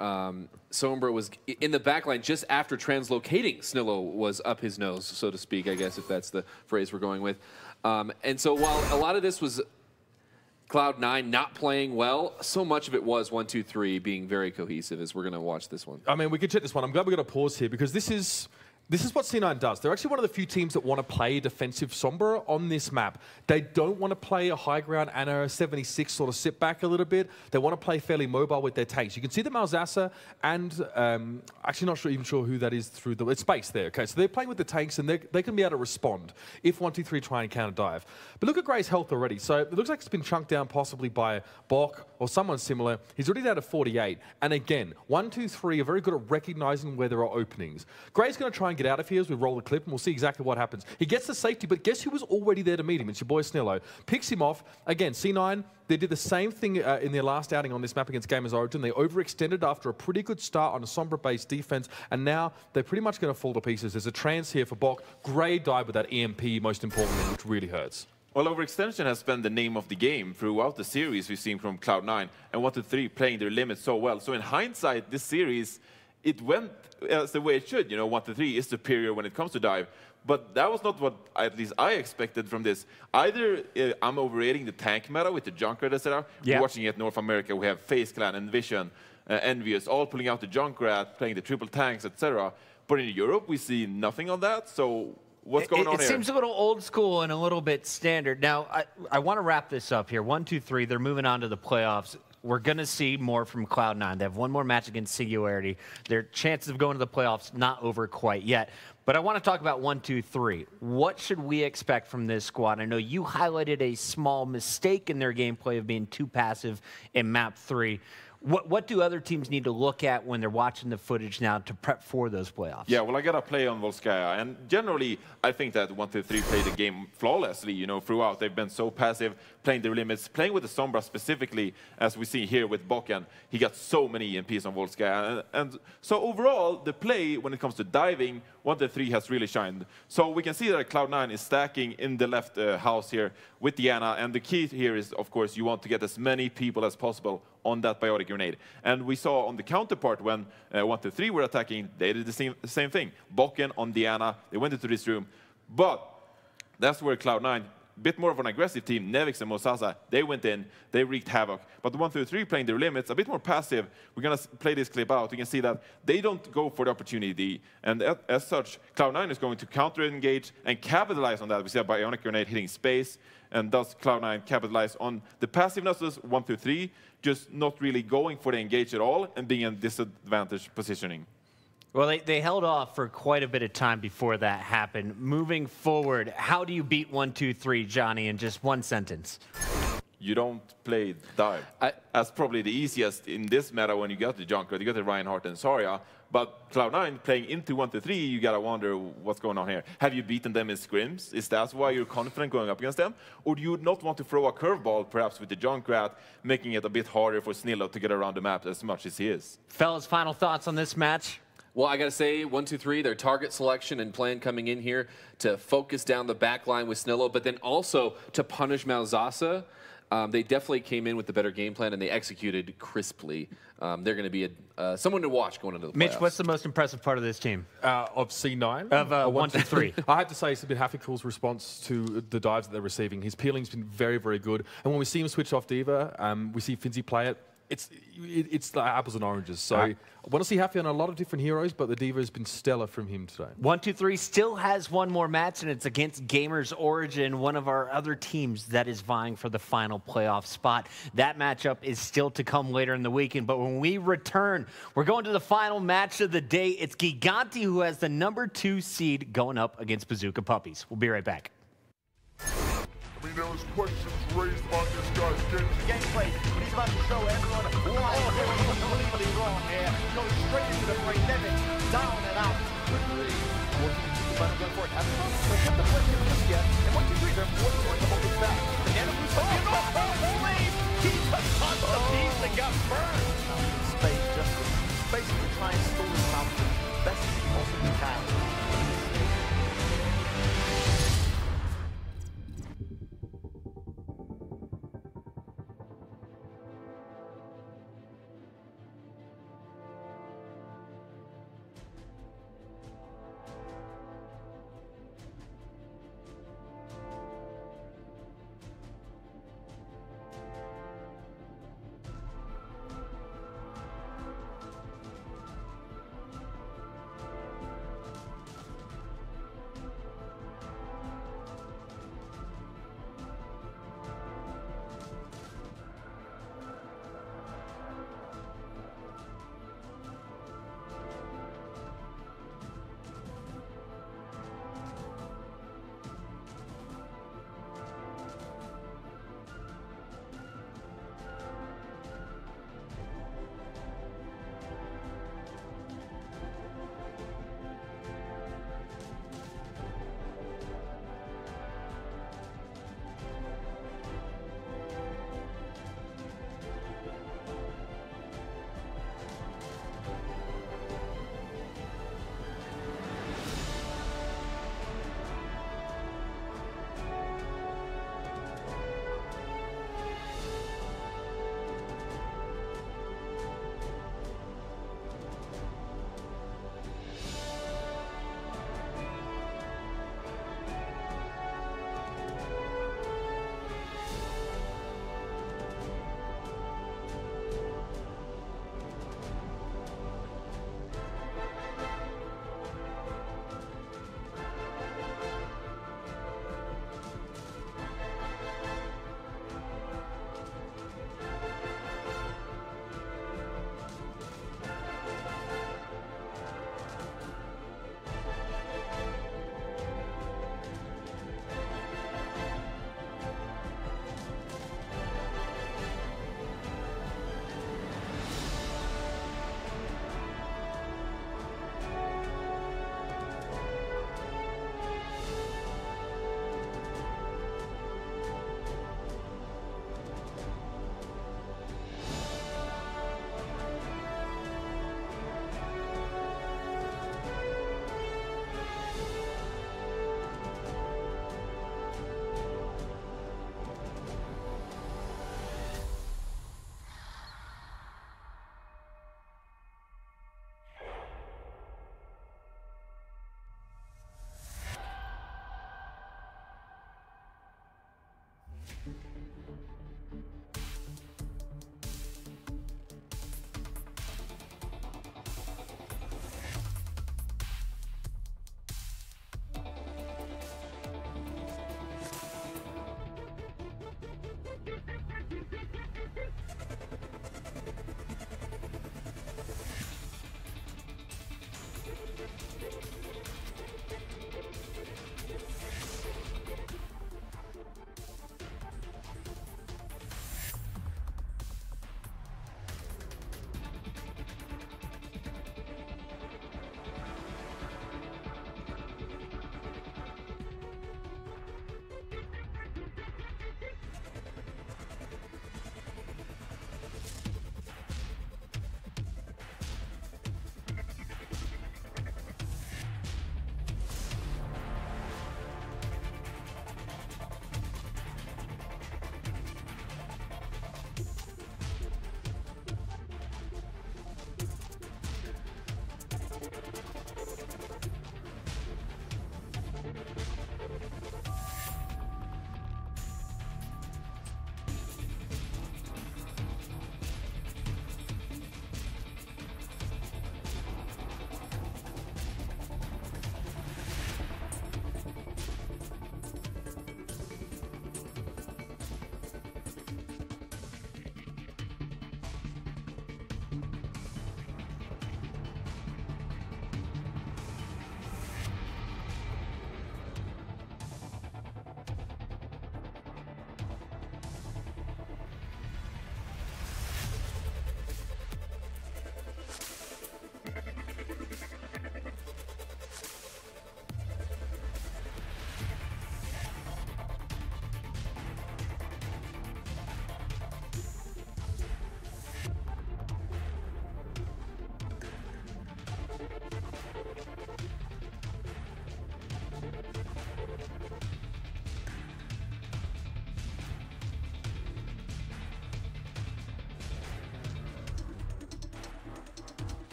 [SPEAKER 3] Sombra was in the backline just after translocating. Snillo was up his nose, so to speak, I guess, if that's the phrase we're going with. And so while a lot of this was Cloud9 not playing well, so much of it was 1, 2, 3 being very cohesive as we're going to watch this one.
[SPEAKER 2] I mean, we could check this one. I'm glad we got a pause here because this is This is what C9 does. They're actually one of the few teams that want to play defensive Sombra on this map. They don't want to play a high ground Anna 76 sort of sit back a little bit. They want to play fairly mobile with their tanks. You can see the Malzasa and actually not even sure who that is through the space there. Okay, so they're playing with the tanks and they can be able to respond if 1-2-3 try and counter dive. But look at Gray's health already. So it looks like it's been chunked down possibly by Bok or someone similar. He's already down to 48. And again, 1-2-3 are very good at recognizing where there are openings. Gray's going to try and get out of here as we roll the clip, and we'll see exactly what happens. He gets the safety, but guess who was already there to meet him? It's your boy Snillo. Picks him off. Again, C9, they did the same thing in their last outing on this map against Gamers Origin. They overextended after a pretty good start on a Sombra-based defense, and now they're pretty much going to fall to pieces. There's a trance here for Bok. Gray died with that EMP, most importantly, which really hurts.
[SPEAKER 4] Well, overextension has been the name of the game throughout the series we've seen from Cloud9, and 1-2-3 playing their limits so well. So in hindsight, this series, it went as the way it should. 1-2-3 is superior when it comes to dive. But that was not what at least I expected from this. Either I'm overrating the tank meta with the Junkrat, etc.
[SPEAKER 1] Yeah.
[SPEAKER 4] Watching it in North America, we have FaZe Clan, Envision, Envious, all pulling out the Junkrat, playing the triple tanks, etc. But in Europe, we see nothing of that. So what's going on
[SPEAKER 1] here? It seems a little old school and a little bit standard. Now, I want to wrap this up here. 1-2-3, they're moving on to the playoffs. We're going to see more from Cloud9. They have one more match against Singularity. Their chances of going to the playoffs not over quite yet. But I want to talk about 1-2-3. What should we expect from this squad? I know you highlighted a small mistake in their gameplay of being too passive in map 3. What do other teams need to look at when they're watching the footage now to prep for those playoffs?
[SPEAKER 4] Yeah, well, I got to play on Volskaya. And generally, I think that 1-2-3 play the game flawlessly, throughout. They've been so passive, playing their limits, playing with the Sombra specifically, as we see here with Bokken. He got so many EMPs on Volskaya. And so overall, the play, when it comes to diving, 1-2-3 has really shined. So we can see that Cloud9 is stacking in the left house here with Diana. And the key here is, of course, you want to get as many people as possible on that biotic grenade. And we saw on the counterpart when 1-2-3 were attacking, they did the same thing. Bokken on Diana, they went into this room. But that's where Cloud9, a bit more of an aggressive team, Nevix and Mosasa, they went in, they wreaked havoc. But the 1-2-3 playing their limits, a bit more passive. We're going to play this clip out. You can see that they don't go for the opportunity. And as such, Cloud9 is going to counter-engage and capitalize on that. We see a bionic grenade hitting space, and thus Cloud9 capitalize on the passiveness of 1-2-3, just not really going for the engage at all and being in disadvantaged positioning.
[SPEAKER 1] Well, they held off for quite a bit of time before that happened. Moving forward, how do you beat 1-2-3, Johnny, in just one sentence?
[SPEAKER 4] You don't play dive. That's probably the easiest in this meta when you got the Junkrat, you got the Reinhardt and Zarya. But Cloud9 playing into 1-2-3, you gotta wonder what's going on here. Have you beaten them in scrims? Is that why you're confident going up against them? Or do you not want to throw a curveball, perhaps with the Junkrat, making it a bit harder for Snillo to get around the map as much as he is?
[SPEAKER 1] Fellas, final thoughts on this match?
[SPEAKER 3] Well, I got to say, 1-2-3, their target selection and plan coming in here to focus down the back line with Snillo, but then also to punish Malzasa. They definitely came in with the better game plan, and they executed crisply. They're going to be someone to watch going into the playoffs.
[SPEAKER 1] Mitch, what's the most impressive part of this team?
[SPEAKER 2] Of C9?
[SPEAKER 1] Of 1-2-3.
[SPEAKER 2] I have to say, it's been Hafikul's response to the dives that they're receiving. His peeling's been very, very good. And when we see him switch off Diva, we see Finzi play it. It's like apples and oranges. So I want to see Hafi on a lot of different heroes, but the Diva has been stellar from him today.
[SPEAKER 1] 1-2-3 still has one more match, and it's against Gamers Origin, one of our other teams that is vying for the final playoff spot. That matchup is still to come later in the weekend, but when we return, we're going to the final match of the day. It's Gigantti who has the #2 seed going up against Bazooka Puppies. We'll be right back.
[SPEAKER 7] There was questions raised about this guy's
[SPEAKER 8] gameplay, but he's about to show everyone why they're completely wrong here. Goes straight into the brain, Mendez down and out. Final gun for it. They kept the question just yet. And 1-2-3, they're more than going to hold this back. The Animals he just touched the piece and got burned. Space just basically try and stall him out as best as he possibly can.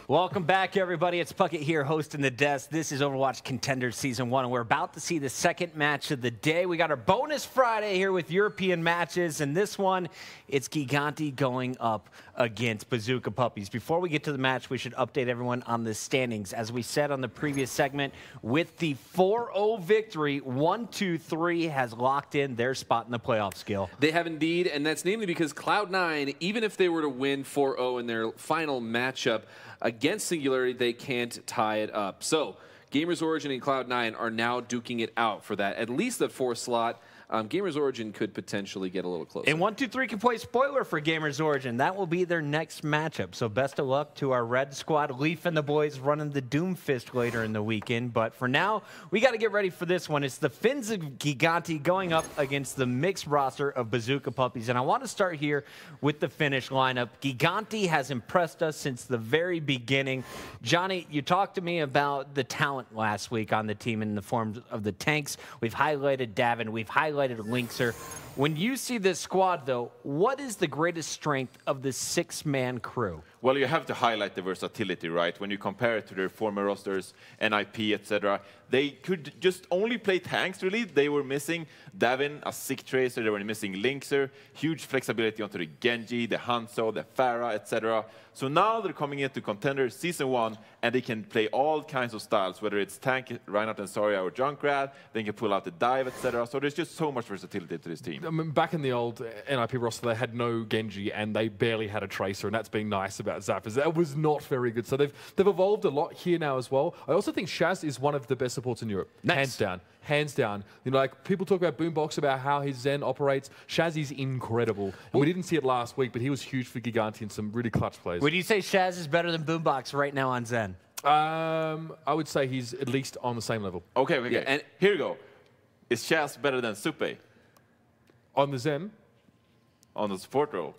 [SPEAKER 1] Welcome back, everybody. It's Puckett here hosting the desk. This is Overwatch Contenders Season 1, and we're about to see the second match of the day. We got our bonus Friday here with European matches, and this one, it's Gigantti going up against Bazooka Puppies. Before we get to the match, we should update everyone on the standings. As we said on the previous segment, with the 4-0 victory, 1-2-3 has locked in their spot in the playoffs, Gill.
[SPEAKER 3] They have indeed, and that's namely because Cloud9, even if they were to win 4-0 in their final matchup against Singularity, they can't tie it up. So Gamers Origin and Cloud9 are now duking it out for that, at least the 4th slot. Gamers Origin could potentially get a little closer.
[SPEAKER 1] And 1-2-3 can play spoiler for Gamers Origin. That will be their next matchup. So best of luck to our red squad. Leaf and the boys running the Doomfist later in the weekend. But for now, we got to get ready for this one. It's the Finns of Gigantti going up against the mixed roster of Bazooka Puppies. And I want to start here with the Finnish lineup. Gigantti has impressed us since the very beginning. Johnny, you talked to me about the talent last week on the team in the form of the tanks. We've highlighted Davin. We've highlighted Linkser. When you see this squad, though, what is the greatest strength of the 6-man crew?
[SPEAKER 4] Well, you have to highlight the versatility, right? When you compare it to their former rosters, NIP, etc., they could just only play tanks, really. They were missing Davin, a sick tracer. They were missing Linkser, huge flexibility onto the Genji, the Hanzo, the Pharah, etc. So now they're coming into Contenders Season 1, and they can play all kinds of styles, whether it's tank, Reinhardt and Zarya, or Junkrat. They can pull out the dive, etc. So there's just so much versatility to this team.
[SPEAKER 2] I mean, back in the old NIP roster, they had no Genji, and they barely had a tracer, and that's being nice about Zappers. That was not very good. So they've evolved a lot here now as well. I also think Shaz is one of the best supports in Europe.
[SPEAKER 1] Nice.
[SPEAKER 2] Hands down. Hands down. You know, like, people talk about Boombox, about how his Zen operates. Shaz is incredible. And we didn't see it last week, but he was huge for Gigantti in some really clutch plays.
[SPEAKER 1] Would you say Shaz is better than Boombox right now on Zen?
[SPEAKER 2] I would say he's at least on the same level.
[SPEAKER 4] Okay. Yeah. And here you go. Is Shaz better than Supe
[SPEAKER 2] On the Zen?
[SPEAKER 4] on the support role?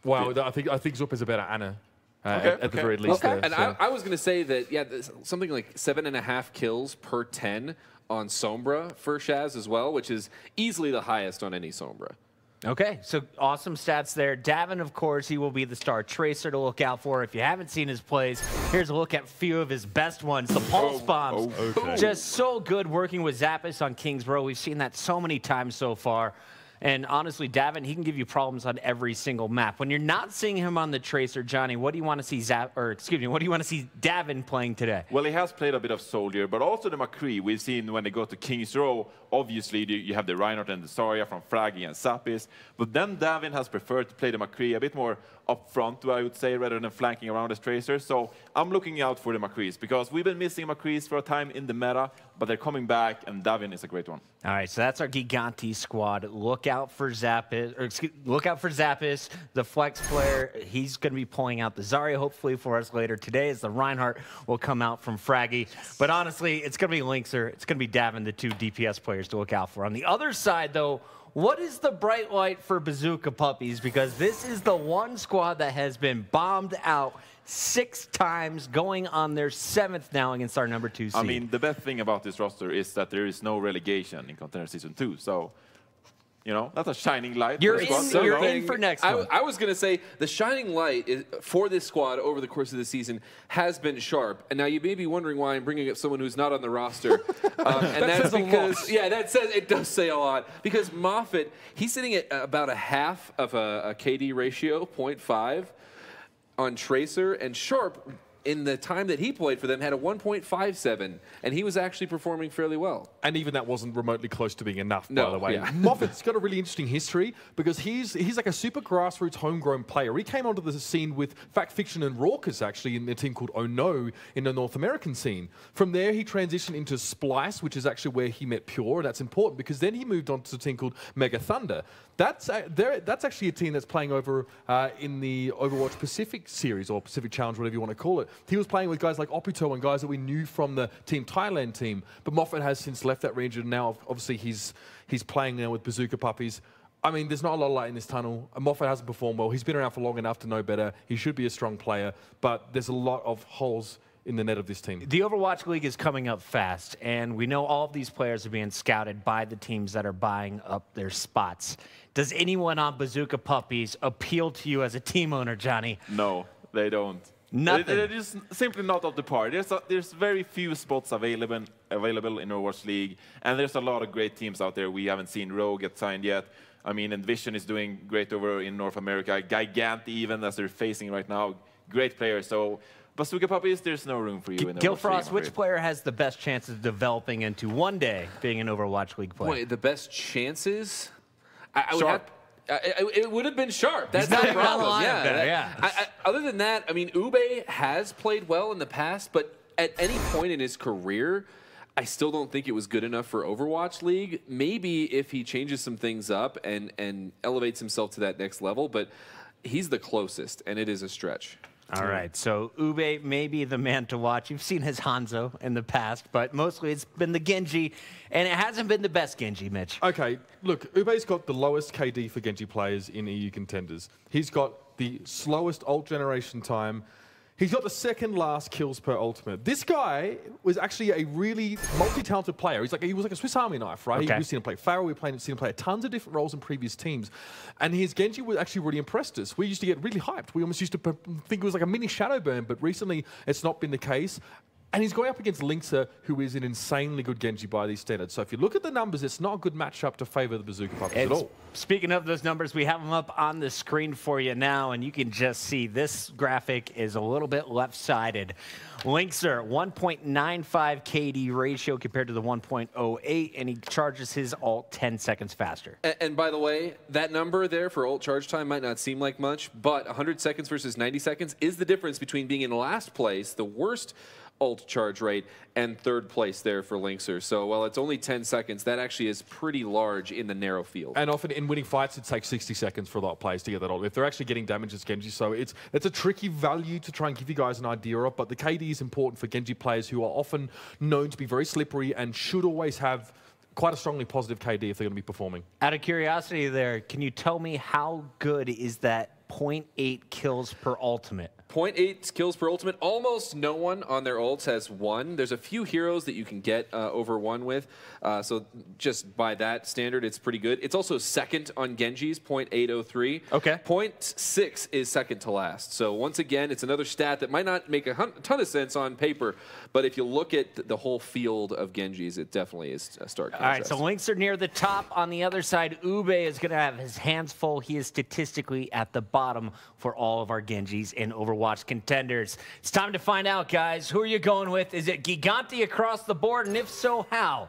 [SPEAKER 2] Well, I think Zup is a better Anna. At the very least.
[SPEAKER 3] Okay.
[SPEAKER 2] There,
[SPEAKER 3] And
[SPEAKER 2] so.
[SPEAKER 3] I was going to say that, yeah, something like 7.5 kills per 10 on Sombra for Shaz as well, which is easily the highest on any Sombra.
[SPEAKER 1] Okay, so awesome stats there. Davin, of course, he will be the star tracer to look out for. If you haven't seen his plays, here's a look at a few of his best ones. The pulse bombs. Just so good working with Zappos on Kings Row. We've seen that so many times so far. And honestly, Davin, he can give you problems on every single map. When you're not seeing him on the tracer, Johnny, what do you want to see what do you want to see Davin playing today?
[SPEAKER 4] Well, he has played a bit of Soldier, but also the McCree. We've seen when they go to King's Row, obviously you have the Reinhardt and the Zarya from Fraggy and Sapis. But then Davin has preferred to play the McCree a bit more up front, I would say, rather than flanking around as tracer. So I'm looking out for the McCrees, because we've been missing McCrees for a time in the meta, but they're coming back, and Davin is a great one.
[SPEAKER 1] All right, so that's our Gigantti squad. Look out for Zappos, the flex player. He's going to be pulling out the Zarya, hopefully, for us later today, as the Reinhardt will come out from Fraggy. Yes. But honestly, it's going to be Linkser. It's going to be Davin, the 2 DPS players to look out for. On the other side, though, what is the bright light for Bazooka Puppies? Because this is the one squad that has been bombed out 6 times, going on their 7th now against our number 2 seed.
[SPEAKER 4] I mean, the best thing about this roster is that there is no relegation in Contender Season 2. So, you know, that's a shining light.
[SPEAKER 1] You're in for next one.
[SPEAKER 3] I was going to say the shining light for this squad over the course of the season has been sharp. And now you may be wondering why I'm bringing up someone who's not on the roster. And that's because, yeah, it does say a lot. Because Moffat, he's sitting at about a half of a KD ratio, 0.5 on Tracer, and Sharp, in the time that he played for them, had a 1.57, and he was actually performing fairly well.
[SPEAKER 2] And even that wasn't remotely close to being enough,
[SPEAKER 3] No,
[SPEAKER 2] by the way.
[SPEAKER 3] yeah.
[SPEAKER 2] Moffat's got a really interesting history, because he's like a super grassroots homegrown player. He came onto the scene with Fact Fiction and Raucous, actually, in a team called Oh No in the North American scene. From there, he transitioned into Splice, which is actually where he met Pure, and that's important, because then he moved on to a team called Mega Thunder. That's actually a team that's playing over in the Overwatch Pacific series, or Pacific Challenge, whatever you want to call it. He was playing with guys like Opito and guys that we knew from the Team Thailand team. But Moffat has since left that region. Now, obviously, he's playing now with Bazooka Puppies. I mean, there's not a lot of light in this tunnel. Moffat hasn't performed well. He's been around for long enough to know better. He should be a strong player. But there's a lot of holes in the net of this team.
[SPEAKER 1] The Overwatch League is coming up fast, and we know all of these players are being scouted by the teams that are buying up their spots. Does anyone on Bazooka Puppies appeal to you as a team owner, Johnny?
[SPEAKER 4] No, they don't.
[SPEAKER 1] Nothing.
[SPEAKER 4] They're just simply not up to par. There's very few spots available in Overwatch League, and there's a lot of great teams out there. We haven't seen Rogue get signed yet. I mean, Envision is doing great over in North America. Gigantti, even as they're facing right now, great players. So Bazooka Puppies, there's no room for you in the
[SPEAKER 1] Gillfrost, which player has the best chances of developing into one day being an Overwatch League player?
[SPEAKER 3] Boy, the best chances? I would
[SPEAKER 4] Sharp.
[SPEAKER 3] it would have been Sharp. That's
[SPEAKER 1] not
[SPEAKER 3] the
[SPEAKER 1] even on the
[SPEAKER 3] problem.
[SPEAKER 1] line
[SPEAKER 3] Yeah.
[SPEAKER 1] there, yeah.
[SPEAKER 3] Other than that, I mean, Ube has played well in the past, but at any point in his career, I still don't think it was good enough for Overwatch League. Maybe if he changes some things up and elevates himself to that next level, but he's the closest, and it is a stretch.
[SPEAKER 1] All right, so Ube may be the man to watch. You've seen his Hanzo in the past, but mostly it's been the Genji, and it hasn't been the best Genji, Mitch.
[SPEAKER 2] Okay, look, Ube's got the lowest KD for Genji players in EU contenders. He's got the slowest ult generation time. He's got the second last kills per ultimate. This guy was actually a really multi-talented player. He was like a Swiss Army knife, right?
[SPEAKER 1] Okay.
[SPEAKER 2] We've seen him play Pharaoh, we've seen him play tons of different roles in previous teams. And his Genji was actually really impressed us. We used to get really hyped. We almost used to think it was like a mini Shadowburn, but recently it's not been the case. And he's going up against Linkser, who is an insanely good Genji by these standards. So if you look at the numbers, it's not a good matchup to favor the Bazooka Puppies at all.
[SPEAKER 1] Speaking of those numbers, we have them up on the screen for you now, and you can just see this graphic is a little bit left-sided. Linkser, 1.95 KD ratio compared to the 1.08, and he charges his ult 10 seconds faster.
[SPEAKER 3] And by the way, that number there for ult charge time might not seem like much, but 100 seconds versus 90 seconds is the difference between being in last place, the worst ult charge rate, and third place there for Linkser. So while it's only 10 seconds, that actually is pretty large in the narrow field.
[SPEAKER 2] And often in winning fights, it takes 60 seconds for a lot of players to get that ult. If they're actually getting damage, it's Genji. So it's a tricky value to try and give you guys an idea of, but the KD is important for Genji players who are often known to be very slippery and should always have quite a strongly positive KD if they're going to be performing.
[SPEAKER 1] Out of curiosity there, can you tell me how good is that 0.8 kills per ultimate?
[SPEAKER 3] 0.8 kills per ultimate. Almost no one on their ults has one. There's a few heroes that you can get over one with. So just by that standard, it's pretty good. It's also second on Genji's, 0.803.
[SPEAKER 1] Okay.
[SPEAKER 3] 0.6 is second to last. So once again, it's another stat that might not make a ton of sense on paper, but if you look at the whole field of Genjis, it definitely is a stark contrast.
[SPEAKER 1] All right, so Links are near the top. On the other side, Ube is going to have his hands full. He is statistically at the bottom for all of our Genjis in Overwatch Contenders. It's time to find out, guys. Who are you going with? Is it Gigantti across the board, and if so, how?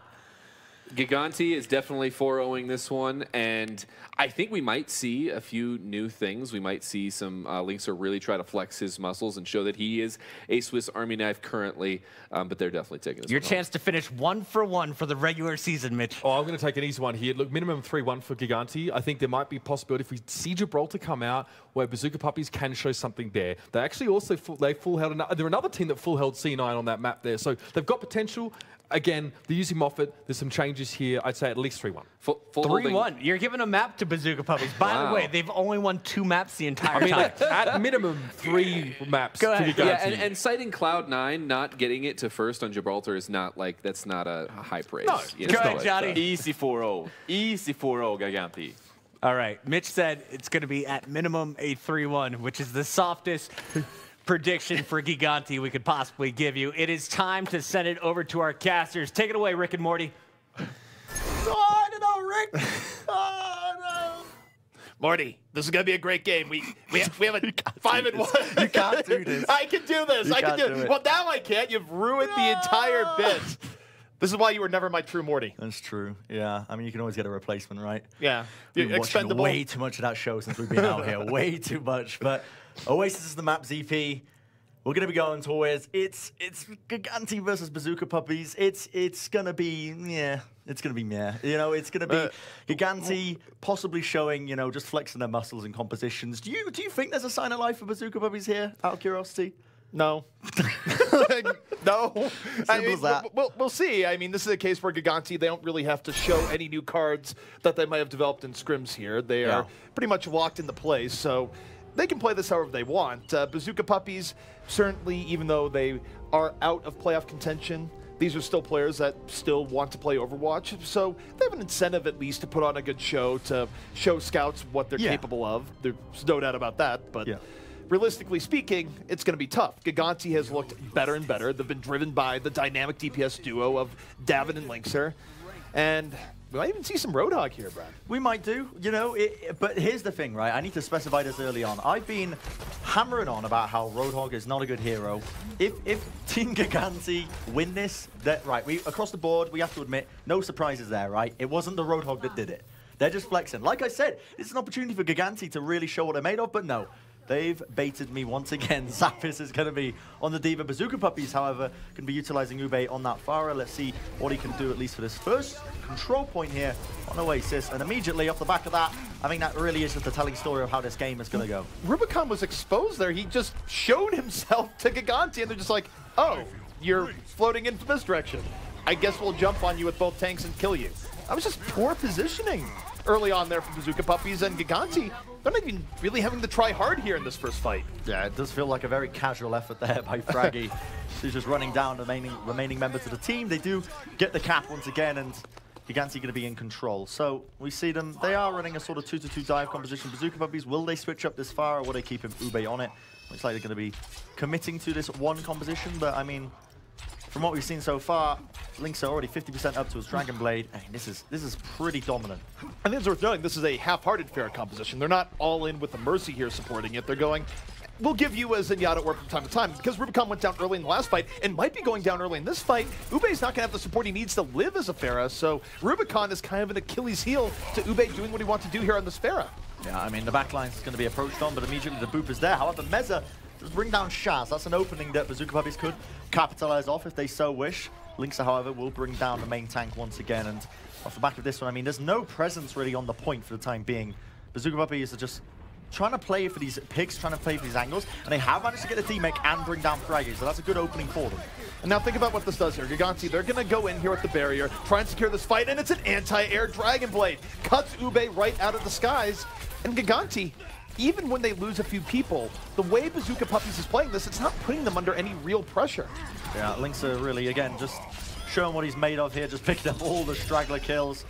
[SPEAKER 3] Gigantti is definitely 4-0ing this one, and I think we might see a few new things. We might see some Linkser really try to flex his muscles and show that he is a Swiss Army knife currently, but they're definitely taking this
[SPEAKER 1] Your
[SPEAKER 3] one
[SPEAKER 1] chance to finish 1-for-1 for the regular season, Mitch.
[SPEAKER 2] Oh, I'm going to take an easy one here. Look, minimum 3-1 for Gigantti. I think there might be a possibility if we see Gibraltar come out where Bazooka Puppies can show something there. They actually also they're another team that full held C9 on that map there, so they've got potential. Again, they're using Moffat. There's some changes here. I'd say at least 3-1.
[SPEAKER 1] 3-1. You're giving a map to Bazooka Puppies. By the way, they've only won 2 maps the entire time.
[SPEAKER 2] At minimum, 3 maps.
[SPEAKER 1] Go ahead.
[SPEAKER 2] To Gigantti.
[SPEAKER 3] Yeah, and citing Cloud9 not getting it to first on Gibraltar is not like, that's not a high praise.
[SPEAKER 2] No,
[SPEAKER 1] Go ahead, Johnny.
[SPEAKER 4] Easy 4-0. Easy 4-0, Gigantti.
[SPEAKER 1] All right, Mitch said it's going to be at minimum a 3-1, which is the softest prediction for Gigantti we could possibly give you. It is time to send it over to our casters. Take it away, Rick and Morty.
[SPEAKER 5] Oh, I don't know, Rick. Oh, no. Morty, this is going to be a great game. We have a 5-1.
[SPEAKER 6] You can't do this.
[SPEAKER 5] I can do this. I can do it. Well, now I can't. You've ruined the entire bit. This is why you were never my true Morty.
[SPEAKER 6] That's true. Yeah. I mean, you can always get a replacement, right?
[SPEAKER 5] Yeah.
[SPEAKER 6] We've been watching
[SPEAKER 5] Expendable.
[SPEAKER 6] way too much of that show since we've been out here. Way too much. But Oasis is the map ZP. We're going to be going towards it's Gigantti versus Bazooka Puppies. It's going to be, yeah, it's going to be meh. You know, it's going to be Gigantti possibly showing, you know, just flexing their muscles and compositions. Do you think there's a sign of life for Bazooka Puppies here, out of curiosity?
[SPEAKER 5] No. No.
[SPEAKER 6] Simple as that.
[SPEAKER 5] We'll see. I mean, this is a case where Gigantti, they don't really have to show any new cards that they might have developed in scrims here. They are pretty much locked into place, so they can play this however they want. Bazooka Puppies, certainly, even though they are out of playoff contention, these are still players that still want to play Overwatch, so they have an incentive at least to put on a good show, to show scouts what they're capable of. There's no doubt about that, but realistically speaking, it's going to be tough. Gigantti has looked better and better. They've been driven by the dynamic DPS duo of Davin and Linkser. And we might even see some Roadhog here, Bren.
[SPEAKER 6] We might do, you know, but here's the thing, right? I need to specify this early on. I've been hammering on about how Roadhog is not a good hero. If Team Gigantti win this, right, across the board, we have to admit, no surprises there, right? It wasn't the Roadhog that did it. They're just flexing. Like I said, it's an opportunity for Gigantti to really show what they're made of, but no. They've baited me once again. Zappis is going to be on the Diva. Bazooka Puppies, however, can be utilizing Ube on that Pharah. Let's see what he can do, at least for this first control point here on Oasis. And immediately off the back of that, I think that really is just a telling story of how this game is going to go.
[SPEAKER 5] Rubicon was exposed there. He just showed himself to Gigantti, and they're just like, oh, you're floating in from this direction. I guess we'll jump on you with both tanks and kill you. That was just poor positioning early on there from Bazooka Puppies, and Gigantti, they're not even really having to try hard here in this first fight.
[SPEAKER 6] Yeah, it does feel like a very casual effort there by Fraggy. He's just running down the remaining members of the team. They do get the cap once again, and Gigantti going to be in control. So we see them, they are running a sort of 2-2 dive composition. Bazooka Puppies, will they switch up this far, or will they keep Ube on it? Looks like they're going to be committing to this one composition, but I mean, from what we've seen so far, Link's are already 50% up to his Dragon Blade. I mean, this is pretty dominant.
[SPEAKER 5] I think it's worth noting this is a half-hearted Pharah composition. They're not all in with the Mercy here supporting it. They're going, we'll give you a Zenyatta orb from time to time, because Rubicon went down early in the last fight and might be going down early in this fight. Ube's not going to have the support he needs to live as a Pharah, so Rubicon is kind of an Achilles heel to Ube doing what he wants to do here on this Pharah.
[SPEAKER 6] Yeah, I mean, the backline is going to be approached on, but immediately the boop is there. However, Meza does bring down Shaz. That's an opening that Bazooka Puppies could capitalize off if they so wish. Linkser, however, will bring down the main tank once again, and off the back of this one, I mean, there's no presence really on the point for the time being. Bazooka Puppies are just trying to play for these picks, trying to play for these angles, and they have managed to get the D-Mech and bring down Fraggy, so that's a good opening for them.
[SPEAKER 5] And now think about what this does here. Gigantti, they're going to go in here with the barrier, try and secure this fight, and it's an anti-air Dragon Blade. Cuts Ube right out of the skies, and Gigantti, even when they lose a few people, the way Bazooka Puppies is playing this, it's not putting them under any real pressure.
[SPEAKER 6] Yeah, Linkser really, again, just showing what he's made of here, just picking up all the straggler kills,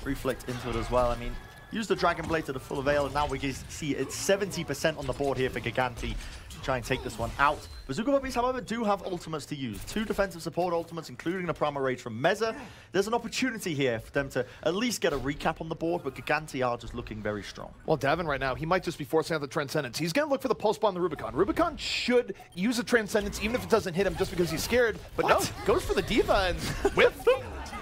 [SPEAKER 6] reflect into it as well. I mean, use the Dragon Blade to the full avail, and now we can see it's 70% on the board here for Gigantti to try and take this one out. Bazooka Puppies, however, do have ultimates to use. 2 defensive support ultimates, including a Primal Rage from Meza. There's an opportunity here for them to at least get a recap on the board, but Gigantti are just looking very strong.
[SPEAKER 5] Well, Davin right now, he might just be forcing out the Transcendence. He's going to look for the Pulse Bomb on the Rubicon. Rubicon should use the Transcendence even if it doesn't hit him just because he's scared. But no, goes for the Diva and whip.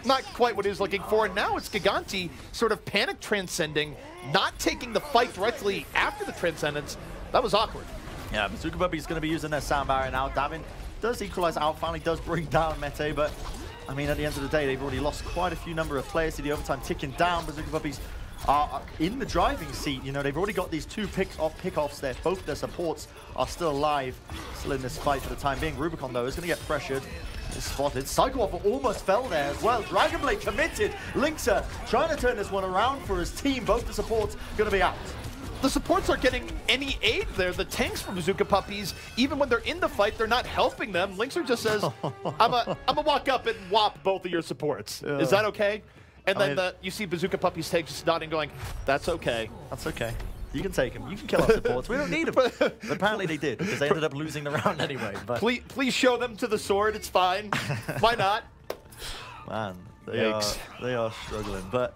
[SPEAKER 5] Not quite what he was looking for. And now it's Gigantti sort of panic transcending, not taking the fight directly after the Transcendence. That was awkward.
[SPEAKER 6] Yeah, Bazooka Puppy is going to be using their sound barrier now. Davin does equalize out, finally does bring down Mete, but I mean, at the end of the day, they've already lost quite a few number of players. See the overtime ticking down. Bazooka Puppies are in the driving seat. You know, they've already got these 2 pickoffs there. Both their supports are still alive, still in this fight for the time being. Rubicon, though, is going to get pressured. Is spotted. Psycho almost fell there as well. Dragon Blade committed. Linkser trying to turn this one around for his team. Both the supports going to be out.
[SPEAKER 5] The supports aren't getting any aid there. The tanks from Bazooka Puppies, even when they're in the fight, they're not helping them. Linkser just says, I'm a walk up and whop both of your supports. Is that okay? And then you see Bazooka Puppies take just nodding going, that's okay.
[SPEAKER 6] That's okay. You can take him. You can kill our supports. We don't need them. But apparently they did, because they ended up losing the round anyway. But
[SPEAKER 5] please show them to the sword. It's fine. Why not?
[SPEAKER 6] Man, they are struggling. But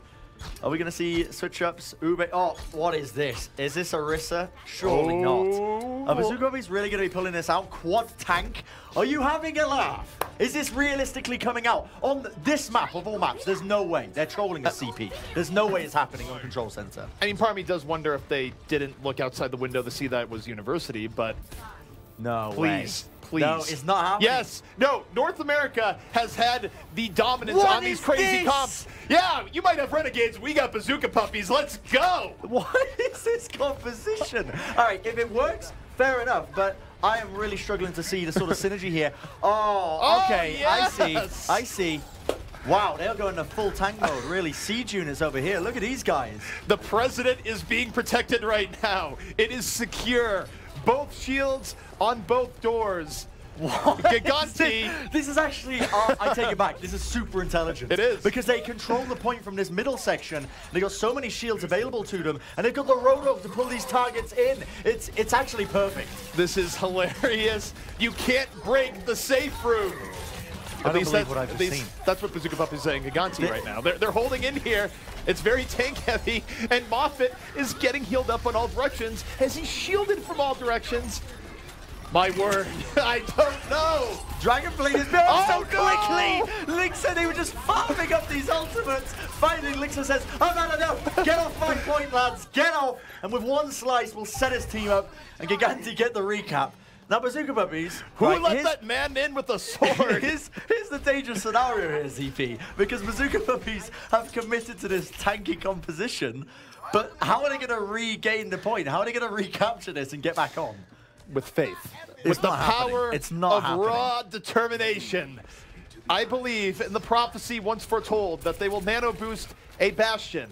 [SPEAKER 6] are we going to see switch-ups? Ube. Oh, what is this? Is this Orisa? Surely not. Are Bazooka Puppies really going to be pulling this out? Quad tank? Are you having a laugh? Is this realistically coming out? On this map of all maps, there's no way. They're trolling a CP. There's no way it's happening on Control Center.
[SPEAKER 5] I mean, part of me does wonder if they didn't look outside the window to see that it was University, but
[SPEAKER 6] no
[SPEAKER 5] please.
[SPEAKER 6] way.
[SPEAKER 5] Please.
[SPEAKER 6] No, it's not happening.
[SPEAKER 5] Yes. No, North America has had the dominance on these crazy comps. Yeah, you might have Renegades. We got Bazooka Puppies. Let's go.
[SPEAKER 6] What is this composition? All right, if it works, fair enough, but I am really struggling to see the sort of synergy here. Oh, okay,
[SPEAKER 5] yes.
[SPEAKER 6] I see. Wow, they're going to full tank mode, really. Siege units over here. Look at these guys.
[SPEAKER 5] The president is being protected right now. It is secure. Both shields on both doors. Gigantti.
[SPEAKER 6] This is actually, I take it back, this is super intelligent.
[SPEAKER 5] It is.
[SPEAKER 6] Because they control the point from this middle section. They got so many shields available to them, and they've got the Roadhog to pull these targets in. It's actually perfect.
[SPEAKER 5] This is hilarious. You can't break the safe room.
[SPEAKER 6] I don't believe what I've just seen.
[SPEAKER 5] That's what Bazooka Puppy is saying Gigantti right now. They're holding in here. It's very tank heavy, and Moffett is getting healed up on all directions. Has he shielded from all directions? My word, I don't know.
[SPEAKER 6] Dragonblade is built so quickly. Link said they were just farming up these ultimates. Finally, Linksa says, "Oh no! Get off my point, lads! Get off!" And with one slice, we'll set his team up, and Gigantti get the recap. Now, Bazooka Puppies,
[SPEAKER 5] who let that man in with a sword?
[SPEAKER 6] Here's the dangerous scenario here, ZP, because Bazooka Puppies have committed to this tanky composition, but how are they going to regain the point? How are they going to recapture this and get back on?
[SPEAKER 5] With faith.
[SPEAKER 6] With
[SPEAKER 5] the power of raw determination. I believe in the prophecy once foretold that they will nano boost a Bastion,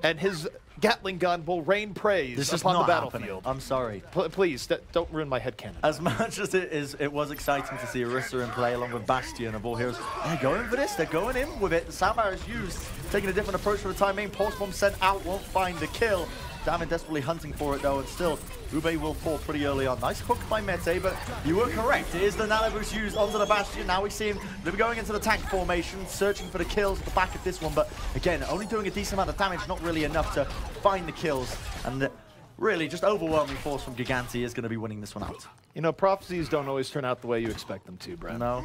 [SPEAKER 5] and his Gatling gun will rain praise upon the battlefield.
[SPEAKER 6] I'm sorry.
[SPEAKER 5] Please, don't ruin my headcanon.
[SPEAKER 6] As much as it was exciting to see Orisa in play along with Bastion of all heroes, they're going for this. They're going in with it. The Sapphire is used, taking a different approach for the time being. Pulse Bomb sent out, won't find the kill. Damon desperately hunting for it though, and still, Ube will fall pretty early on. Nice hook by Mete, but you were correct. It is the nano boost used onto the Bastion. Now we see him going into the tank formation, searching for the kills at the back of this one, but again, only doing a decent amount of damage, not really enough to find the kills. And really, just overwhelming force from Gigantti is going to be winning this one out.
[SPEAKER 5] You know, prophecies don't always turn out the way you expect them to, Bren.
[SPEAKER 6] No.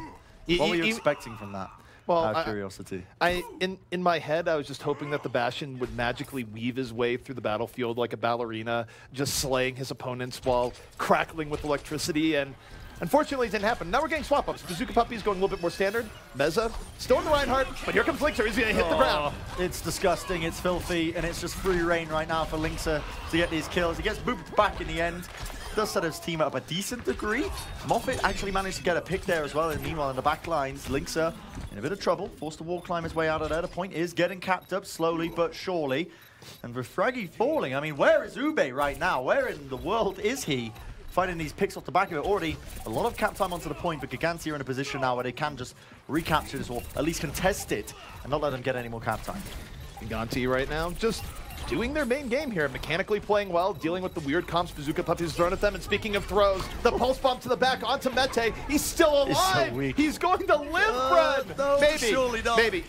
[SPEAKER 6] What were you expecting from that?
[SPEAKER 5] Well,
[SPEAKER 6] out of curiosity.
[SPEAKER 5] In my head, I was just hoping that the Bastion would magically weave his way through the battlefield like a ballerina, just slaying his opponents while crackling with electricity, and unfortunately it didn't happen. Now we're getting swap-ups. Bazooka Puppy's going a little bit more standard. Meza, still in the Reinhardt, but here comes Linksa. He's going to hit the ground.
[SPEAKER 6] It's disgusting, it's filthy, and it's just free reign right now for Linksa to get these kills. He gets booped back in the end. Does set his team up a decent degree. Moffett actually managed to get a pick there as well, and meanwhile in the back lines, Linksa in a bit of trouble, forced to wall climb his way out of there. The point is getting capped up slowly but surely. And with Fraggy falling, I mean, where is Ube right now? Where in the world is he? Fighting these picks off the back of it. Already a lot of cap time onto the point, but Gigantti are in a position now where they can just recapture this, or at least contest it, and not let them get any more cap time.
[SPEAKER 5] Gigantti right now just doing their main game here, mechanically playing well, dealing with the weird comps Bazooka Puppy has thrown at them. And speaking of throws, the pulse bomb to the back onto Mete. He's still alive.
[SPEAKER 6] He's so weak.
[SPEAKER 5] He's going to live, Bren.
[SPEAKER 6] No,
[SPEAKER 5] maybe,
[SPEAKER 6] surely not.
[SPEAKER 5] maybe.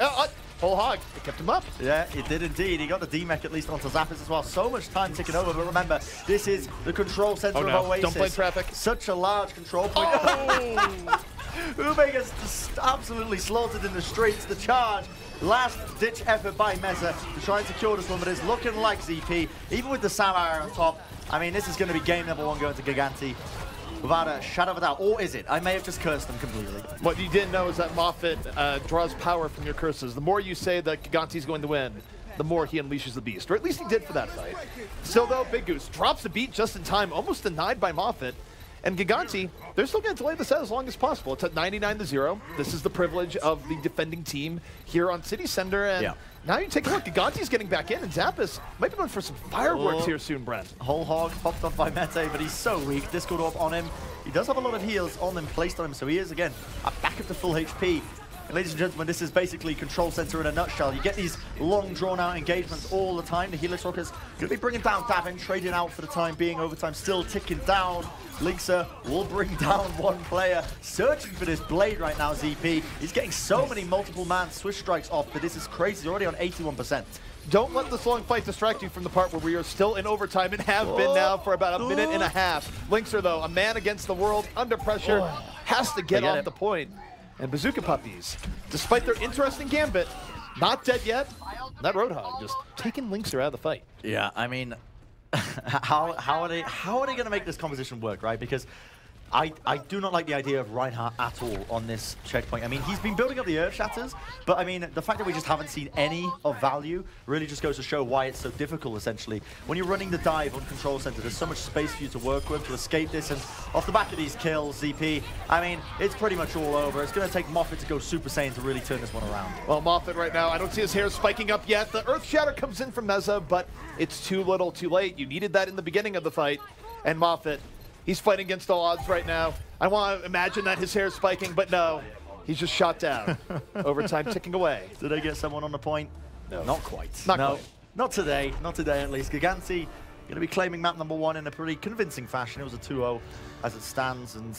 [SPEAKER 5] Whole hog. It kept him up.
[SPEAKER 6] Yeah, it did indeed. He got the D-Mech at least onto Zappos as well. So much time ticking over, but remember, this is the control center of Oasis.
[SPEAKER 5] Don't play traffic.
[SPEAKER 6] Such a large control point. Oh! Ube gets just absolutely slaughtered in the streets. The charge. Last-ditch effort by Meza to try and secure this one, but it's looking like ZP, even with the Sapphire on top. I mean, this is going to be game number one going to Gigantti without a shadow of a doubt. Or is it? I may have just cursed them completely.
[SPEAKER 5] What you didn't know is that Moffett draws power from your curses. The more you say that Gigantti's going to win, the more he unleashes the beast. Or at least he did for that fight. Still, though, Big Goose drops the beat just in time, almost denied by Moffett. And Gigantti, they're still going to delay the set as long as possible. It's at 99-0. This is the privilege of the defending team here on City Center. And now you take a look. Gigantti's getting back in, and Zappos might be going for some fireworks here soon, Bren.
[SPEAKER 6] Whole hog popped off by Mete, but he's so weak. Discord Orb on him. He does have a lot of heals on him, placed on him, so he is, again, back up to full HP. And ladies and gentlemen, this is basically Control Center in a nutshell. You get these long, drawn-out engagements all the time. The Helix Rockets going to be bringing down Davin, trading out for the time being. Overtime still ticking down. Linksa will bring down one player. Searching for this blade right now, ZP. He's getting so many multiple-man Swiss strikes off, but this is crazy. He's already on 81%.
[SPEAKER 5] Don't let this long fight distract you from the part where we are still in overtime and have been now for about a minute and a half. Linksa, though, a man against the world, under pressure, has to get off the point. And Bazooka Puppies, despite their interesting gambit, not dead yet. That Roadhog just taking Linksa out of the fight.
[SPEAKER 6] Yeah, I mean, how are they going to make this composition work, right? Because I do not like the idea of Reinhardt at all on this checkpoint. I mean, he's been building up the Earth Shatters, but I mean, the fact that we just haven't seen any of value really just goes to show why it's so difficult, essentially. When you're running the dive on Control Center, there's so much space for you to work with, to escape this, and off the back of these kills, ZP, I mean, it's pretty much all over. It's going to take Moffett to go Super Saiyan to really turn this one around.
[SPEAKER 5] Well, Moffett right now, I don't see his hair spiking up yet. The Earth Shatter comes in from Meza, but it's too little, too late. You needed that in the beginning of the fight, and Moffett, he's fighting against all odds right now. I want to imagine that his hair is spiking, but no. He's just shot down. Overtime ticking away.
[SPEAKER 6] Did they get someone on the point?
[SPEAKER 5] No.
[SPEAKER 6] Not quite.
[SPEAKER 5] Not
[SPEAKER 6] no,
[SPEAKER 5] quite.
[SPEAKER 6] Not today. Not today, at least. Gigantti going to be claiming map number 1 in a pretty convincing fashion. It was a 2-0 as it stands, and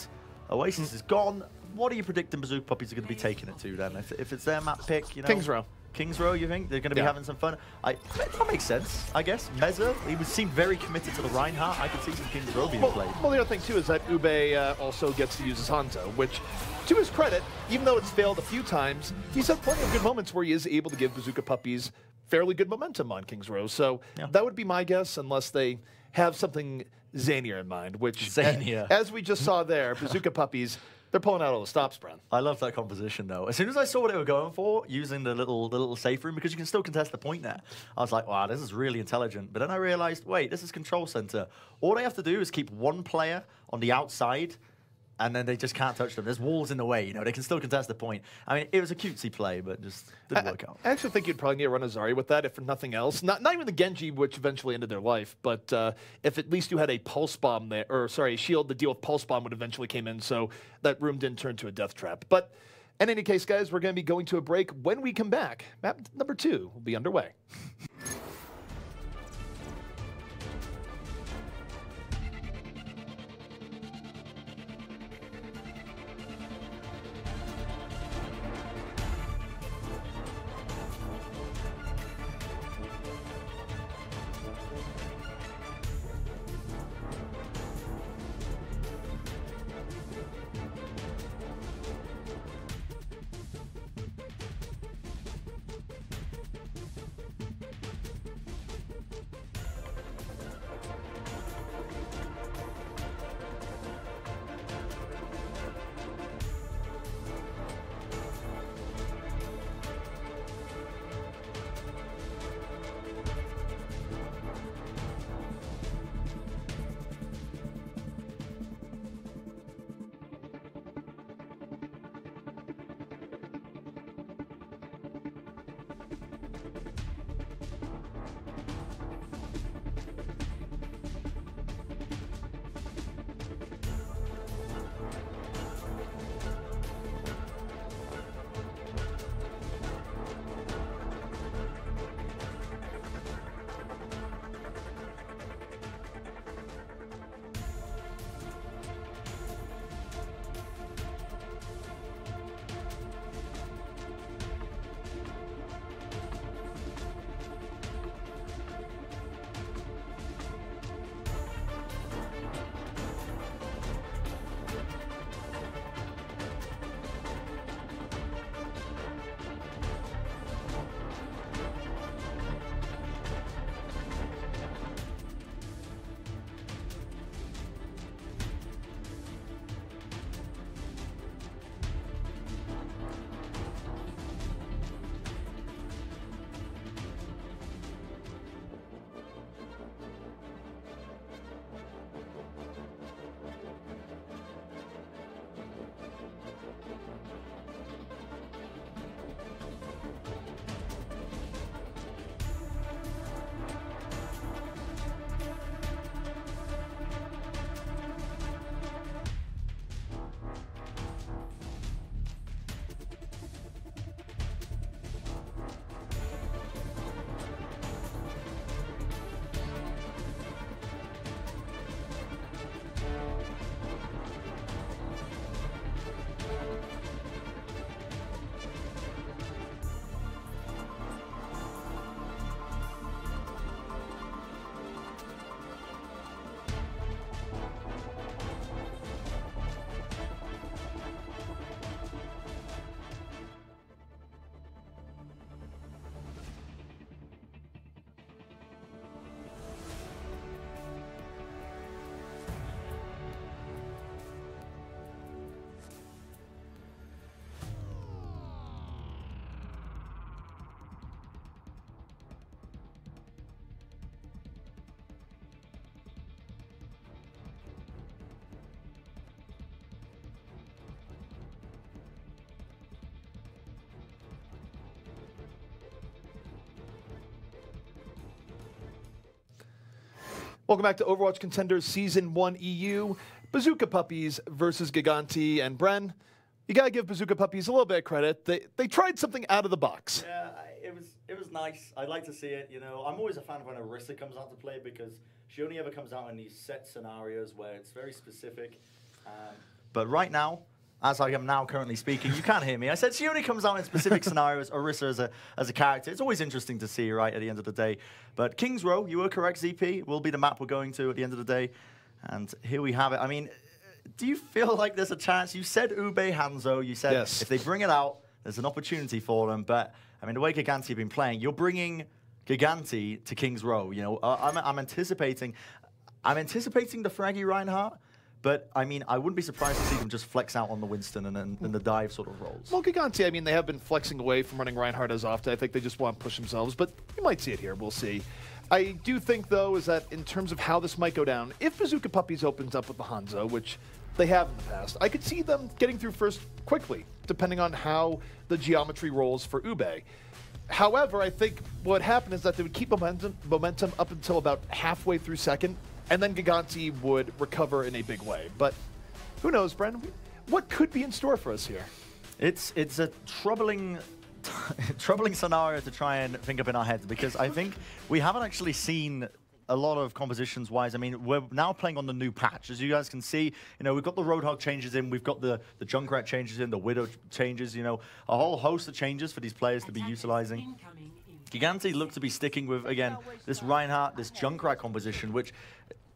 [SPEAKER 6] Oasis is gone. What are you predicting Bazooka Puppies are going to be taking it to then? If it's their map pick, you know.
[SPEAKER 5] Kings Row.
[SPEAKER 6] Kings Row, you think? They're going to be having some fun? That makes sense, I guess. Meza, he seemed very committed to the Reinhardt. I could see some Kings Row being played.
[SPEAKER 5] Well, the other thing, too, is that Ube also gets to use his Hanzo, which, to his credit, even though it's failed a few times, he's had plenty of good moments where he is able to give Bazooka Puppies fairly good momentum on Kings Row. So that would be my guess, unless they have something zanier in mind, which, as we just saw there, Bazooka Puppies, they're pulling out all the stops, Bren.
[SPEAKER 6] I love that composition, though. As soon as I saw what they were going for, using the little safe room, because you can still contest the point there, I was like, wow, this is really intelligent. But then I realized, wait, this is control center. All they have to do is keep one player on the outside, and then they just can't touch them. There's walls in the way, you know. They can still contest the point. I mean, it was a cutesy play, but just didn't work out.
[SPEAKER 5] I actually think you'd probably need to run a Zarya with that, if for nothing else. Not even the Genji, which eventually ended their life, but if at least you had a pulse bomb there, or sorry, a shield to deal with pulse bomb would eventually came in, so that room didn't turn to a death trap. But in any case, guys, we're going to be going to a break. When we come back, map number 2 will be underway. Welcome back to Overwatch Contenders Season 1 EU. Bazooka Puppies versus Gigantti and Bren. You gotta give Bazooka Puppies a little bit of credit. They tried something out of the box.
[SPEAKER 6] Yeah, it was nice. I'd like to see it. You know, I'm always a fan of when Orisa comes out to play because she only ever comes out in these set scenarios where it's very specific. But right now, as I am now currently speaking, you can't hear me. I said she only comes out in specific scenarios. Orisa as a character. It's always interesting to see, right, at the end of the day. But King's Row, you were correct, ZP, will be the map we're going to at the end of the day. And here we have it. I mean, do you feel like there's a chance? You said Ube Hanzo. You said if they bring it out, there's an opportunity for them. But, I mean, the way Gigantti have been playing, you're bringing Gigantti to King's Row. You know, I'm anticipating the Fraggy Reinhardt. But, I mean, I wouldn't be surprised to see them just flex out on the Winston and the dive sort of roles.
[SPEAKER 5] Well, Gigantti, I mean, they have been flexing away from running Reinhardt as often. I think they just want to push themselves. But you might see it here. We'll see. I do think, though, is that in terms of how this might go down, if Bazooka Puppies opens up with the Hanzo, which they have in the past, I could see them getting through first quickly, depending on how the geometry rolls for Ube. However, I think what happened is that they would keep momentum up until about halfway through second, and then Gigantti would recover in a big way. But who knows, Bren? What could be in store for us here?
[SPEAKER 6] It's a troubling scenario to try and think up in our heads because I think we haven't actually seen a lot of compositions-wise. I mean, we're now playing on the new patch. As you guys can see, you know, we've got the Roadhog changes in, we've got the Junkrat changes in, the Widow changes, you know, a whole host of changes for these players to be utilizing. Gigantti look to be sticking with, again, this Reinhardt, this Junkrat composition, which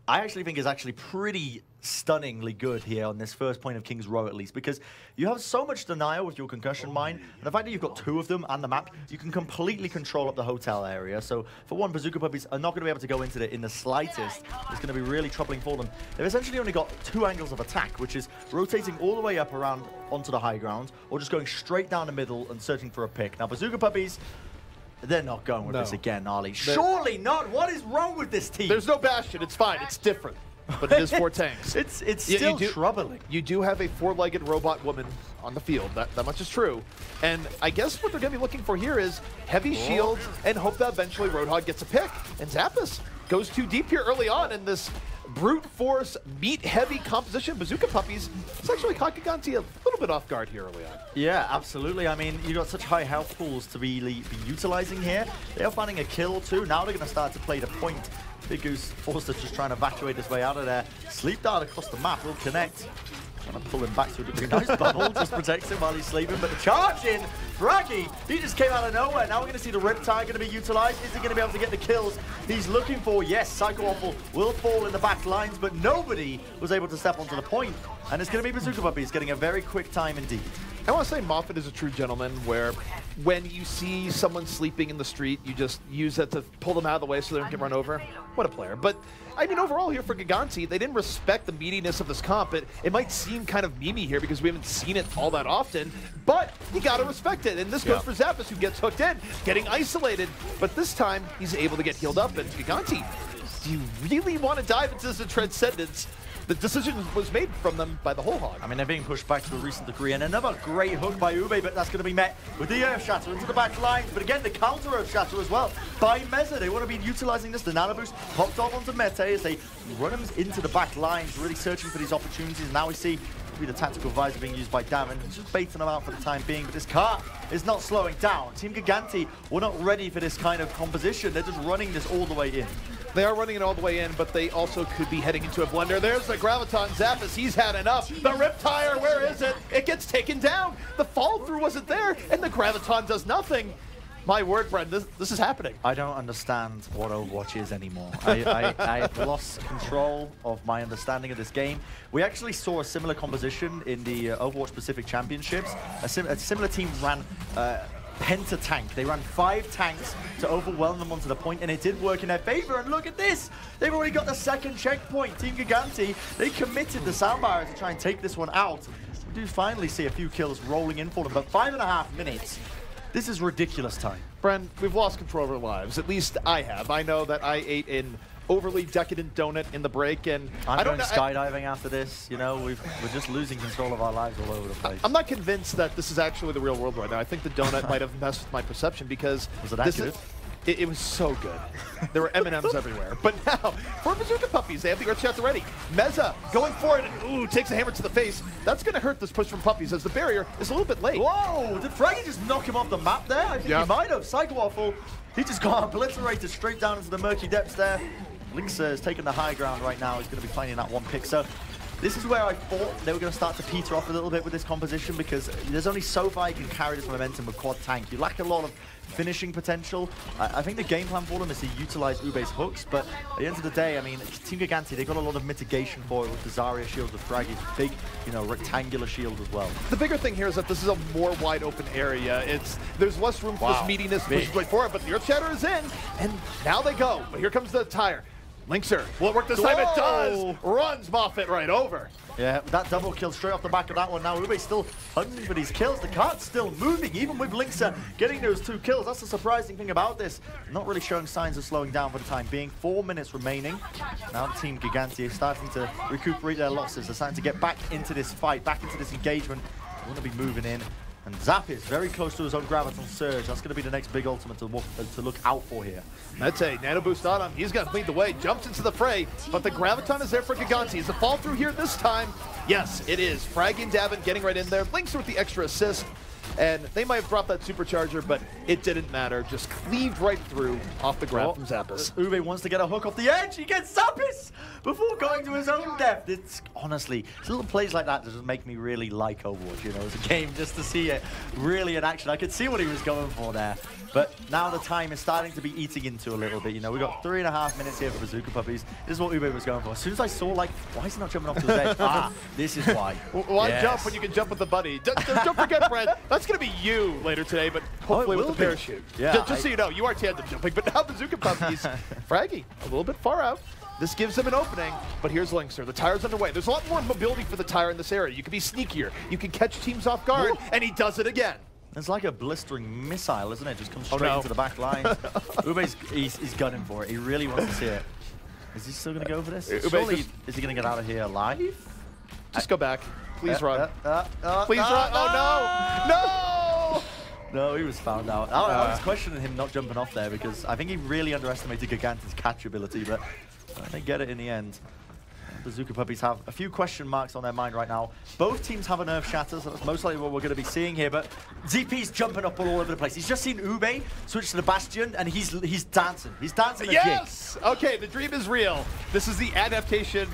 [SPEAKER 6] I actually think is actually pretty stunningly good here on this first point of King's Row, at least, because you have so much denial with your concussion mine, and the fact that you've got two of them and the map, you can completely control up the hotel area. So, for one, Bazooka Puppies are not going to be able to go into it in the slightest. It's going to be really troubling for them. They've essentially only got two angles of attack, which is rotating all the way up around onto the high ground, or just going straight down the middle and searching for a pick. Now, Bazooka Puppies, they're not going with this again, Ollie. Surely not. What is wrong with this team?
[SPEAKER 5] There's no Bastion. It's fine. It's different. But it is 4 tanks.
[SPEAKER 6] It's still troubling.
[SPEAKER 5] You do have a 4-legged robot woman on the field. That much is true. And I guess what they're going to be looking for here is heavy shields and hope that eventually Roadhog gets a pick. And Zappas goes too deep here early on in this brute force, meat-heavy composition. Bazooka Puppies, it's actually caught Gigantti a little bit off guard here early on.
[SPEAKER 6] Yeah, absolutely. I mean, you got such high health pools to be utilizing here. They are finding a kill too. Now they're going to start to play the point. Big Goose Forster just trying to evacuate his way out of there. Sleep Dart across the map will connect. Trying to pull him back to a degree. Nice bubble, just protects him while he's sleeping. But the charge in, Fraggy, he just came out of nowhere. Now we're going to see the Riptide going to be utilized. Is he going to be able to get the kills he's looking for? Yes, Psycho Waffle will fall in the back lines, but nobody was able to step onto the point. And it's going to be Bazooka Puppies getting a very quick time indeed.
[SPEAKER 5] I want to say Moffat is a true gentleman where when you see someone sleeping in the street, you just use that to pull them out of the way so they don't get run over. What a player. But, I mean, overall here for Gigantti, they didn't respect the meatiness of this comp. It might seem kind of memey here because we haven't seen it all that often, but you got to respect it. And this goes for Zappas, who gets hooked in, getting isolated. But this time, he's able to get healed up. And Gigantti, do you really want to dive into this Transcendence? The decision was made from them by the whole hog.
[SPEAKER 6] I mean, they're being pushed back to a recent degree, and another great hook by Ube, but that's going to be met with the Earth Shatter into the back lines. But again, the counter Earth Shatter as well by Meza. They want to be utilizing this. The Nano Boost popped off onto Mete as they run him into the back lines, really searching for these opportunities. And now we see the tactical visor being used by Davin, just baiting them out for the time being. But this car is not slowing down. Team Gigantti were not ready for this kind of composition. They're just running this all the way in.
[SPEAKER 5] They are running it all the way in, but they also could be heading into a blunder. There's the Graviton Zappas. He's had enough. The Riptire, where is it? It gets taken down. The follow-through wasn't there, and the Graviton does nothing. My word, Bren, this is happening.
[SPEAKER 6] I don't understand what Overwatch is anymore. I've lost control of my understanding of this game. We actually saw a similar composition in the Overwatch Pacific Championships. A similar team ran Penta-tank. They ran 5 tanks to overwhelm them onto the point, and it did work in their favor. And look at this. They've already got the second checkpoint. Team Gigantti, they committed the sound barrier to try and take this one out. We do finally see a few kills rolling in for them, but 5.5 minutes. This is ridiculous time.
[SPEAKER 5] Bren, we've lost control of our lives. At least I have. I know that I ate an overly decadent donut in the break, and
[SPEAKER 6] I'm going skydiving after this. You know, we're just losing control of our lives all over the place.
[SPEAKER 5] I'm not convinced that this is actually the real world right now. I think the donut might have messed with my perception because
[SPEAKER 6] was it accurate?
[SPEAKER 5] It was so good. There were M&Ms everywhere. But now, for Bazooka Puppies, they have the Earth Shots ready. Meza going for it, and ooh, takes a hammer to the face. That's going to hurt this push from Puppies as the barrier is a little bit late.
[SPEAKER 6] Whoa! Did Fraggy just knock him off the map there? I think he might have. Psycho Waffle, he just got obliterated straight down into the murky depths there. Lynx has taken the high ground right now. He's going to be finding that one pick. So this is where I thought they were going to start to peter off a little bit with this composition, because there's only so far you can carry this momentum with quad tank. You lack a lot of finishing potential. I think the game plan for them is to utilize Ube's hooks, but at the end of the day, I mean, Team Gigantti, they've got a lot of mitigation for it with the Zarya shield, with Fraggy's big, you know, rectangular shield as well.
[SPEAKER 5] The bigger thing here is that this is a more wide open area. There's less room for this meatiness to push right forward, but the Earth Shatter is in, and now they go. But here comes the tire. Linkser, will it work this time? It does! Runs Moffat right over.
[SPEAKER 6] Yeah, that double kill straight off the back of that one. Now Ube's still hunting for these kills. The cart's still moving, even with Linkser getting those 2 kills. That's the surprising thing about this. Not really showing signs of slowing down for the time being. 4 minutes remaining. Now the Team Gigantti is starting to recuperate their losses. They're starting to get back into this fight, back into this engagement. They want to be moving in. And Zap is very close to his own Graviton Surge. That's going to be the next big ultimate to look out for here.
[SPEAKER 5] That's a nano boost on him. He's going to lead the way. Jumps into the fray, but the Graviton is there for Gigantti. Is the fall through here this time? Yes, it is. Fraggy and Davin getting right in there. Links with the extra assist. And they might have dropped that supercharger, but it didn't matter. Just cleaved right through off the grab from Zappis.
[SPEAKER 6] Ube wants to get a hook off the edge. He gets Zappis before going to his own death. It's honestly, it's little plays like that that just make me really like Overwatch, you know, as a game, just to see it really in action. I could see what he was going for there. But now the time is starting to be eating into a little bit. You know, we've got 3.5 minutes here for Bazooka Puppies. This is what Ube was going for. As soon as I saw, like, why is he not jumping off to his edge? This is why.
[SPEAKER 5] Why jump when you can jump with the buddy? Don't forget, Bren, that's going to be you later today, but hopefully with the parachute. Yeah, just so you know, you are tandem jumping, but now Bazooka Puppies, Fraggy, a little bit far out. This gives him an opening, but here's Linkser. The tire's underway. There's a lot more mobility for the tire in this area. You can be sneakier. You can catch teams off guard, and he does it again.
[SPEAKER 6] It's like a blistering missile, isn't it? Just comes straight into the back line. Ube's he's gunning for it. He really wants to see it. Is he still going to go for this? Surely, is he going to get out of here alive?
[SPEAKER 5] Just go back. Please run. Please run. Oh, no! No!
[SPEAKER 6] No, he was found out. I was questioning him not jumping off there because I think he really underestimated Gigantti's catch ability, but they get it in the end. Bazooka Puppies have a few question marks on their mind right now. Both teams have an Earth Shatter, so that's most likely what we're going to be seeing here, but ZP's jumping up all over the place. He's just seen Ube switch to the Bastion, and he's dancing. He's dancing a
[SPEAKER 5] jig. Okay, the dream is real. This is the adaptation,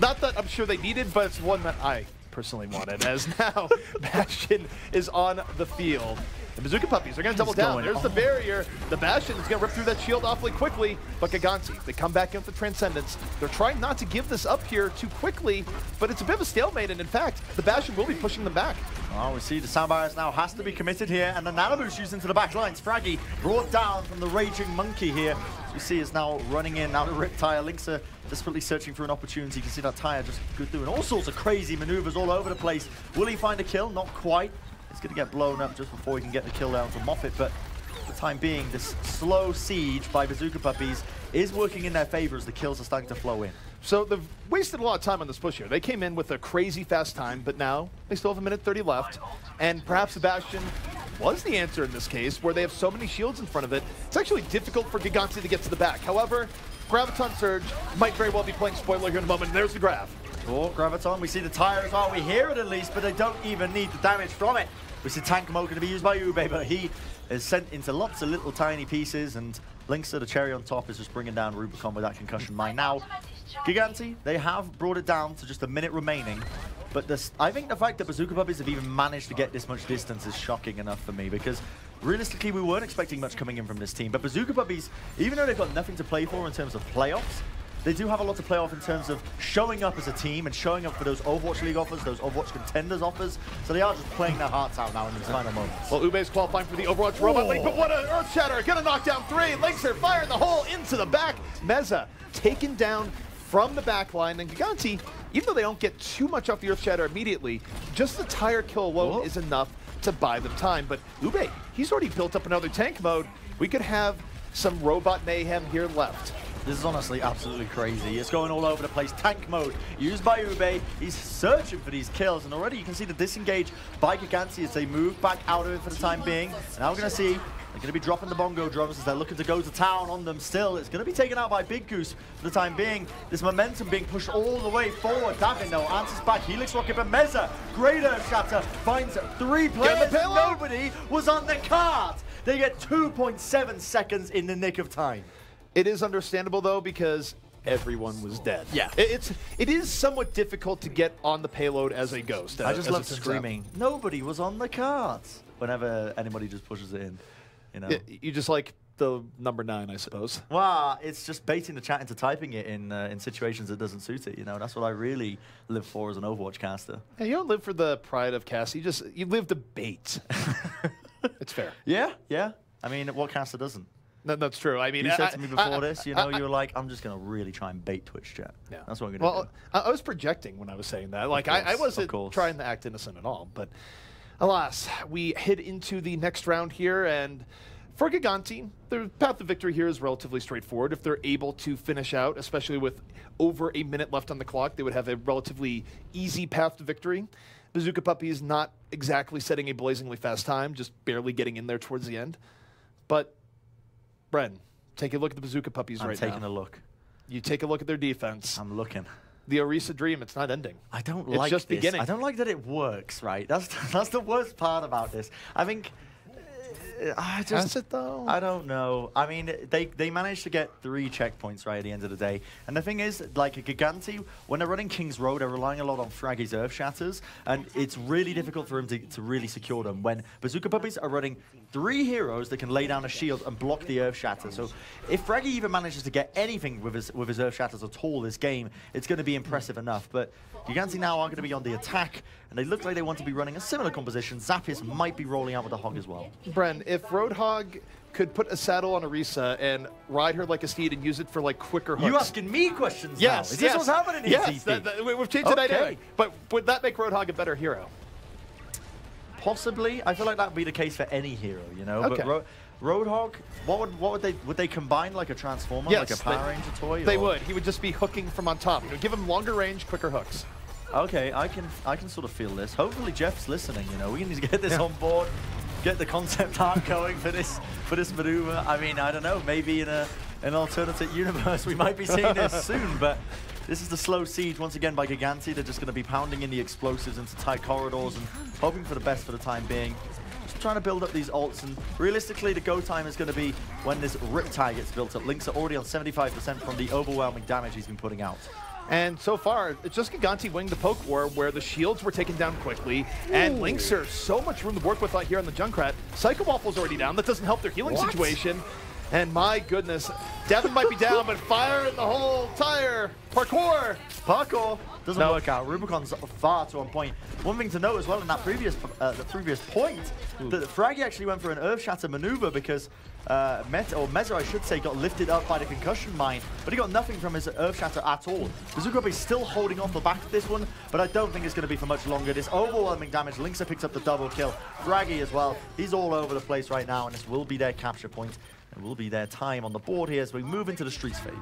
[SPEAKER 5] not that I'm sure they needed, but it's one that I personally wanted, as now Bastion is on the field. The Bazooka Puppies are going to double down. There's the barrier. The Bastion is going to rip through that shield awfully quickly, but Gigantti, they come back in with the Transcendence. They're trying not to give this up here too quickly, but it's a bit of a stalemate, and in fact, the Bastion will be pushing them back.
[SPEAKER 6] Oh, we see the Soundbars now has to be committed here, and the Nano Boost used into the back lines. Fraggy brought down from the Raging Monkey here. As you see, is now running in, now the Rip Tire. Linkser desperately searching for an opportunity. You can see that Tire just doing all sorts of crazy maneuvers all over the place. Will he find a kill? Not quite. He's going to get blown up just before he can get the kill down to Moffat, but for the time being, this slow siege by Bazooka Puppies is working in their favor as the kills are starting to flow in.
[SPEAKER 5] So they've wasted a lot of time on this push here. They came in with a crazy fast time, but now they still have 1:30 left, and perhaps the Bastion was the answer in this case, where they have so many shields in front of it. It's actually difficult for Gigantti to get to the back. However, Graviton Surge might very well be playing spoiler here in a moment, and there's the grab.
[SPEAKER 6] Oh, Graviton, we see the tire as well. We hear it at least, but they don't even need the damage from it. We see tank mode going to be used by Ube, but he is sent into lots of little tiny pieces, and Linkser, the cherry on top, is just bringing down Rubicon with that concussion mine. Now, Gigantti, they have brought it down to just a minute remaining, but I think the fact that Bazooka Puppies have even managed to get this much distance is shocking enough for me, because realistically, we weren't expecting much coming in from this team. But Bazooka Puppies, even though they've got nothing to play for in terms of playoffs, they do have a lot to play off in terms of showing up as a team and showing up for those Overwatch League offers, those Overwatch Contenders offers. So they are just playing their hearts out now in these final moments.
[SPEAKER 5] Well, Ube's qualifying for the Overwatch Robot League, but what an Earth Shatter. Gonna knock down 3. Linkser firing the hole into the back. Meza taken down from the back line. And Gigantti, even though they don't get too much off the Earth Shatter immediately, just the tire kill alone is enough to buy them time. But Ube, he's already built up another tank mode. We could have some robot mayhem here left.
[SPEAKER 6] This is honestly absolutely crazy. It's going all over the place. Tank mode used by Ube. He's searching for these kills, and already you can see the disengage by Gigantti as they move back out of it for the time being. And now we're going to see They're going to be dropping the bongo drums as they're looking to go to town on them still. It's going to be taken out by Big Goose for the time being. This momentum being pushed all the way forward. Davin, though, answers back. Helix Rocket, but Meza, great Earth Shatter, finds 3 players. Nobody was on the cart. They get 2.7 seconds in the nick of time.
[SPEAKER 5] It is understandable, though, because everyone was dead.
[SPEAKER 6] Yeah.
[SPEAKER 5] It is somewhat difficult to get on the payload as a ghost.
[SPEAKER 6] I just love screaming, nobody was on the cart, whenever anybody just pushes it in. You know?
[SPEAKER 5] You just like the number 9, I suppose.
[SPEAKER 6] Well, it's just baiting the chat into typing it in situations that doesn't suit it. You know, that's what I really live for as an Overwatch caster.
[SPEAKER 5] Yeah, you don't live for the pride of cast. You live to bait. It's fair.
[SPEAKER 6] Yeah, yeah. I mean, what caster doesn't?
[SPEAKER 5] No, that's true. I mean,
[SPEAKER 6] you said to me before this, you know, you were like, I'm just going to really try and bait Twitch chat.
[SPEAKER 5] Yeah.
[SPEAKER 6] That's what I'm going to do.
[SPEAKER 5] Well, I was projecting when I was saying that. Like, I wasn't trying to act innocent at all. But alas, we head into the next round here, and for Gigantti, the path to victory here is relatively straightforward. If they're able to finish out, especially with over a minute left on the clock, they would have a relatively easy path to victory. Bazooka Puppiez not exactly setting a blazingly fast time, just barely getting in there towards the end. But, Bren, take a look at the Bazooka Puppiez right now.
[SPEAKER 6] I'm taking a look.
[SPEAKER 5] You take a look at their defense.
[SPEAKER 6] I'm looking.
[SPEAKER 5] The Orisa dream, it's not ending.
[SPEAKER 6] I don't
[SPEAKER 5] like
[SPEAKER 6] this.
[SPEAKER 5] It's just beginning.
[SPEAKER 6] I don't like that it works, right? That's the worst part about this. I think...
[SPEAKER 5] Has it, though?
[SPEAKER 6] I don't know. I mean, they managed to get 3 checkpoints right at the end of the day. And the thing is, like a Gigantti, when they're running King's Road, they're relying a lot on Fraggy's Earth Shatters, and it's really difficult for him to really secure them. When Bazooka Puppiez are running 3 heroes that can lay down a shield and block the Earth Shatter. So if Fraggy even manages to get anything with his Earth Shatters at all this game, it's going to be impressive enough. But Gigantti now are going to be on the attack, and they look like they want to be running a similar composition. Zapis might be rolling out with the Hog as well.
[SPEAKER 5] Bren, if Roadhog could put a saddle on Orisa and ride her like a steed and use it for like quicker hooks.
[SPEAKER 6] You asking me questions now?
[SPEAKER 5] Yes.
[SPEAKER 6] Is this what's happening here,
[SPEAKER 5] yes, we've changed the dynamic. But would that make Roadhog a better hero?
[SPEAKER 6] Possibly. I feel like that would be the case for any hero, you know.
[SPEAKER 5] Okay.
[SPEAKER 6] But Roadhog, what would they combine like a Transformer,
[SPEAKER 5] yes,
[SPEAKER 6] like a Power Ranger toy?
[SPEAKER 5] They would. He would just be hooking from on top. You know, give him longer range, quicker hooks.
[SPEAKER 6] Okay, I can sort of feel this. Hopefully Jeff's listening, you know. We need to get this on board, get the concept art going for this maneuver. I mean, I don't know, maybe in an alternative universe we might be seeing this soon, but this is the slow siege once again by Gigantti. They're just going to be pounding in the explosives into tight corridors and hoping for the best for the time being. Just trying to build up these ults, and realistically the go time is going to be when this Riptide gets built up. Lynx are already on 75% from the overwhelming damage he's been putting out.
[SPEAKER 5] And so far, it's just Gigantti winning the poke war where the shields were taken down quickly, and Lynx are so much room to work with out here on the Junkrat. Psycho Waffle's already down. That doesn't help their healing situation. And my goodness, Davin might be down, but fire in the whole tire. Parkour
[SPEAKER 6] doesn't work out. Rubicon's far too on point. One thing to note as well in that previous point, that Fraggy actually went for an Earth Shatter maneuver because Meza, I should say, got lifted up by the concussion mine, but he got nothing from his Earth Shatter at all. Bazooka is still holding off the back of this one, but I don't think it's going to be for much longer. This overwhelming damage, Lynxa picks up the double kill. Fraggy as well, he's all over the place right now, and this will be their capture point. It will be their time on the board here as we move into the streets phase.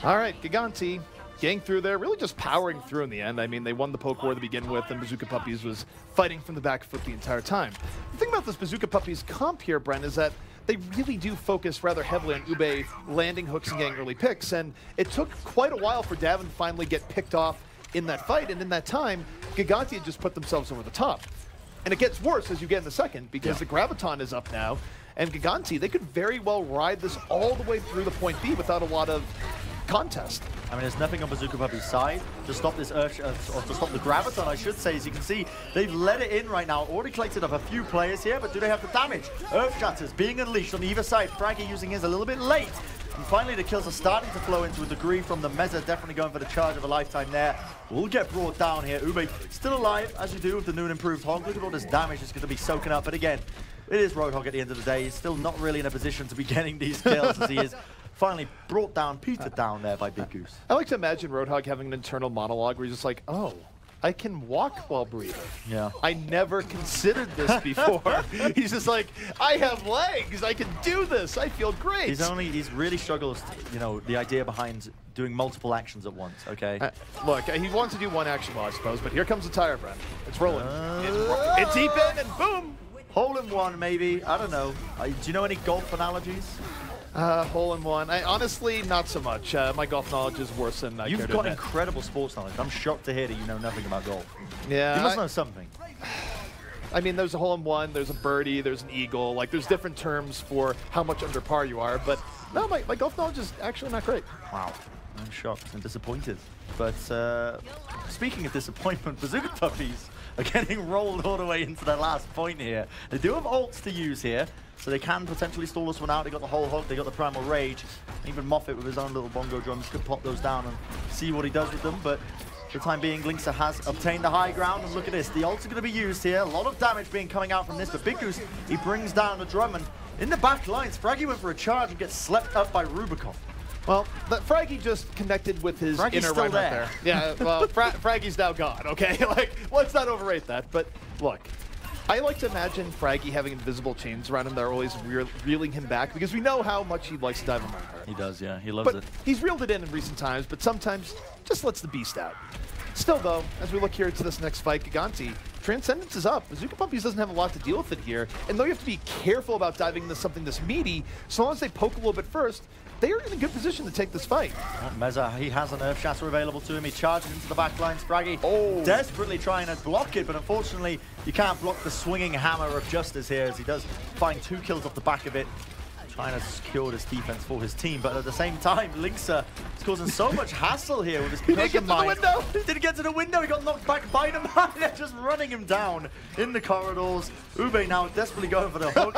[SPEAKER 5] All right, Gigantti getting through there, really just powering through in the end. I mean, they won the poke war to begin with, and Bazooka Puppiez was fighting from the back foot the entire time. The thing about this Bazooka Puppiez comp here, Bren, is that they really do focus rather heavily on Ube landing hooks and getting early picks, and it took quite a while for Davin to finally get picked off in that fight, and in that time, Gigantti had just put themselves over the top. And it gets worse as you get in the second, because the Graviton is up now, and Gigantti, they could very well ride this all the way through the point B without a lot of contest.
[SPEAKER 6] I mean, there's nothing on Bazooka Puppy's side to stop this or to stop the Graviton, I should say. As you can see, they've let it in right now. Already collected up a few players here, but do they have the damage? Earth Shatters being unleashed on either side. Fraggy using his a little bit late. And finally, the kills are starting to flow into a degree from the Meza, definitely going for the charge of a lifetime there. Will get brought down here. Ube still alive, as you do with the new and improved Hog. Look at all this damage it's going to be soaking up. But again, it is Roadhog at the end of the day. He's still not really in a position to be getting these kills as he is finally brought down, petered down there by Big Goose.
[SPEAKER 5] I like to imagine Roadhog having an internal monologue where he's just like, oh, I can walk while breathing.
[SPEAKER 6] Yeah.
[SPEAKER 5] I never considered this before. He's just like, I have legs. I can do this. I feel great.
[SPEAKER 6] He's really struggles, you know, the idea behind doing multiple actions at once, okay?
[SPEAKER 5] Look, he wants to do one action, well, I suppose, but here comes the tire, Bren. It's rolling. It's deep in, and boom.
[SPEAKER 6] Hole in one, maybe. I don't know. Do you know any golf analogies?
[SPEAKER 5] Hole in one. Honestly, not so much. My golf knowledge is worse than I care
[SPEAKER 6] You've
[SPEAKER 5] to
[SPEAKER 6] got
[SPEAKER 5] admit.
[SPEAKER 6] incredible sports knowledge. I'm shocked to hear that you know nothing about golf.
[SPEAKER 5] Yeah.
[SPEAKER 6] You must know something.
[SPEAKER 5] I mean, there's a hole in one, there's a birdie, there's an eagle. Like, there's different terms for how much under par you are. But no, my golf knowledge is actually not great.
[SPEAKER 6] Wow. I'm shocked and disappointed. But speaking of disappointment, Bazooka Puppies are getting rolled all the way into their last point here. They do have ults to use here, so they can potentially stall this one out. They got the whole hook, they got the Primal Rage. Even Moffat with his own little bongo drums could pop those down and see what he does with them. But for the time being, Linksa has obtained the high ground, and look at this. The ults are going to be used here. A lot of damage being coming out from this, but Big Goose, he brings down the drum, and in the back lines, Fraggy went for a charge and gets slept up by Rubicon.
[SPEAKER 5] Well, Fraggy just connected with his
[SPEAKER 6] Fraggy's
[SPEAKER 5] inner
[SPEAKER 6] still
[SPEAKER 5] right there. Yeah, well, Fraggy's now gone, okay? Like, let's not overrate that. But look, I like to imagine Fraggy having invisible chains around him that are always reeling him back, because we know how much he likes to dive around her.
[SPEAKER 6] He does, yeah. He loves
[SPEAKER 5] But
[SPEAKER 6] it.
[SPEAKER 5] he's reeled it in recent times, but sometimes just lets the beast out. Still, though, as we look here to this next fight, Gigantti, Transcendence is up. Bazooka Puppies doesn't have a lot to deal with it here, and though you have to be careful about diving into something this meaty, so long as they poke a little bit first, they are in a good position to take this fight.
[SPEAKER 6] Meza, he has an Earth Shatter available to him. He charges into the back lines. Fraggy desperately trying to block it, but unfortunately, you can't block the swinging hammer of justice here, as he does find 2 kills off the back of it, trying to secure this defense for his team. But at the same time, Linksa is causing so much hassle here with his concussion mine.
[SPEAKER 5] He didn't get to the window.
[SPEAKER 6] He didn't get to the window. He got knocked back by them. They're just running him down in the corridors. Ube now desperately going for the hook.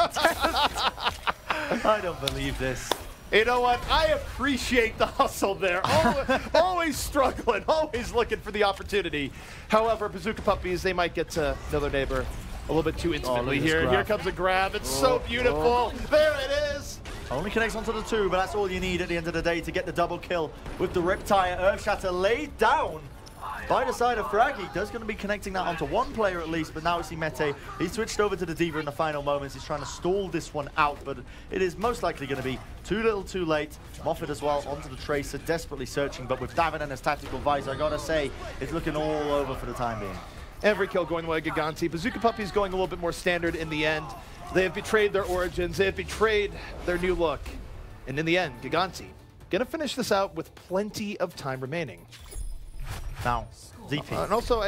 [SPEAKER 6] I don't believe this.
[SPEAKER 5] You know what? I appreciate the hustle there. Always struggling, always looking for the opportunity. However, Bazooka Puppies, they might get to another neighbor a little bit too intimately here. Here comes a grab. It's so beautiful. There it is.
[SPEAKER 6] Only connects onto the 2, but that's all you need at the end of the day to get the double kill with the Riptire. Earthshatter laid down by the side of Fraggy. Does going to be connecting that onto one player at least, but now we see Mete. He switched over to the Diva in the final moments. He's trying to stall this one out, but it is most likely going to be too little too late. Moffat as well onto the Tracer, desperately searching, but with Davin and his tactical visor, I gotta say, it's looking all over for the time being.
[SPEAKER 5] Every kill going the way of Gigantti. Bazooka Puppies going a little bit more standard in the end. They have betrayed their origins. They have betrayed their new look. And in the end, Gigantti gonna finish this out with plenty of time remaining.
[SPEAKER 6] Now, ZP.
[SPEAKER 5] And also,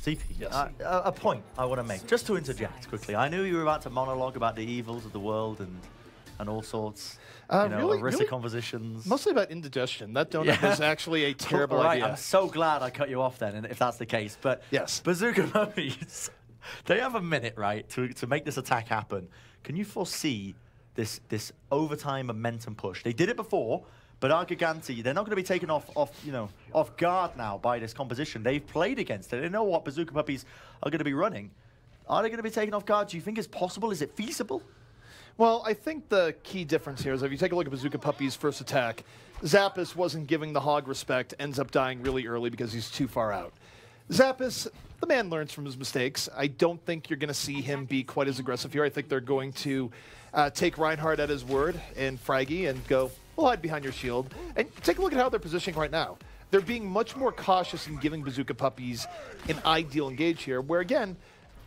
[SPEAKER 6] ZP,
[SPEAKER 5] yes.
[SPEAKER 6] A point I want to make, just to interject quickly. I knew you were about to monologue about the evils of the world and all sorts, you know, really compositions.
[SPEAKER 5] Mostly about indigestion. That donut was actually a terrible idea.
[SPEAKER 6] I'm so glad I cut you off then, and if that's the case. But
[SPEAKER 5] yes,
[SPEAKER 6] Bazooka Puppies, they have a minute, right, to make this attack happen. Can you foresee this overtime momentum push? They did it before. But our Gigantti, they're not going to be taken off guard now by this composition. They've played against it. They know what Bazooka Puppies are going to be running. Are they going to be taken off guard? Do you think it's possible? Is it feasible?
[SPEAKER 5] Well, I think the key difference here is if you take a look at Bazooka Puppies' first attack, Zappis wasn't giving the hog respect, ends up dying really early because he's too far out. Zappis, the man learns from his mistakes. I don't think you're going to see him be quite as aggressive here. I think they're going to take Reinhardt at his word and Fraggy and go, we'll hide behind your shield. And take a look at how they're positioning right now. They're being much more cautious in giving Bazooka Puppies an ideal engage here, where again,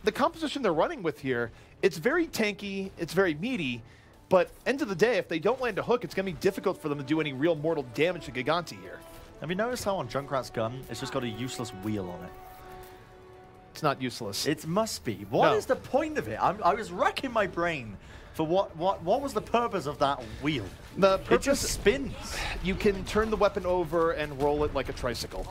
[SPEAKER 5] the composition they're running with here, it's very tanky, it's very meaty, but end of the day, if they don't land a hook, it's going to be difficult for them to do any real mortal damage to Gigantti here.
[SPEAKER 6] Have you noticed how on Junkrat's gun, it's just got a useless wheel on it?
[SPEAKER 5] It's not useless.
[SPEAKER 6] It must be. What is the point of it? I was racking my brain for what was the purpose of that wheel?
[SPEAKER 5] The purpose,
[SPEAKER 6] it just spins.
[SPEAKER 5] You can turn the weapon over and roll it like a tricycle.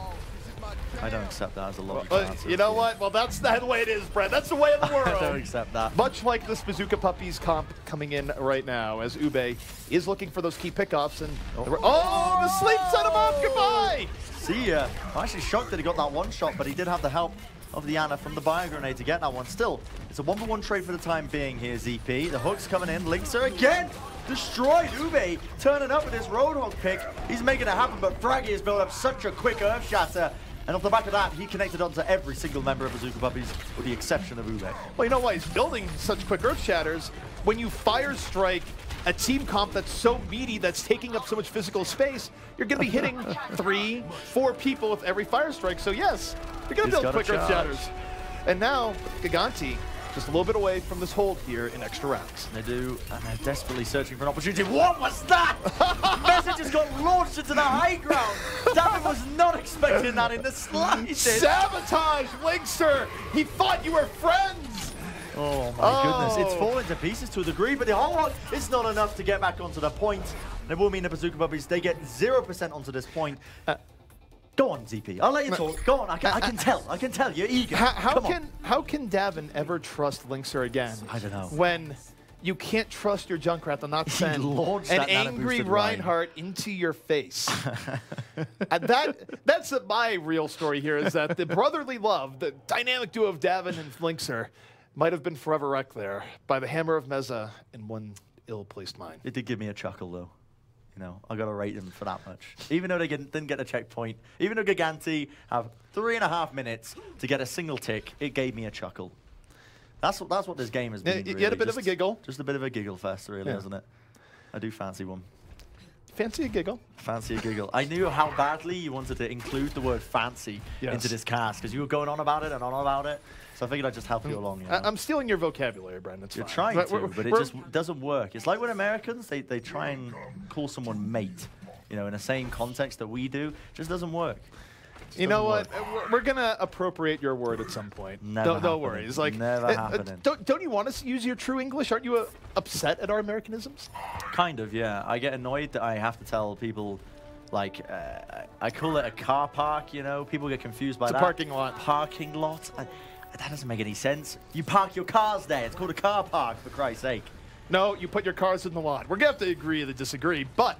[SPEAKER 6] I don't accept that as a logical answer.
[SPEAKER 5] You know what? Well, that's the way it is, Bren. That's the way of the world.
[SPEAKER 6] I don't accept that.
[SPEAKER 5] Much like this Bazooka Puppies comp coming in right now, as Ube is looking for those key pickoffs. And the sleep set him up. Goodbye.
[SPEAKER 6] See ya. I'm actually shocked that he got that one shot, but he did have the help of the Ana from the bio grenade to get that one. Still, it's a 1-for-1 trade for the time being here, ZP. The hook's coming in. Linksa again. Destroyed. Ube turning up with his Roadhog pick. He's making it happen, but Fraggy has built up such a quick Earth Shatter. And off the back of that, he connected onto every single member of Bazooka Puppies, with the exception of Ube.
[SPEAKER 5] Well, you know why he's building such quick Earth Shatters? When you fire strike a team comp that's so meaty, that's taking up so much physical space, you're going to be hitting 3, 4 people with every fire strike. So yes, you're going to build quick Earth Shatters. And now, Gigantti, just a little bit away from this hold here in extra rounds.
[SPEAKER 6] They do, and they're desperately searching for an opportunity. What was that? Message just got launched into the high ground. Davin was not expecting that in the slightest.
[SPEAKER 5] Sabotage, Linkster! He thought you were friends!
[SPEAKER 6] Oh my goodness, it's fallen to pieces to a degree, but the whole lot is not enough to get back onto the point. And it will mean the Bazooka Puppies, they get 0% onto this point. Go on, ZP. I'll let you talk. Go on. I can tell. You're eager.
[SPEAKER 5] How can Davin ever trust Linkster again?
[SPEAKER 6] I don't know.
[SPEAKER 5] When you can't trust your Junkrat to not send
[SPEAKER 6] an
[SPEAKER 5] angry Reinhardt into your face. And that's my real story here, is that the brotherly love, the dynamic duo of Davin and Linkster, might have been forever wrecked there by the hammer of Meza in one ill-placed mine.
[SPEAKER 6] It did give me a chuckle, though. You know, I got to rate them for that much. Even though they didn't get a checkpoint, even though Gigantti have 3.5 minutes to get a single tick, it gave me a chuckle. That's what this game has been.
[SPEAKER 5] You
[SPEAKER 6] really.
[SPEAKER 5] had a bit of a giggle.
[SPEAKER 6] Just a bit of a giggle fest, really, isn't it? I do fancy one.
[SPEAKER 5] Fancy a giggle?
[SPEAKER 6] Fancy a giggle. I knew how badly you wanted to include the word fancy into this cast, because you were going on about it and on about it. So I figured I'd just help you along. You know?
[SPEAKER 5] I'm stealing your vocabulary, Bren.
[SPEAKER 6] You're trying to, but it just doesn't work. It's like when Americans, they try and call someone mate, you know, in the same context that we do. It just doesn't work.
[SPEAKER 5] You know what? We're going to appropriate your word at some point. Don't worry. It's like,
[SPEAKER 6] never happening.
[SPEAKER 5] Don't you want us to use your true English? Aren't you upset at our Americanisms?
[SPEAKER 6] Kind of, yeah. I get annoyed that I have to tell people, like, I call it a car park, you know? People get confused by that.
[SPEAKER 5] It's a parking lot.
[SPEAKER 6] Parking lot? That doesn't make any sense. You park your cars there. It's called a car park, for Christ's sake.
[SPEAKER 5] No, you put your cars in the lot. We're going to have to agree to disagree. But,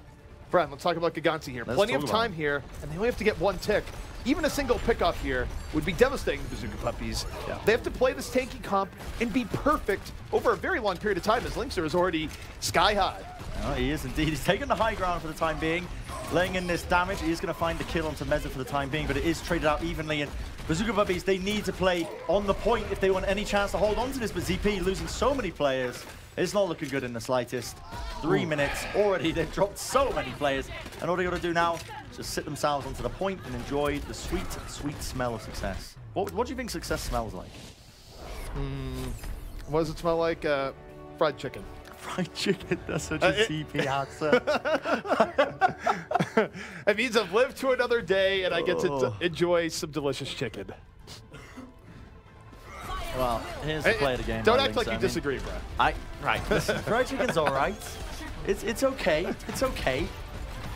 [SPEAKER 5] Bren, let's talk about Gigantti here. Plenty of time here, and they only have to get one tick. Even a single pickoff here would be devastating to Bazooka Puppies. Yeah. They have to play this tanky comp and be perfect over a very long period of time, as Linkster is already sky high.
[SPEAKER 6] Oh, he is indeed. He's taking the high ground for the time being, laying in this damage. He is going to find the kill onto Meza for the time being, but it is traded out evenly. And Bazooka Puppies, they need to play on the point if they want any chance to hold on to this. But ZP losing so many players. It's not looking good in the slightest. 3 minutes already. They've dropped so many players. And all they got to do now is just sit themselves onto the point and enjoy the sweet, sweet smell of success. What do you think success smells like?
[SPEAKER 5] What does it smell like? Fried chicken.
[SPEAKER 6] Fried chicken, that's such a CP answer.
[SPEAKER 5] It means I've lived to another day and I get to enjoy some delicious chicken.
[SPEAKER 6] Well, here's the play of the game.
[SPEAKER 5] Don't act like you disagree, Brad.
[SPEAKER 6] Right, listen, fried chicken's all right. It's okay. It's okay.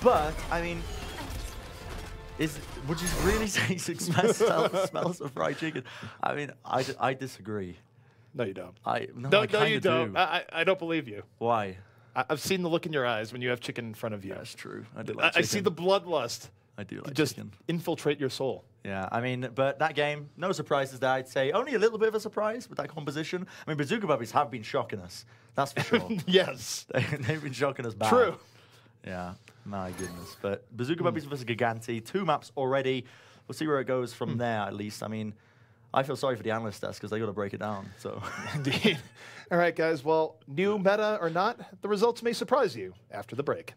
[SPEAKER 6] But, I mean, would you really say success smells of fried chicken? I mean, I disagree.
[SPEAKER 5] No, you don't.
[SPEAKER 6] No,
[SPEAKER 5] you don't. I don't believe you.
[SPEAKER 6] Why?
[SPEAKER 5] I've seen the look in your eyes when you have chicken in front of you.
[SPEAKER 6] That's true. I do like chicken.
[SPEAKER 5] I see the bloodlust.
[SPEAKER 6] I do like
[SPEAKER 5] just
[SPEAKER 6] chicken.
[SPEAKER 5] Infiltrate your soul.
[SPEAKER 6] Yeah, I mean, but that game, no surprises there, I'd say. Only a little bit of a surprise with that composition. I mean, Bazooka Puppies have been shocking us. That's for sure.
[SPEAKER 5] Yes.
[SPEAKER 6] They've been shocking us bad.
[SPEAKER 5] True.
[SPEAKER 6] Yeah, my goodness. But Bazooka Puppies versus Gigantti, 2 maps already. We'll see where it goes from there, at least. I mean, I feel sorry for the analyst desk because they got to break it down. So,
[SPEAKER 5] indeed. All right, guys. Well, new meta or not, the results may surprise you after the break.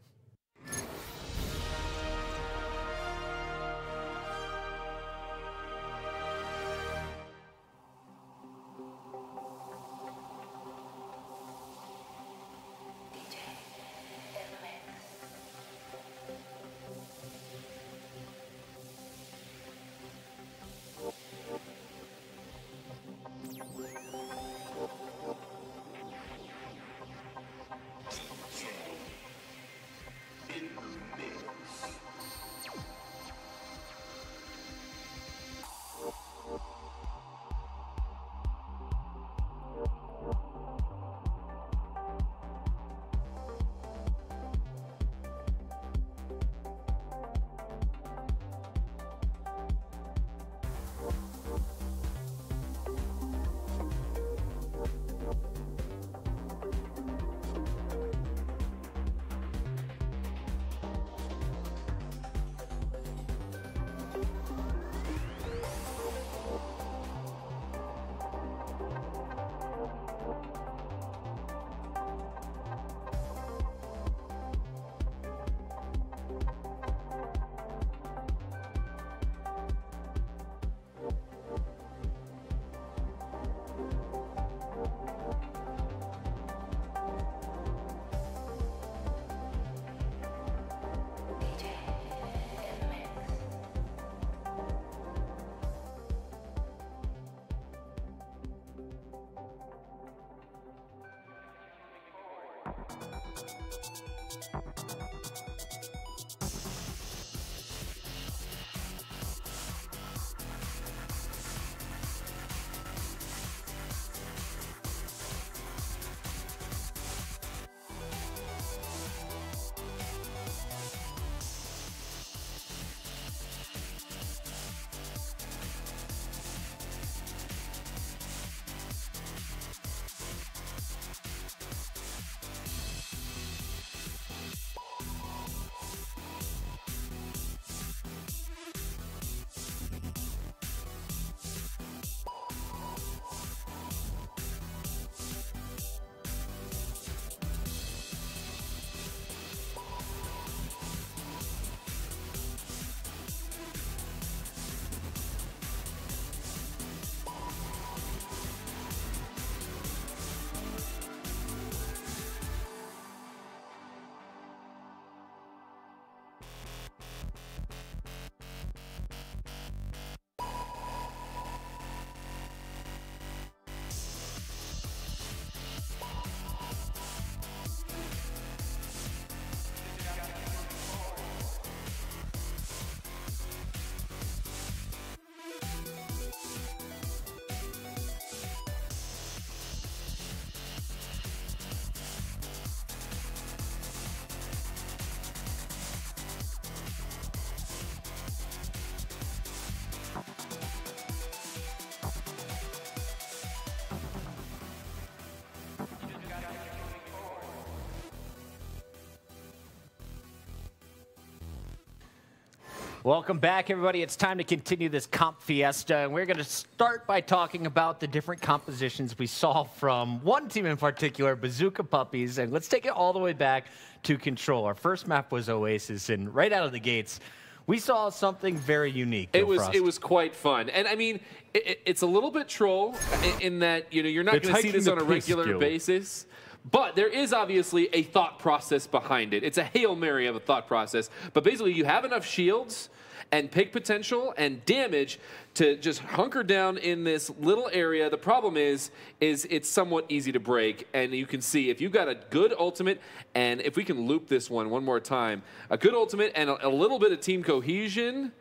[SPEAKER 1] Welcome back, everybody. It's time to continue this comp fiesta, and we're going to start by talking about the different compositions we saw from one team in particular, Bazooka Puppies, and let's take it all the way back to Control. Our first map was Oasis, and right out of the gates, we saw something very unique.
[SPEAKER 3] It was quite fun, and I mean, it's a little bit troll in that you're not going to see this on a regular basis. But there is obviously a thought process behind it. It's a Hail Mary of a thought process. But basically, you have enough shields and pick potential and damage to just hunker down in this little area. The problem is it's somewhat easy to break. And you can see if you've got a good ultimate, and if we can loop this one more time, a good ultimate and a little bit of team cohesion,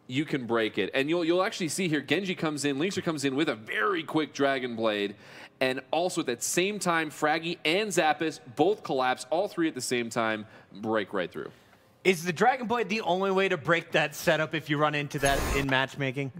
[SPEAKER 3] you can break it. And you'll actually see here, Genji comes in, Linkster comes in with a very quick Dragon Blade. And also at that same time, Fraggy and Zappis both collapse, all three at the same time, break right through.
[SPEAKER 1] Is the Dragon Blade the only way to break that setup if you run into that in matchmaking?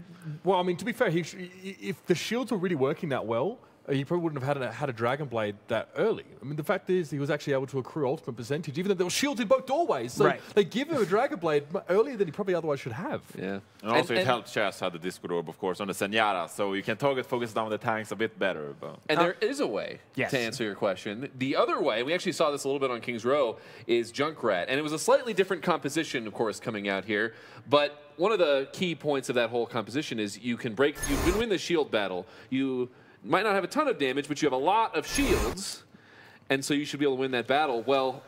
[SPEAKER 2] Well, I mean, to be fair, if the shields were really working that well, he probably wouldn't have had a Dragon Blade that early. I mean, the fact is he was actually able to accrue ultimate percentage, even though there were shields in both doorways. So they give him a Dragon Blade earlier than he probably otherwise should have.
[SPEAKER 4] Yeah. And also it helped Chaz have the Discord Orb, of course, on the Zenyatta, so you can target focus down the tanks a bit better. But.
[SPEAKER 3] And there is a way to answer your question. The other way, we actually saw this a little bit on King's Row, is Junkrat. And it was a slightly different composition, of course, coming out here. But one of the key points of that whole composition is you can win the shield battle. You might not have a ton of damage, but you have a lot of shields, and so you should be able to win that battle. Well,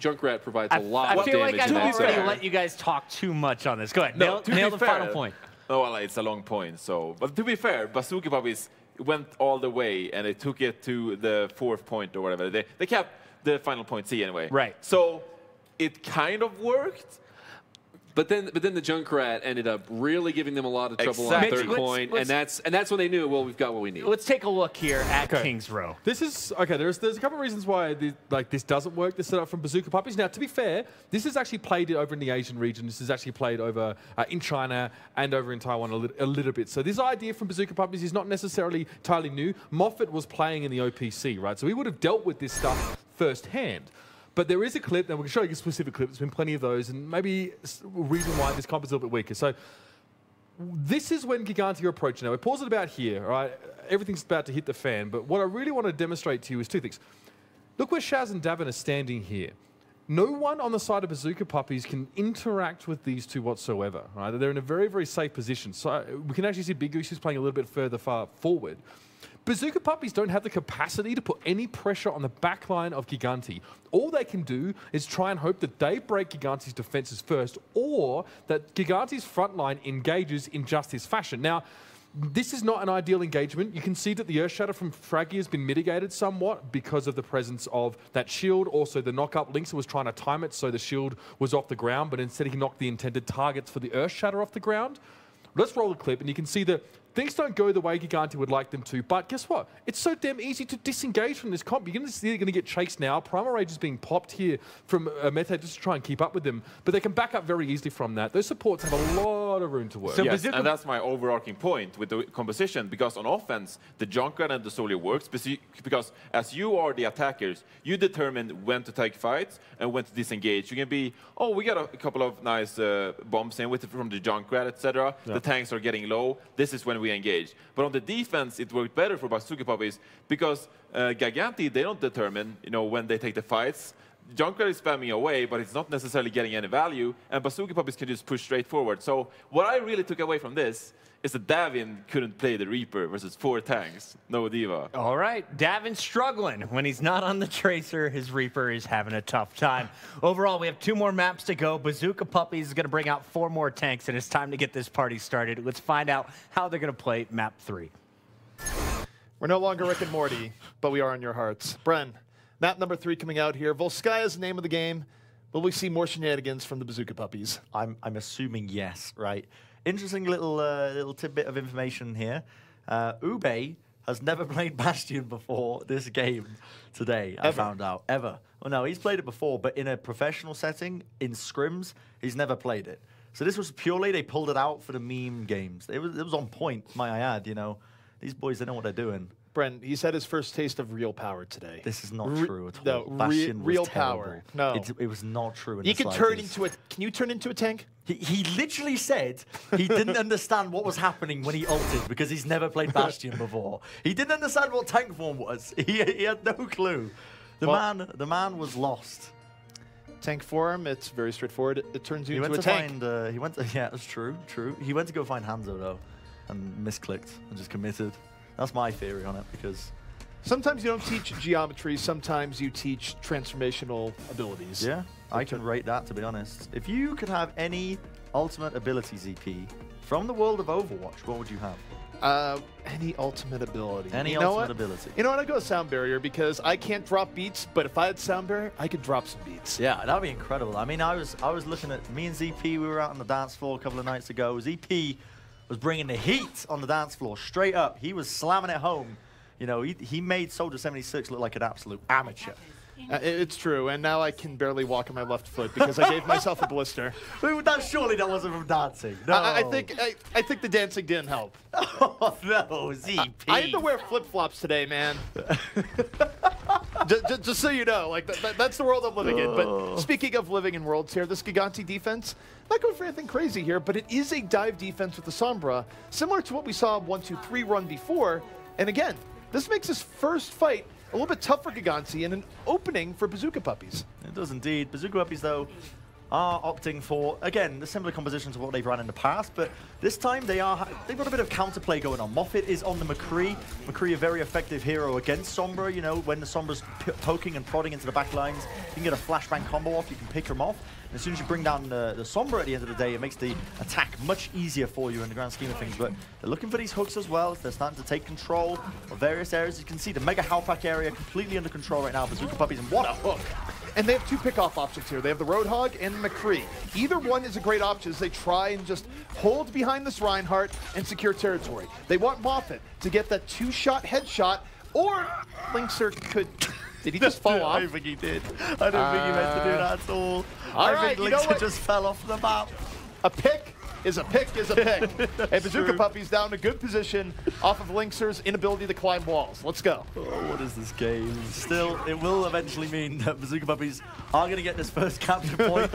[SPEAKER 3] Junkrat provides a lot of damage.
[SPEAKER 1] I feel like I've already let you guys talk too much on this. Go ahead, nail the final point.
[SPEAKER 4] Oh, well, it's a long point. So, but to be fair, Bazooka Puppies went all the way, and they took it to the 4th point or whatever. They kept the final point C anyway.
[SPEAKER 1] Right.
[SPEAKER 4] So it kind of worked.
[SPEAKER 3] But then the Junkrat ended up really giving them a lot of trouble on 3rd point, and that's when they knew, well, we've got what we need.
[SPEAKER 1] Let's take a look here at King's Row.
[SPEAKER 2] This is okay. There's a couple of reasons why this doesn't work. This setup from Bazooka Puppies. Now, to be fair, this is actually played over in the Asian region. This is actually played over in China and over in Taiwan a little bit. So this idea from Bazooka Puppies is not necessarily entirely new. Moffat was playing in the OPC, right? So he would have dealt with this stuff firsthand. But there is a clip, and we can show you a specific clip. There's been plenty of those, and maybe a reason why this comp is a little bit weaker. So this is when Gigantti are approaching. Now, we pause it about here, right? Everything's about to hit the fan, but what I really want to demonstrate to you is two things. Look where Shaz and Davin are standing here. No one on the side of Bazooka Puppies can interact with these two whatsoever, right? They're in a very, very safe position. So we can actually see Big Goose is playing a little bit further far forward. Bazooka Puppies don't have the capacity to put any pressure on the backline of Gigantti. All they can do is try and hope that they break Gigantti's defenses first, or that Gigantti's front line engages in just his fashion. Now, This is not an ideal engagement. You can see that the Earth Shatter from Fraggy has been mitigated somewhat because of the presence of that shield. Also, the knock-up, Linkser was trying to time it so the shield was off the ground, but instead he knocked the intended targets for the Earth Shatter off the ground. Let's roll the clip, and you can see that things don't go the way Gigantti would like them to, but guess what? It's so damn easy to disengage from this comp. You're going to see they're going to get chased now. Primal Rage is being popped here from Mete just to try and keep up with them, but they can back up very easily from that. Those supports have a lot of room to work.
[SPEAKER 4] So yes, and that's my overarching point with the composition, because on offense, the Junkrat and the Soldier works because as you are the attackers, you determine when to take fights and when to disengage. You can be, oh, we got a couple of nice bombs in with from the Junkrat, etc. Yeah. The tanks are getting low. This is when we engage. But on the defense, it worked better for Bazooka Puppies because Gigantti, they don't determine, when they take the fights. Junkrat is spamming away, but it's not necessarily getting any value, and Bazooka Puppies can just push straight forward. So what I really took away from this is that Davin couldn't play the Reaper versus 4 tanks. No Diva.
[SPEAKER 1] All right, Davin's struggling. When he's not on the Tracer, his Reaper is having a tough time. Overall, we have 2 more maps to go. Bazooka Puppies is going to bring out 4 more tanks, and it's time to get this party started. Let's find out how they're going to play map 3.
[SPEAKER 5] We're no longer Rick and Morty, but we are in your hearts. Bren, map number 3 coming out here. Volskaya is the name of the game. Will we see more shenanigans from the Bazooka Puppies?
[SPEAKER 6] I'm assuming yes, right? Interesting little tidbit of information here. Ube has never played Bastion before this game today, I found out. Ever. Well, no, he's played it before, but in a professional setting, in scrims, he's never played it. So this was purely, they pulled it out for the meme games. It was on point, might I add, These boys, they know what they're doing.
[SPEAKER 5] Bren, he's had his first taste of real power today.
[SPEAKER 6] This is not true at all.
[SPEAKER 5] No,
[SPEAKER 6] Bastion
[SPEAKER 5] real
[SPEAKER 6] was
[SPEAKER 5] power.
[SPEAKER 6] terrible.
[SPEAKER 5] No.
[SPEAKER 6] It was not true in
[SPEAKER 5] You
[SPEAKER 6] the
[SPEAKER 5] can
[SPEAKER 6] slightest.
[SPEAKER 5] turn into a. Can you turn into a tank?
[SPEAKER 6] He literally said he didn't understand what was happening when he ulted because he's never played Bastion before. He didn't understand what tank form was. He had no clue. The man was lost.
[SPEAKER 5] Tank form, it's very straightforward. It turns you into a tank.
[SPEAKER 6] Yeah, that's true. He went to go find Hanzo though, and misclicked and just committed. That's my theory on it because.
[SPEAKER 5] Sometimes you don't teach geometry, sometimes you teach transformational abilities.
[SPEAKER 6] Yeah, I can rate that, to be honest. If you could have any ultimate ability, ZP, from the world of Overwatch, what would you have?
[SPEAKER 5] Any ultimate ability.
[SPEAKER 6] Any ultimate ability.
[SPEAKER 5] You know what, I'd go with Sound Barrier because I can't drop beats, but if I had Sound Barrier, I could drop some beats.
[SPEAKER 6] Yeah, that would be incredible. I mean, I was looking at, me and ZP, we were out on the dance floor a couple of nights ago. ZP was bringing the heat on the dance floor, straight up. He was slamming it home. He made Soldier 76 look like an absolute amateur.
[SPEAKER 5] It's true, and now I can barely walk on my left foot because I gave myself a blister.
[SPEAKER 6] Surely that wasn't from dancing. No.
[SPEAKER 5] I think the dancing didn't help.
[SPEAKER 6] Oh, no, ZP.
[SPEAKER 5] I had to wear flip-flops today, man. just so you know, that's the world I'm living in. But speaking of living in worlds here, this Gigantti defense, not going for anything crazy here, but it is a dive defense with the Sombra, similar to what we saw 1-2-3 run before. And again, this makes his first fight a little bit tough for Gigantti and an opening for Bazooka Puppies.
[SPEAKER 6] It does indeed. Bazooka Puppies, though, are opting for, again, the similar compositions of what they've run in the past, but this time they've got a bit of counterplay going on. Moffat is on the McCree. McCree, a very effective hero against Sombra. When the Sombra's poking and prodding into the back lines, you can get a flashbang combo off, you can pick them off. And as soon as you bring down the Sombra at the end of the day, it makes the attack much easier for you in the grand scheme of things. But they're looking for these hooks as well. They're starting to take control of various areas. You can see the Mega Howpack area completely under control right now. Bazooka Puppies, and what a hook!
[SPEAKER 5] And they have 2 pick-off options here. They have the Roadhog and the McCree. Either one is a great option as they try and just hold behind this Reinhardt and secure territory. They want Moffat to get that 2-shot headshot, or Linkser could... Did he just fall off?
[SPEAKER 6] I think he did. I don't think he meant to do that at all. I think Linkser just fell off the map.
[SPEAKER 5] A pick is a pick is a pick. And Bazooka Puppies down in a good position off of Linkser's inability to climb walls. Let's go.
[SPEAKER 6] Oh, what is this game? Still, it will eventually mean that Bazooka Puppies are going to get this first capture point.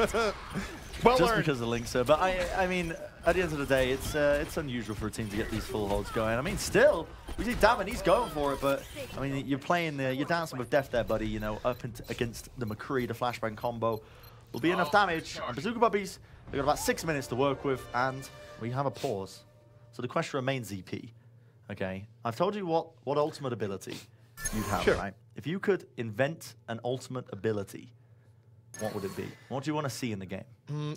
[SPEAKER 5] Well
[SPEAKER 6] just
[SPEAKER 5] learned.
[SPEAKER 6] Because of Linkser. But I mean, at the end of the day, it's unusual for a team to get these full holds going. I mean, still, we see Davin, he's going for it, but I mean, you're dancing with death there, buddy. Up against the McCree, the flashbang combo will be enough damage. And Bazooka Puppies, they've got about 6 minutes to work with, and we have a pause. So the question remains, ZP. Okay, I've told you what ultimate ability you'd have, right? If you could invent an ultimate ability, what would it be? What do you want to see in the game?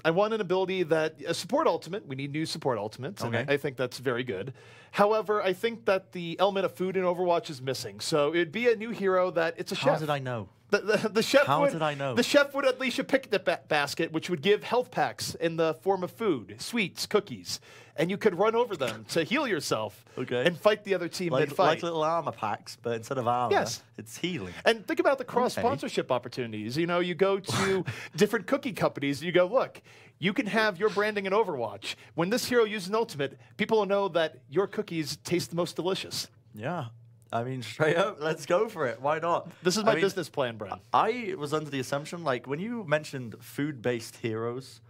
[SPEAKER 5] I want an ability that a support ultimate. We need new support ultimates, and I think that's very good. However, I think that the element of food in Overwatch is missing. So it'd be a new hero that it's a chef.
[SPEAKER 6] How did I know?
[SPEAKER 5] The chef
[SPEAKER 6] How
[SPEAKER 5] would,
[SPEAKER 6] did I know?
[SPEAKER 5] The chef would unleash a picnic basket, which would give health packs in the form of food, sweets, cookies, and you could run over them to heal yourself and fight the other team mid-fight.
[SPEAKER 6] Like little armor packs, but instead of armor, it's healing.
[SPEAKER 5] And think about the cross-sponsorship opportunities. You know, you go to different cookie companies, and you go, look, you can have your branding in Overwatch. When this hero uses an ultimate, people will know that your cookies taste the most delicious.
[SPEAKER 6] Yeah. I mean, straight up, let's go for it. Why not?
[SPEAKER 5] This is my business plan, Bren.
[SPEAKER 6] I was under the assumption, like, when you mentioned food-based heroes,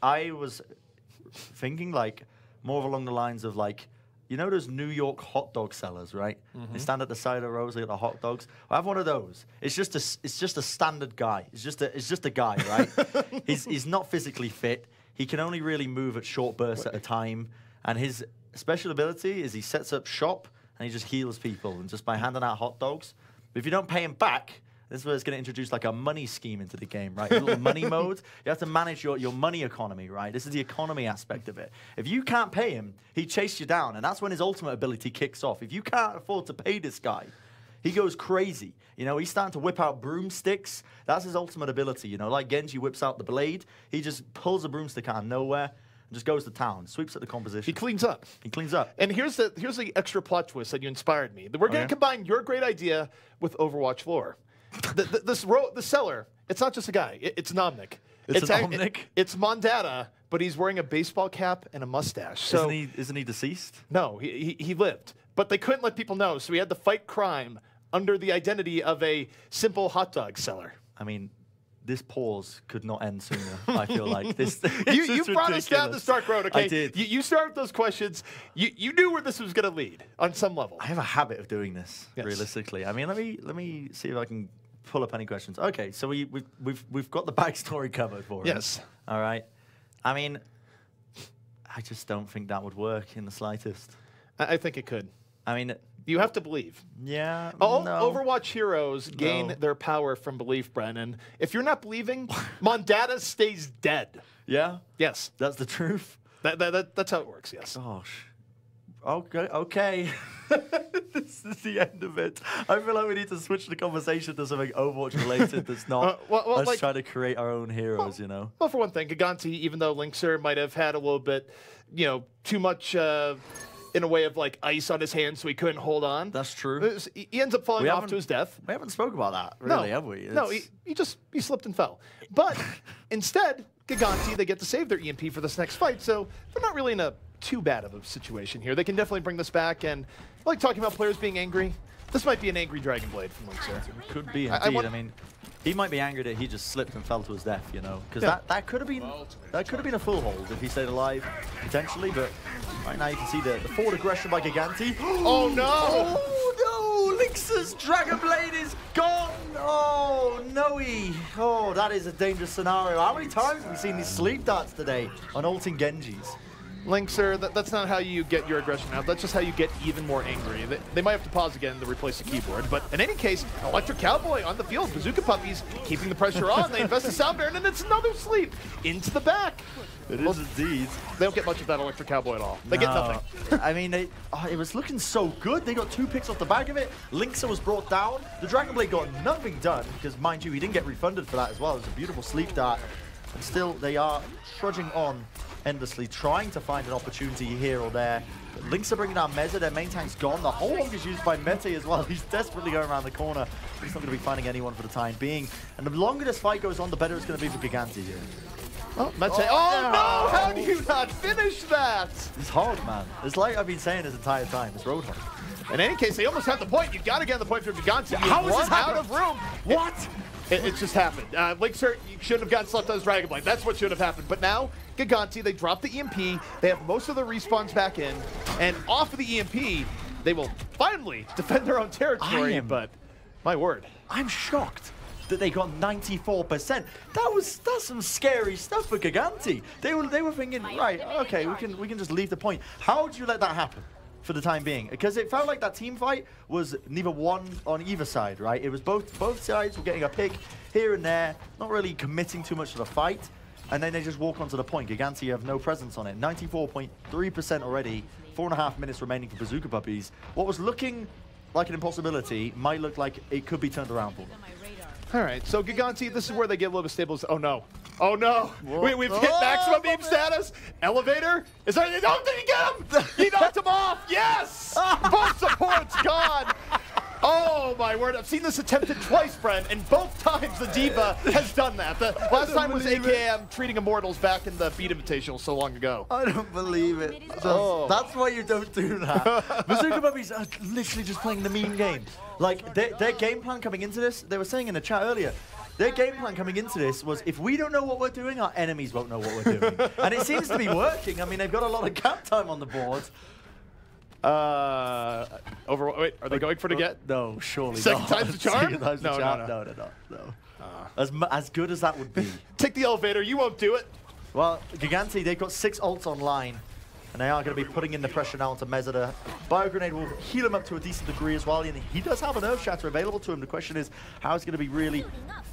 [SPEAKER 6] I was thinking, like, more along the lines of, like, you know those New York hot dog sellers, right? They stand at the side of the rows, they got the hot dogs. I have one of those. It's just a standard guy. It's just a guy, right? He's not physically fit. He can only really move at short bursts at a time. And his special ability is he sets up shop, and he just heals people, and just by handing out hot dogs. But if you don't pay him back, this is where it's going to introduce like a money scheme into the game, right? A little money mode. You have to manage your money economy, right? This is the economy aspect of it. If you can't pay him, he chases you down, and that's when his ultimate ability kicks off. If you can't afford to pay this guy, he goes crazy. You know, he's starting to whip out broomsticks. That's his ultimate ability. You know, like Genji whips out the blade. He just pulls a broomstick out of nowhere. Just goes to town, sweeps at the composition.
[SPEAKER 5] He cleans up.
[SPEAKER 6] He cleans up.
[SPEAKER 5] And here's the extra plot twist that you inspired me. We're going to combine your great idea with Overwatch lore. The seller, it's not just a guy. It's an Omnic.
[SPEAKER 6] It's an Omnic?
[SPEAKER 5] It's Mondada, but he's wearing a baseball cap and a mustache. So
[SPEAKER 6] isn't he deceased?
[SPEAKER 5] No, he lived. But they couldn't let people know, so he had to fight crime under the identity of a simple hot dog seller.
[SPEAKER 6] I mean, this pause could not end sooner, I feel like.
[SPEAKER 5] You brought us down the Stark Road, okay?
[SPEAKER 6] I did.
[SPEAKER 5] You started with those questions. You knew where this was going to lead on some level.
[SPEAKER 6] I have a habit of doing this, realistically. I mean, let me see if I can pull up any questions. Okay, so we've got the backstory covered for us. All right. I mean, I just don't think that would work in the slightest.
[SPEAKER 5] I think it could.
[SPEAKER 6] I mean,
[SPEAKER 5] you have to believe.
[SPEAKER 6] Yeah.
[SPEAKER 5] Overwatch heroes gain their power from belief, Brennan. If you're not believing, Mondada stays dead.
[SPEAKER 6] Yeah?
[SPEAKER 5] Yes.
[SPEAKER 6] That's the truth?
[SPEAKER 5] That's how it works, yes.
[SPEAKER 6] Gosh. Okay. This is the end of it. I feel like we need to switch the conversation to something Overwatch related that's not us trying to create our own heroes, you know?
[SPEAKER 5] Well, for one thing, Gigantti, even though Linkser might have had a little bit, too much in a way of like ice on his hands so he couldn't hold on.
[SPEAKER 6] That's true.
[SPEAKER 5] He ends up falling off to his death.
[SPEAKER 6] We haven't spoken about that, really, have we?
[SPEAKER 5] No, he slipped and fell. But instead, Gigantti, they get to save their EMP for this next fight, so they're not really in a too bad of a situation here. They can definitely bring this back, and I like talking about players being angry. This might be an angry Dragon Blade from Linkser.
[SPEAKER 6] Could be, indeed. I mean, he might be angry that he just slipped and fell to his death, you know, because that could have been a full hold if he stayed alive, potentially. But right now you can see the forward aggression by Gigantti.
[SPEAKER 5] Oh no!
[SPEAKER 6] Oh no! Linkser's Dragon Blade is gone. Oh no! Oh, that is a dangerous scenario. How many times have we seen these sleep darts today on ulting Genjis?
[SPEAKER 5] Linkser, that's not how you get your aggression out. That's just how you get even more angry. They might have to pause again to replace the keyboard. But in any case, Electric Cowboy on the field. Bazooka Puppies keeping the pressure on. They invest the Sound Baron, and it's another sleep into the back.
[SPEAKER 6] It is indeed.
[SPEAKER 5] They don't get much of that Electric Cowboy at all. They get nothing.
[SPEAKER 6] I mean, it was looking so good. They got 2 picks off the back of it. Linkser was brought down. The Dragon Blade got nothing done because, mind you, he didn't get refunded for that as well. It was a beautiful sleep dart. And still, they are trudging on endlessly, trying to find an opportunity here or there. Linkser bringing down Meza, their main tank's gone. The whole log is used by Mete as well. He's desperately going around the corner. He's not going to be finding anyone for the time being. And the longer this fight goes on, the better it's going to be for Gigantti here.
[SPEAKER 5] Oh, Mete. Oh no! How do you not finish that?
[SPEAKER 6] It's hard, man. It's like I've been saying this entire time. It's road hard.
[SPEAKER 5] In any case, they almost have the point. You've got to get the point for Gigantti.
[SPEAKER 6] How is this
[SPEAKER 5] out of room?
[SPEAKER 6] What?
[SPEAKER 5] It just happened. Linkser shouldn't have gotten slept on his Dragon Blade. That's what should have happened. But now, Gigantti, they drop the EMP. They have most of the respawns back in. And off of the EMP, they will finally defend their own territory. But, my word.
[SPEAKER 6] I'm shocked that they got 94%. That's some scary stuff for Gigantti. They were thinking, right, okay, we can just leave the point. How would you let that happen for the time being? Because it felt like that team fight was neither one on either side, right? It was both sides were getting a pick here and there, not really committing too much to the fight. and then they just walk onto the point. Gigantti have no presence on it. 94.3% already. 4.5 minutes remaining for Bazooka Puppies. What was looking like an impossibility might look like it could be turned around for them.
[SPEAKER 5] All right, so Gigantti, this is where they get a little bit stable. Oh no. Oh no. We've hit maximum beam status. Elevator? Is there? Oh, did he get him? He knocked him off. Yes! Both supports gone. Oh my word, I've seen this attempted twice, Bren, and both times the Diva has done that. The last time was AKM treating Immortals back in the Beat Invitational so long ago.
[SPEAKER 6] I don't believe it. That's why you don't do that. Bazooka Puppies are literally just playing the mean game. Like, their game plan coming into this, they were saying in the chat earlier, their game plan coming into this was, if we don't know what we're doing, our enemies won't know what we're doing. And it seems to be working. I mean, they've got a lot of cap time on the board.
[SPEAKER 5] Wait, are they going for the get?
[SPEAKER 6] No, surely
[SPEAKER 5] Second
[SPEAKER 6] not.
[SPEAKER 5] time's the charm?
[SPEAKER 6] Second time's the charm? No. As good as that would be.
[SPEAKER 5] Take the elevator, you won't do it.
[SPEAKER 6] Well, Gigantti, they've got 6 ults online, and they are going to be putting in the pressure now onto Mezza. Bio Grenade will heal him up to a decent degree as well, and he does have an Earth Shatter available to him. The question is, how he's going to be really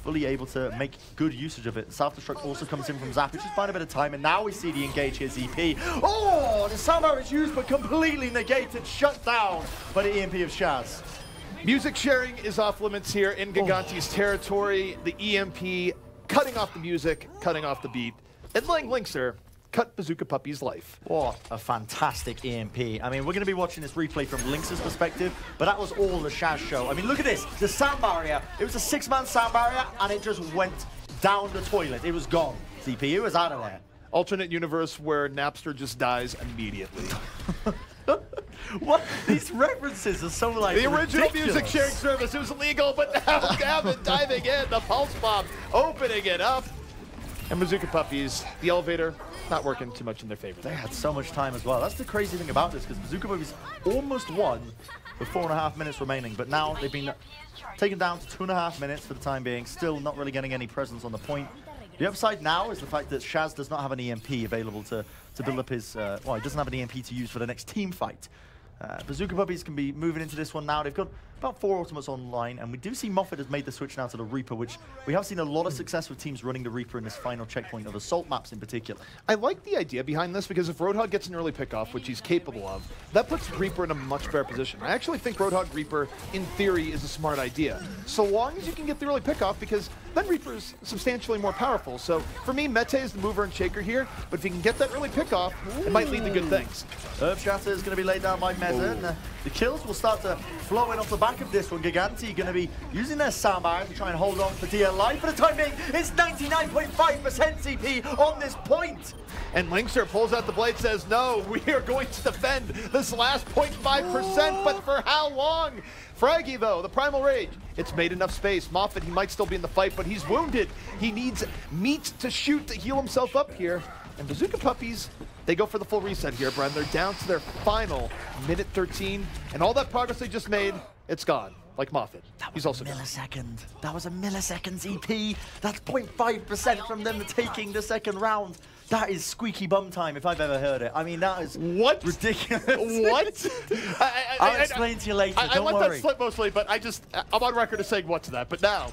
[SPEAKER 6] fully able to make good usage of it. Self-destruct also comes in from Zap, which is buying a bit of time, and now we see the engage here, ZP. Oh, the Soundbar is used, but completely negated, shut down by the EMP of Shaz.
[SPEAKER 5] Music sharing is off limits here in Gigantti's territory. The EMP cutting off the music, cutting off the beat, and letting Linkser cut Bazooka Puppy's life.
[SPEAKER 6] What a fantastic EMP. I mean, we're going to be watching this replay from Lynx's perspective, but that was all the Shaz show. I mean, look at this. The sound barrier. It was a 6-man sound barrier, and it just went down the toilet. It was gone. CPU was out of there.
[SPEAKER 5] Alternate universe where Napster just dies immediately.
[SPEAKER 6] What? These references are so like
[SPEAKER 5] the original
[SPEAKER 6] ridiculous.
[SPEAKER 5] music sharing service. It was illegal, but now Gavin diving in. The pulse bomb opening it up. And Bazooka Puppies, the elevator, not working too much in their favor.
[SPEAKER 6] They had so much time as well. That's the crazy thing about this, because Bazooka Puppies almost won with 4.5 minutes remaining, but now they've been taken down to 2.5 minutes for the time being, still not really getting any presence on the point. The upside now is the fact that Shaz does not have an EMP available to build up his, well, he doesn't have an EMP to use for the next team fight. Bazooka Puppies can be moving into this one now. They've got about 4 ultimates online, and we do see Moffat has made the switch now to the Reaper, which we have seen a lot of success with teams running the Reaper in this final checkpoint of assault maps in particular.
[SPEAKER 5] I like the idea behind this, because if Roadhog gets an early pickoff, which he's capable of, that puts Reaper in a much better position. I actually think Roadhog Reaper, in theory, is a smart idea, so long as you can get the early pickoff, because then Reaper's substantially more powerful. So for me, Mete is the mover and shaker here, but if he can get that early pickoff, it might lead to good things.
[SPEAKER 6] Earth Shatter is going to be laid down by Mezza, and the kills will start to flow in off the back of this one. Gigantti going to be using their soundbar to try and hold on for dear life. For the time being, it's 99.5% CP on this point.
[SPEAKER 5] And Linkser pulls out the blade, says, no, we are going to defend this last 0.5%, but for how long? Fraggy, though, the Primal Rage, it's made enough space. Moffat, he might still be in the fight, but he's wounded. He needs meat to shoot to heal himself up here. And Bazooka Puppies, they go for the full reset here, Bren. They're down to their final minute 13, and all that progress they just made, it's gone. Like Moffat. He's also gone.
[SPEAKER 6] That was a millisecond EP. That's 0.5% from them taking the second round. That is squeaky bum time if I've ever heard it. I mean, that is ridiculous.
[SPEAKER 5] What?
[SPEAKER 6] I'll explain to you later, don't
[SPEAKER 5] I let
[SPEAKER 6] worry.
[SPEAKER 5] that slip mostly, but I'm on record as saying what to that. But now,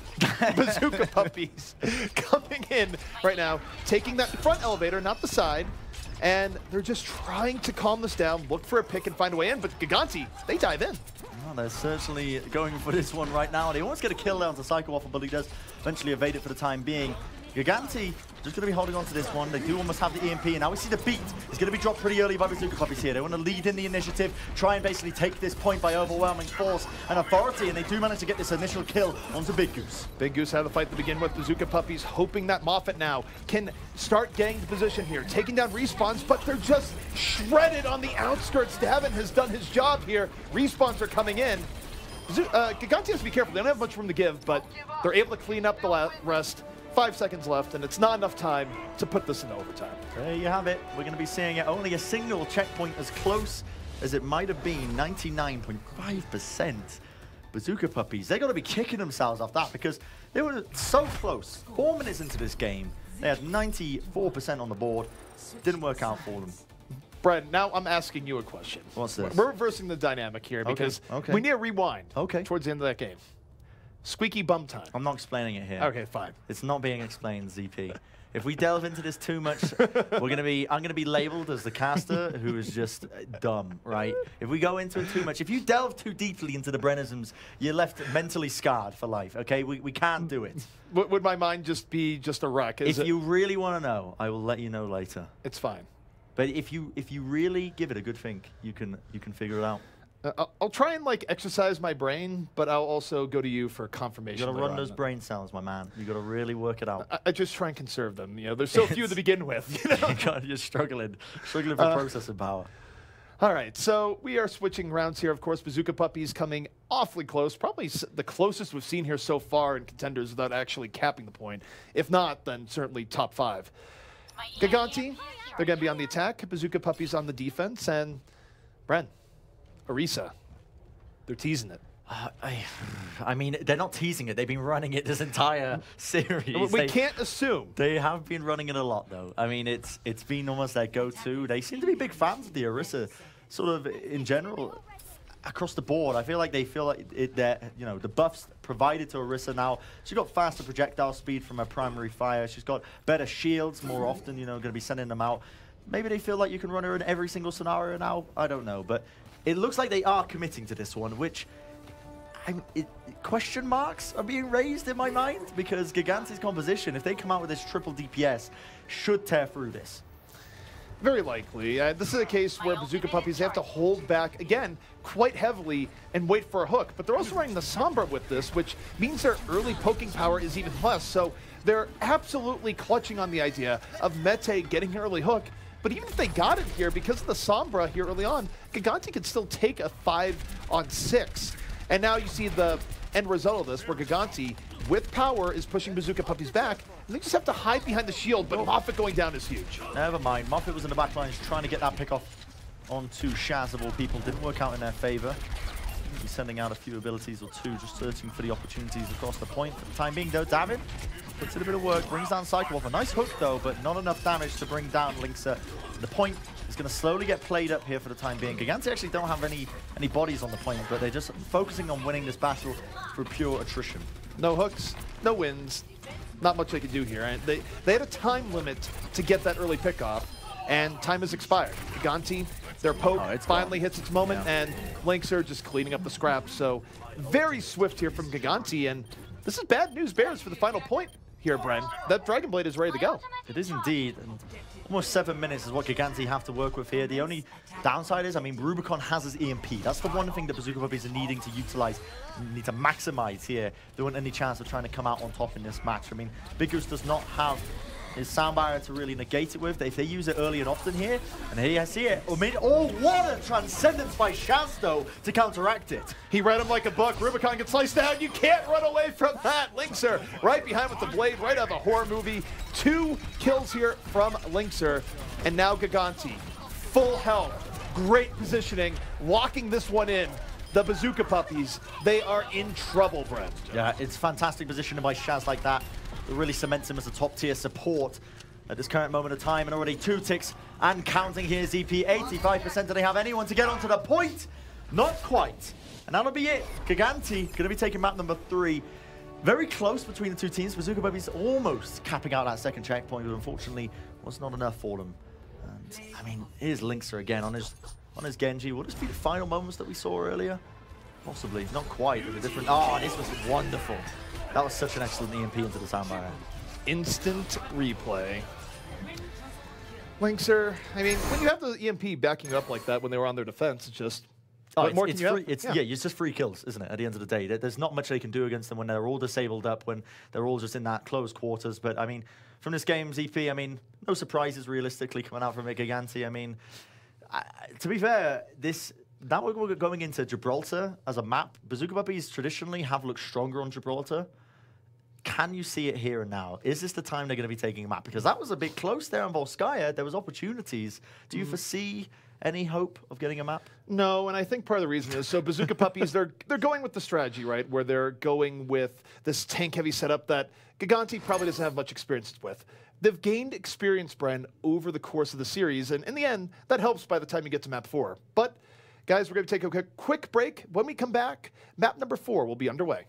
[SPEAKER 5] Bazooka Puppies coming in right now, taking that front elevator, not the side, and they're just trying to calm this down, look for a pick and find a way in, but Gigantti, they dive in.
[SPEAKER 6] Well, they're certainly going for this one right now. They almost get a kill down to Psycho Waffle, but he does eventually evade it for the time being. Gigantti just going to be holding on to this one. They do almost have the EMP, and now we see the beat. It's going to be dropped pretty early by Bazooka Puppies here. They want to lead in the initiative, try and basically take this point by overwhelming force and authority, and they do manage to get this initial kill onto Big Goose.
[SPEAKER 5] Big Goose had the fight to begin with. Bazooka Puppies hoping that Moffat now can start getting the position here, taking down respawns, but they're just shredded on the outskirts. Davin has done his job here. Respawns are coming in. Gigantti has to be careful. They don't have much room to give, but they're able to clean up the rest. 5 seconds left, and it's not enough time to put this in overtime.
[SPEAKER 6] There you have it. We're going to be seeing it. Only a single checkpoint as close as it might have been. 99.5%. Bazooka Puppies, they got to be kicking themselves off that, because they were so close. 4 minutes into this game, they had 94% on the board. Didn't work out for them.
[SPEAKER 5] Bren, now I'm asking you a question.
[SPEAKER 6] What's this?
[SPEAKER 5] We're reversing the dynamic here, because we need a rewind towards the end of that game. Squeaky bum time.
[SPEAKER 6] I'm not explaining it here.
[SPEAKER 5] Okay, fine.
[SPEAKER 6] It's not being explained, ZP. If we delve into this too much, I'm gonna be labeled as the caster who is just dumb, right? If we go into it too much, if you delve too deeply into the Brennisms, you're left mentally scarred for life. Okay, we can't do it.
[SPEAKER 5] Would my mind just be just a wreck?
[SPEAKER 6] If you really want to know, I will let you know later.
[SPEAKER 5] It's fine.
[SPEAKER 6] But if you really give it a good think, you can figure it out.
[SPEAKER 5] I'll try and like exercise my brain, but I'll also go to you for confirmation.
[SPEAKER 6] You got to run those brain cells, my man. You got to really work it out.
[SPEAKER 5] I just try and conserve them. You know, there's so few to begin with. You know?
[SPEAKER 6] You're struggling for processing power.
[SPEAKER 5] All right, so we are switching rounds here. Of course, Bazooka Puppies coming awfully close, probably the closest we've seen here so far in Contenders without actually capping the point. If not, then certainly top 5. Gigantti, they're going to be on the attack. Bazooka Puppies on the defense, and Bren. Orisa, they're teasing it.
[SPEAKER 6] I mean, they're not teasing it. They've been running it this entire series.
[SPEAKER 5] We can't assume.
[SPEAKER 6] They have been running it a lot, though. I mean, it's been almost their go-to. They seem to be big fans of the Orisa, sort of in general, across the board. I feel like they feel like the buffs provided to Orisa now. She's got faster projectile speed from her primary fire. She's got better shields more often. Going to be sending them out. Maybe they feel like you can run her in every single scenario now. I don't know, but it looks like they are committing to this one, which question marks are being raised in my mind because Gigantti's composition, if they come out with this triple DPS, should tear through this.
[SPEAKER 5] Very likely. This is a case where Bazooka Puppies have to hold back, again, quite heavily and wait for a hook. But they're also running the Sombra with this, which means their early poking power is even less. So they're absolutely clutching on the idea of Mete getting an early hook. But even if they got it here, because of the Sombra here early on, Gigantti could still take a 5-on-6. And now you see the end result of this, where Gigantti, with power, is pushing Bazooka Puppies back. And they just have to hide behind the shield, but Moffat going down is huge.
[SPEAKER 6] Never mind. Moffat was in the back lines trying to get that pick off onto Shaz of all people. Didn't work out in their favor. He's sending out a few abilities or two, just searching for the opportunities across the point. For the time being, though, David puts in a bit of work, brings down Cyclewolf. A nice hook, though, but not enough damage to bring down Linkser. The point is going to slowly get played up here for the time being. Gigantti actually don't have any bodies on the point, but they're just focusing on winning this battle for pure attrition.
[SPEAKER 5] No hooks, no wins. Not much they could do here. And they had a time limit to get that early pickoff, and time has expired. Gigantti, their poke finally hits its moment, and Linkser just cleaning up the scraps. So very swift here from Gigantti, and this is bad news bears for the final point here, Bren. That Dragon Blade is ready to go.
[SPEAKER 6] It is indeed. And almost 7 minutes is what Gigantti have to work with here. The only downside is, I mean, Rubicon has his EMP. That's the one thing that Bazooka Puppies are needing to utilize, need to maximize here. They want any chance of trying to come out on top in this match. I mean, Big Goose does not have his sound barrier to really negate it with. If they use it early and often here, and here I see it. Oh, what a transcendence by Shaz, though, to counteract it.
[SPEAKER 5] He read him like a book. Rubicon gets sliced down. You can't run away from that. Linkser right behind with the blade, right out of a horror movie. 2 kills here from Linkser. And now Gigantti, full health, great positioning, locking this one in. The Bazooka Puppies, they are in trouble, Brent.
[SPEAKER 6] Yeah, it's fantastic positioning by Shaz like that. It really cements him as a top-tier support at this current moment of time. And already 2 ticks and counting here, ZP. 85%. Do they have anyone to get onto the point? Not quite. And that'll be it. Gigantti going to be taking map number 3. Very close between the two teams. Bazooka Puppies almost capping out that second checkpoint, but unfortunately was not enough for them. And I mean, here's Linkser again on his Genji. Will this be the final moments that we saw earlier? Possibly. Not quite. With a different... Oh, this was wonderful. That was such an excellent EMP into the sound barrier.
[SPEAKER 5] Instant replay. Linkser, I mean, when you have the EMP backing up like that when they were on their defense, it's just...
[SPEAKER 6] Oh, it's just free kills, isn't it, at the end of the day? There's not much they can do against them when they're all disabled up, when they're all just in that close quarters. But, I mean, from this game, ZP, I mean, no surprises realistically coming out from Gigantti. I mean, to be fair, now we're going into Gibraltar as a map. Bazooka Puppies traditionally have looked stronger on Gibraltar. Can you see it here and now? Is this the time they're going to be taking a map? Because that was a bit close there on Volskaya. There was opportunities. Do you foresee any hope of getting a map?
[SPEAKER 5] No, and I think part of the reason is, so Bazooka Puppies, they're going with the strategy, right, where they're going with this tank-heavy setup that Gigantti probably doesn't have much experience with. They've gained experience, Bren, over the course of the series, and in the end, that helps by the time you get to map 4. But guys, we're going to take a quick break. When we come back, map number 4 will be underway.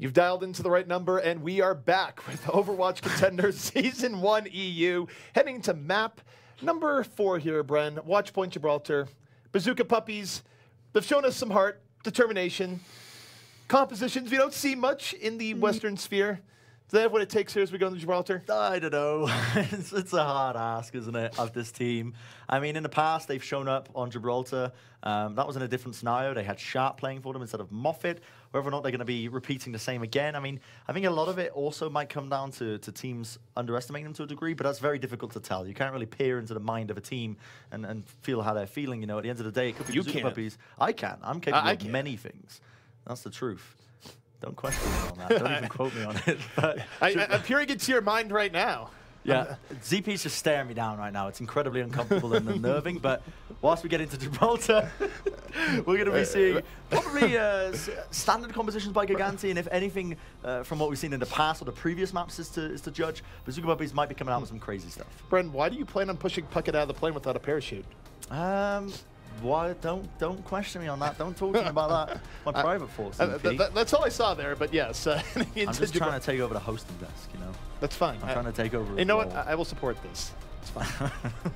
[SPEAKER 5] You've dialed into the right number, and we are back with Overwatch Contenders Season 1 EU, heading to map number 4 here, Bren. Watch Point Gibraltar. Bazooka Puppies, they've shown us some heart, determination, compositions we don't see much in the Western Sphere. Do they have what it takes here as we go into Gibraltar?
[SPEAKER 6] I don't know. it's a hard ask, isn't it, of this team? I mean, in the past, they've shown up on Gibraltar. That was in a different scenario. They had Sharp playing for them instead of Moffat. Whether or not they're going to be repeating the same again, I mean, I think a lot of it also might come down to teams underestimating them to a degree, but that's very difficult to tell. You can't really peer into the mind of a team and feel how they're feeling. You know, at the end of the day, it could be Bazooka Puppies. I can. I'm capable of many things. That's the truth. Don't question me on that. Don't even quote me on it. But
[SPEAKER 5] I'm peering into your mind right now.
[SPEAKER 6] Yeah, ZP's just staring me down right now. It's incredibly uncomfortable and unnerving, but whilst we get into Gibraltar, we're going to be seeing probably standard compositions by Gigantti, and if anything, from what we've seen in the past or the previous maps is to judge, Bazooka Puppies might be coming out with some crazy stuff.
[SPEAKER 5] Bren, why do you plan on pushing Puckett out of the plane without a parachute?
[SPEAKER 6] Why? Don't question me on that. Don't talk to me about that. My private force.
[SPEAKER 5] That's all I saw there, but yes.
[SPEAKER 6] I'm just trying to take over the hosting desk, you know?
[SPEAKER 5] That's fine.
[SPEAKER 6] I'm trying to take over.
[SPEAKER 5] You know what? I will support this. It's fine.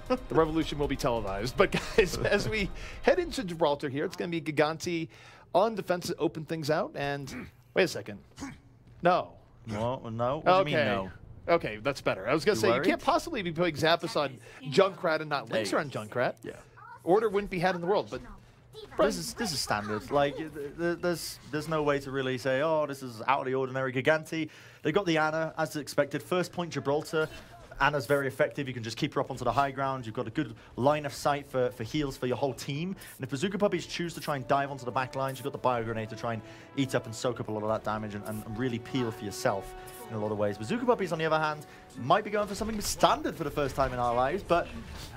[SPEAKER 5] The revolution will be televised. But guys, as we head into Gibraltar here, it's going to be Gigantti on defense to open things out. And wait a second. No.
[SPEAKER 6] What? No? What do you mean no?
[SPEAKER 5] Okay, that's better. I was going to say, you can't possibly be putting Zappos on Junkrat and not Linkser on Junkrat.
[SPEAKER 6] Yeah.
[SPEAKER 5] Order wouldn't be had in the world, but
[SPEAKER 6] this is standard. Like, there's no way to really say, oh, this is out of the ordinary. Gigantti, they got the Ana as expected. First point Gibraltar. Ana's very effective. You can just keep her up onto the high ground. You've got a good line of sight for heals for your whole team. And if Bazooka Puppies choose to try and dive onto the back lines, you've got the Bio Grenade to try and eat up and soak up a lot of that damage and really peel for yourself in a lot of ways. Bazooka Puppies, on the other hand, might be going for something standard for the first time in our lives, but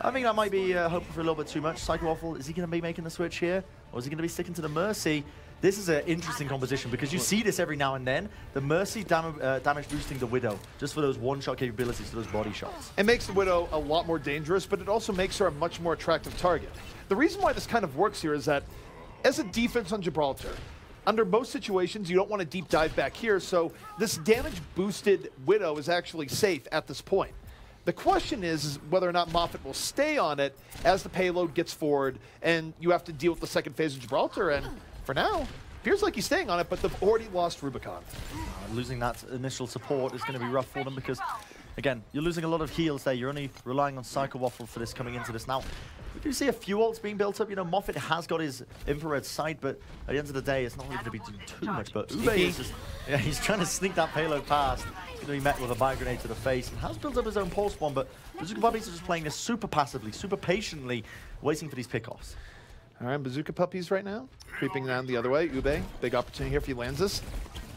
[SPEAKER 6] I think that might be hoping for a little bit too much. Psycho Waffle, is he going to be making the switch here? Or is he going to be sticking to the Mercy? This is an interesting composition because you see this every now and then. The Mercy damage boosting the Widow just for those one-shot capabilities, for those body shots.
[SPEAKER 5] It makes the Widow a lot more dangerous, but it also makes her a much more attractive target. The reason why this kind of works here is that as a defense on Gibraltar, under most situations, you don't want to deep dive back here, so this damage-boosted Widow is actually safe at this point. The question is whether or not Moffat will stay on it as the payload gets forward, and you have to deal with the second phase of Gibraltar, and for now, appears like he's staying on it, but they've already lost Rubicon.
[SPEAKER 6] Losing that initial support is going to be rough for them because, again, you're losing a lot of heals there. You're only relying on Psycho Waffle for this coming into this now. We do see a few ults being built up. You know, Moffat has got his infrared sight, but at the end of the day, it's not really going to be doing too much. But Ube is just, yeah, he's trying to sneak that payload past. He's going to be met with a Bio Grenade to the face and has built up his own pulse bomb, but Bazooka Puppies are just playing this super passively, super patiently, waiting for these pickoffs.
[SPEAKER 5] All right, Bazooka Puppies right now, creeping down the other way. Ube, big opportunity here if he lands this.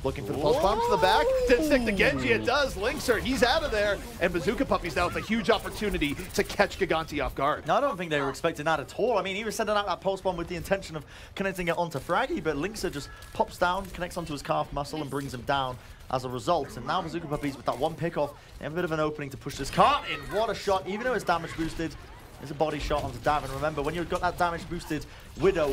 [SPEAKER 5] Looking for the pulse bomb to the back. Did stick to Genji, it does. Linkser, he's out of there. And Bazooka Puppies now with a huge opportunity to catch Gigantti off guard.
[SPEAKER 6] No, I don't think they were expecting that at all. I mean, he was sending out that pulse bomb with the intention of connecting it onto Fraggy, but Linkser just pops down, connects onto his calf muscle, and brings him down as a result. And now Bazooka Puppies with that one pickoff, they have a bit of an opening to push this cart in. What a shot, even though it's damage boosted. It's a body shot onto Dav, and remember, when you've got that damage-boosted Widow,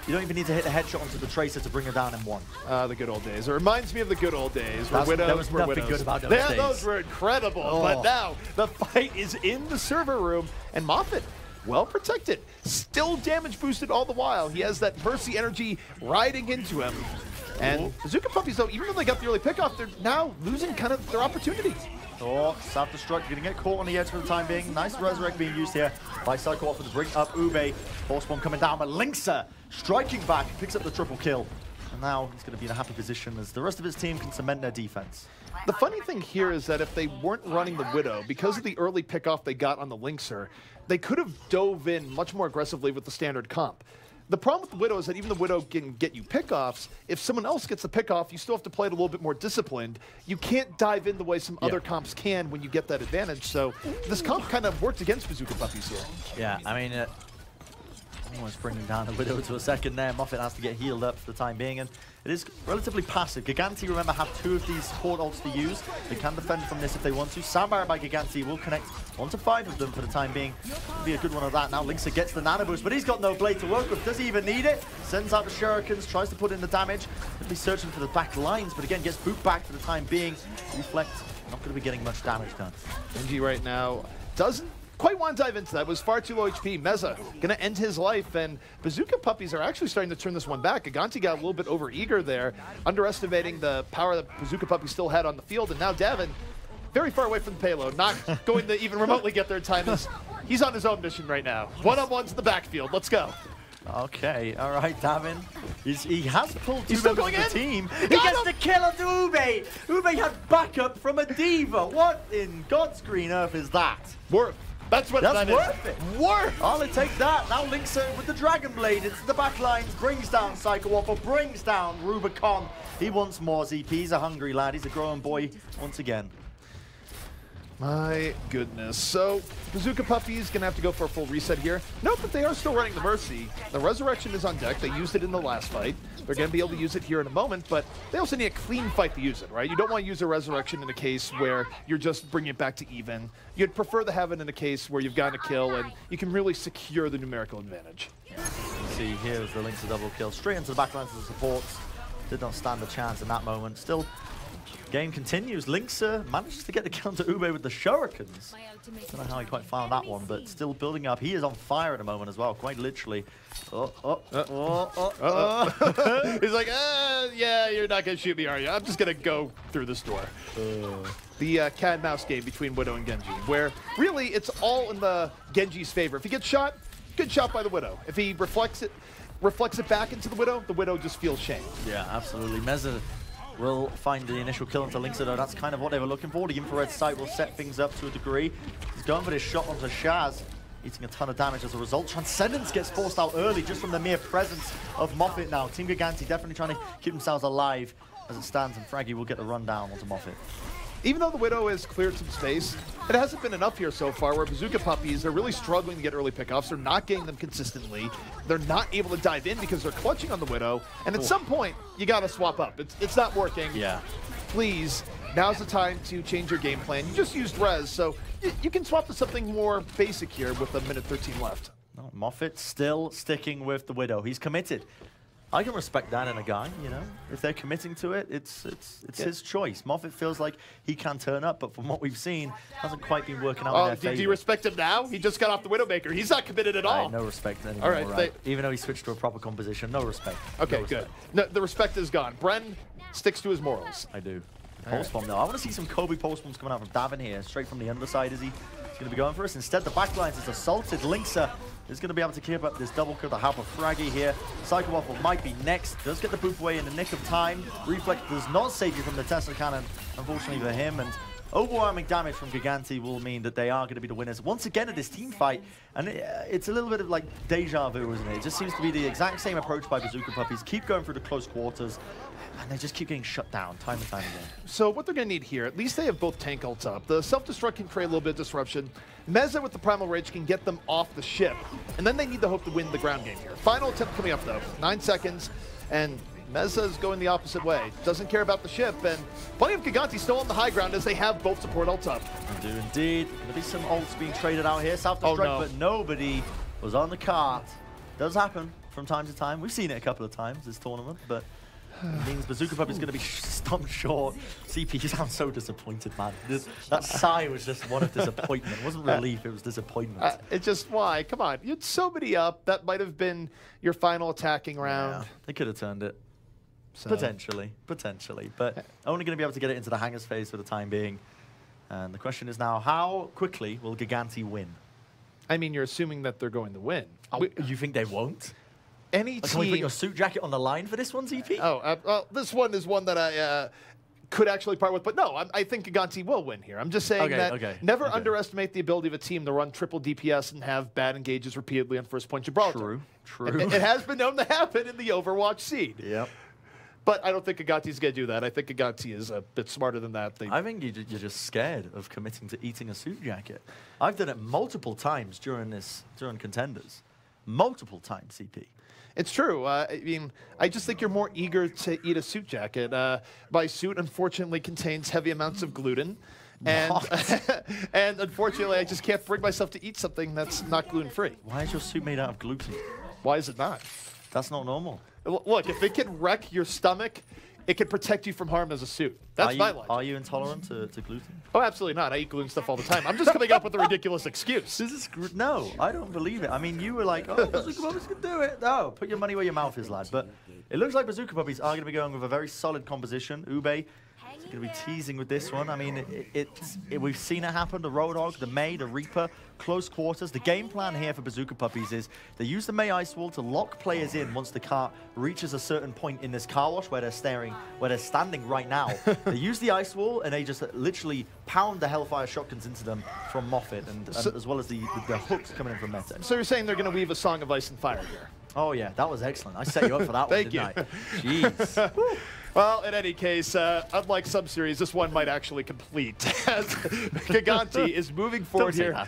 [SPEAKER 6] you don't even need to hit a headshot onto the Tracer to bring her down in one.
[SPEAKER 5] The good old days. It reminds me of the good old days.
[SPEAKER 6] There was nothing good about those days.
[SPEAKER 5] Those were incredible, but now the fight is in the server room, and Moffat, well protected, still damage-boosted all the while. He has that Mercy energy riding into him. And Bazooka Puppies, though, even though they got the early pickoff, they're now losing kind of their opportunities.
[SPEAKER 6] Oh, self-destruct, gonna get caught on the edge for the time being. Nice resurrect being used here by Psycho Waffle to bring up Ube. Force bomb coming down, but Linkser striking back, picks up the triple kill. And now he's gonna be in a happy position as the rest of his team can cement their defense.
[SPEAKER 5] The funny thing here is that if they weren't running the Widow, because of the early pickoff they got on the Linkser, they could have dove in much more aggressively with the standard comp. The problem with the Widow is that even the Widow can get you pickoffs. If someone else gets the pickoff, you still have to play it a little bit more disciplined. You can't dive in the way some other comps can when you get that advantage. So this comp kind of worked against Bazooka Puppies here.
[SPEAKER 6] Yeah, I mean, Almost bringing down the Widow to a second there. Moffett has to get healed up for the time being, and it is relatively passive. Gigantti, remember, have 2 of these support ults to use. They can defend from this if they want to. Soundbarrier by Gigantti will connect 1 to 5 of them for the time being. Could be a good one of that. Now Linksa gets the nano boost, but he's got no blade to work with. Does he even need it? Sends out the shurikens, tries to put in the damage. Could be searching for the back lines, but again, gets booped back for the time being. Reflect, not going to be getting much damage done.
[SPEAKER 5] Genji right now doesn't quite want to dive into that. It was far too low HP. Meza going to end his life, and Bazooka Puppies are actually starting to turn this one back. Gigantti got a little bit overeager there, underestimating the power that Bazooka Puppies still had on the field, and now Davin, very far away from the payload, not going to even remotely get their time. He's on his own mission right now. One-on-ones in the backfield. Let's go.
[SPEAKER 6] Okay, all right, Davin. He has pulled 2
[SPEAKER 5] He's still
[SPEAKER 6] members
[SPEAKER 5] going
[SPEAKER 6] of the
[SPEAKER 5] in.
[SPEAKER 6] team. He gets the kill onto Ube. Ube had backup from a diva. What in God's green earth is that?
[SPEAKER 5] Worth. That's what that is.
[SPEAKER 6] Worth it.
[SPEAKER 5] Worth.
[SPEAKER 6] I'll take that. Now Linksa with the Dragon Blade into the back lines, brings down Psycho Waffle, brings down Rubicon. He wants more ZP. He's a hungry lad. He's a growing boy once again.
[SPEAKER 5] My goodness. So, Bazooka Puppies going to have to go for a full reset here. Note that they are still running the Mercy. The Resurrection is on deck. They used it in the last fight. They're going to be able to use it here in a moment, but they also need a clean fight to use it, right? You don't want to use a Resurrection in a case where you're just bringing it back to even. You'd prefer to have it in a case where you've gotten a kill and you can really secure the numerical advantage.
[SPEAKER 6] See, here's the Linksa double kill. Straight into the back lines of the supports. Did not stand a chance in that moment. Still, game continues. Linksa manages to get the kill to Ube with the shurikens. Don't know how he quite found that one, but still building up. He is on fire at the moment as well, quite literally. He's
[SPEAKER 5] like, yeah, you're not going to shoot me, are you? I'm just going to go through this door. The cat and mouse game between Widow and Genji, where really it's all in the Genji's favor. If he gets shot, good shot by the Widow. If he reflects it back into the Widow just feels shame.
[SPEAKER 6] Yeah, absolutely. Meza will find the initial kill into Linksa, though. That's kind of what they were looking for. The infrared sight will set things up to a degree. He's going for this shot onto Shaz, eating a ton of damage as a result. Transcendence gets forced out early just from the mere presence of Moffett now. Team Gigantti definitely trying to keep themselves alive as it stands, and Fraggy will get the rundown onto Moffett.
[SPEAKER 5] Even though the Widow has cleared some space, it hasn't been enough here so far, where Bazooka Puppies, they're really struggling to get early pickoffs. They're not getting them consistently. They're not able to dive in because they're clutching on the Widow. And at some point, you got to swap up. It's not working.
[SPEAKER 6] Yeah.
[SPEAKER 5] Please, now's the time to change your game plan. You just used Res, so you can swap to something more basic here with a minute 13 left.
[SPEAKER 6] No, Moffett still sticking with the Widow. He's committed. I can respect that in a guy, you know. If they're committing to it, it's his choice. Moffett feels like he can turn up, but from what we've seen, hasn't quite been working out in their favor.
[SPEAKER 5] Do you respect him now? He just got off the Widowmaker. He's not committed at all.
[SPEAKER 6] No respect anymore.
[SPEAKER 5] All right,
[SPEAKER 6] even though he switched to a proper composition, no respect.
[SPEAKER 5] Okay,
[SPEAKER 6] no respect.
[SPEAKER 5] good. No, the respect is gone. Bren sticks to his morals.
[SPEAKER 6] I do. Pulse bomb, though. I want to see some Kobe pulse bombs coming out from Davin here, straight from the underside. Is he? He's going to be going for us. Instead, the backlines is assaulted. Linksa is going to be able to keep up this double kill to help a Fraggy here. Psycho Waffle might be next. Does get the boop away in the nick of time. Reflect does not save you from the Tesla cannon, unfortunately for him. And overwhelming damage from Gigantti will mean that they are going to be the winners once again of this team fight. And it's a little bit of like deja vu, isn't it? It just seems to be the exact same approach by Bazooka Puppies. Keep going through the close quarters, and they just keep getting shut down time and time again.
[SPEAKER 5] So what they're going to need here, at least they have both tank ults up. The self-destruct can create a little bit of disruption. Meza with the Primal Rage can get them off the ship. And then they need to hope to win the ground game here. Final attempt coming up, though. 9 seconds, and Meza's going the opposite way. Doesn't care about the ship, and plenty of Gigantti still on the high ground as they have both support ults up.
[SPEAKER 6] They do indeed. There'll be some ults being traded out here. Self-destruct, but nobody was on the cart. Does happen from time to time. We've seen it a couple of times this tournament, but it means Bazooka Puppy is going to be stumped short. CP, you sound so disappointed, man. That sigh was just one of disappointment. It wasn't relief, it was disappointment.
[SPEAKER 5] It's just, why? Come on. You had so many up. That might have been your final attacking round.
[SPEAKER 6] Yeah, they could have turned it.
[SPEAKER 5] So.
[SPEAKER 6] Potentially. But only going to be able to get it into the hangers phase for the time being. And the question is now, how quickly will Gigantti win?
[SPEAKER 5] I mean, you're assuming that they're going to win.
[SPEAKER 6] Oh, you think they won't?
[SPEAKER 5] Any team...
[SPEAKER 6] Can we put your suit jacket on the line for this one, ZP?
[SPEAKER 5] Well, this one is one that I could actually part with. But no, I think Gigantti will win here. I'm just saying never underestimate the ability of a team to run triple DPS and have bad engages repeatedly on first point Gibraltar.
[SPEAKER 6] True.
[SPEAKER 5] It has been known to happen in the Overwatch scene.
[SPEAKER 6] Yep.
[SPEAKER 5] But I don't think Gigantti's going to do that. I think Gigantti is a bit smarter than that.
[SPEAKER 6] I think you're just scared of committing to eating a suit jacket. I've done it multiple times during Contenders. multiple times, CP.
[SPEAKER 5] It's true. I mean, I just think you're more eager to eat a suit jacket. My suit, unfortunately, contains heavy amounts of gluten. And, and unfortunately, I just can't bring myself to eat something that's not gluten-free.
[SPEAKER 6] Why is your suit made out of gluten?
[SPEAKER 5] Why is it not?
[SPEAKER 6] That's not normal.
[SPEAKER 5] Look, if it can wreck your stomach, it can protect you from harm as a suit. That's my logic.
[SPEAKER 6] Are you intolerant to gluten?
[SPEAKER 5] Oh, absolutely not. I eat gluten stuff all the time. I'm just coming up with a ridiculous excuse.
[SPEAKER 6] No, I don't believe it. I mean, you were like, oh, Bazooka Puppies can do it. No, put your money where your mouth is, lad. But it looks like Bazooka Puppies are going to be going with a very solid composition. Ube is going to be teasing with this one. I mean, we've seen it happen. The Roadhog, the May, the Reaper, close quarters. The game plan here for Bazooka Puppies is they use the May Ice Wall to lock players in once the car reaches a certain point in this car wash where they're standing right now. They use the Ice Wall and they just literally pound the Hellfire shotguns into them from Moffat and as well as the hooks coming in from Meta.
[SPEAKER 5] So you're saying they're going to weave a Song of Ice and Fire here?
[SPEAKER 6] Oh yeah, that was excellent. I set you up for that one, didn't I? Jeez.
[SPEAKER 5] Well, in any case, unlike some series, this one might actually complete as Gigantti is moving forward here.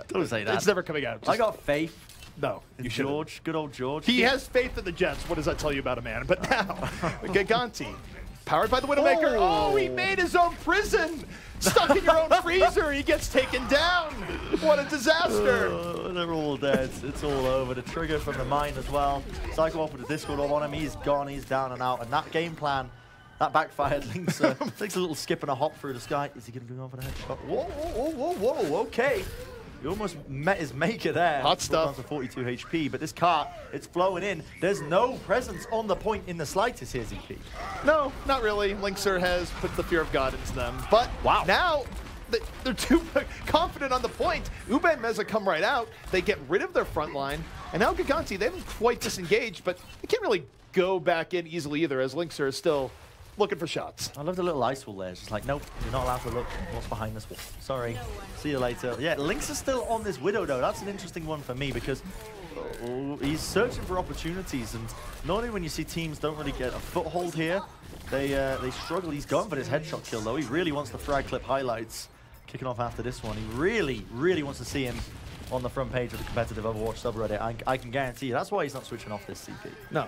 [SPEAKER 6] Don't say that.
[SPEAKER 5] It's never coming out.
[SPEAKER 6] I got faith.
[SPEAKER 5] No, you shouldn't.
[SPEAKER 6] George, good old George.
[SPEAKER 5] He has faith in the Jets. What does that tell you about a man? But now, Gigantti, powered by the Widowmaker. Oh, he made his own prison. Stuck in your own freezer. He gets taken down. What a disaster.
[SPEAKER 6] They're all dead. It's all over. The trigger from the mine as well. Psycho off with the Discord on him. He's gone. He's down and out. And that game plan, that backfired. Link's takes a little skip and a hop through the sky. Is he going to go over the headshot? Whoa, whoa, whoa, whoa, whoa. Okay. He almost met his maker there.
[SPEAKER 5] Hot stuff.
[SPEAKER 6] Down to 42 HP, but this cart, it's flowing in. There's no presence on the point in the slightest here, ZP.
[SPEAKER 5] No, not really. Linkser has put the fear of God into them. But
[SPEAKER 6] wow.
[SPEAKER 5] Now, they're too confident on the point. Ube and Meza come right out. They get rid of their front line. And now Gigantti, they haven't quite disengaged, but they can't really go back in easily either, as Linkser is still looking for shots.
[SPEAKER 6] I love the little ice wall there. It's just like, nope, you're not allowed to look what's behind this wall. Sorry. See you later. Yeah, Lynx is still on this Widow, though. That's an interesting one for me because he's searching for opportunities. And normally when you see teams don't really get a foothold here, they struggle. He's gone for his headshot kill, though. He really wants the frag clip highlights kicking off after this one. He really, really wants to see him on the front page of the competitive Overwatch subreddit. I can guarantee you that's why he's not switching off this CP.
[SPEAKER 5] No,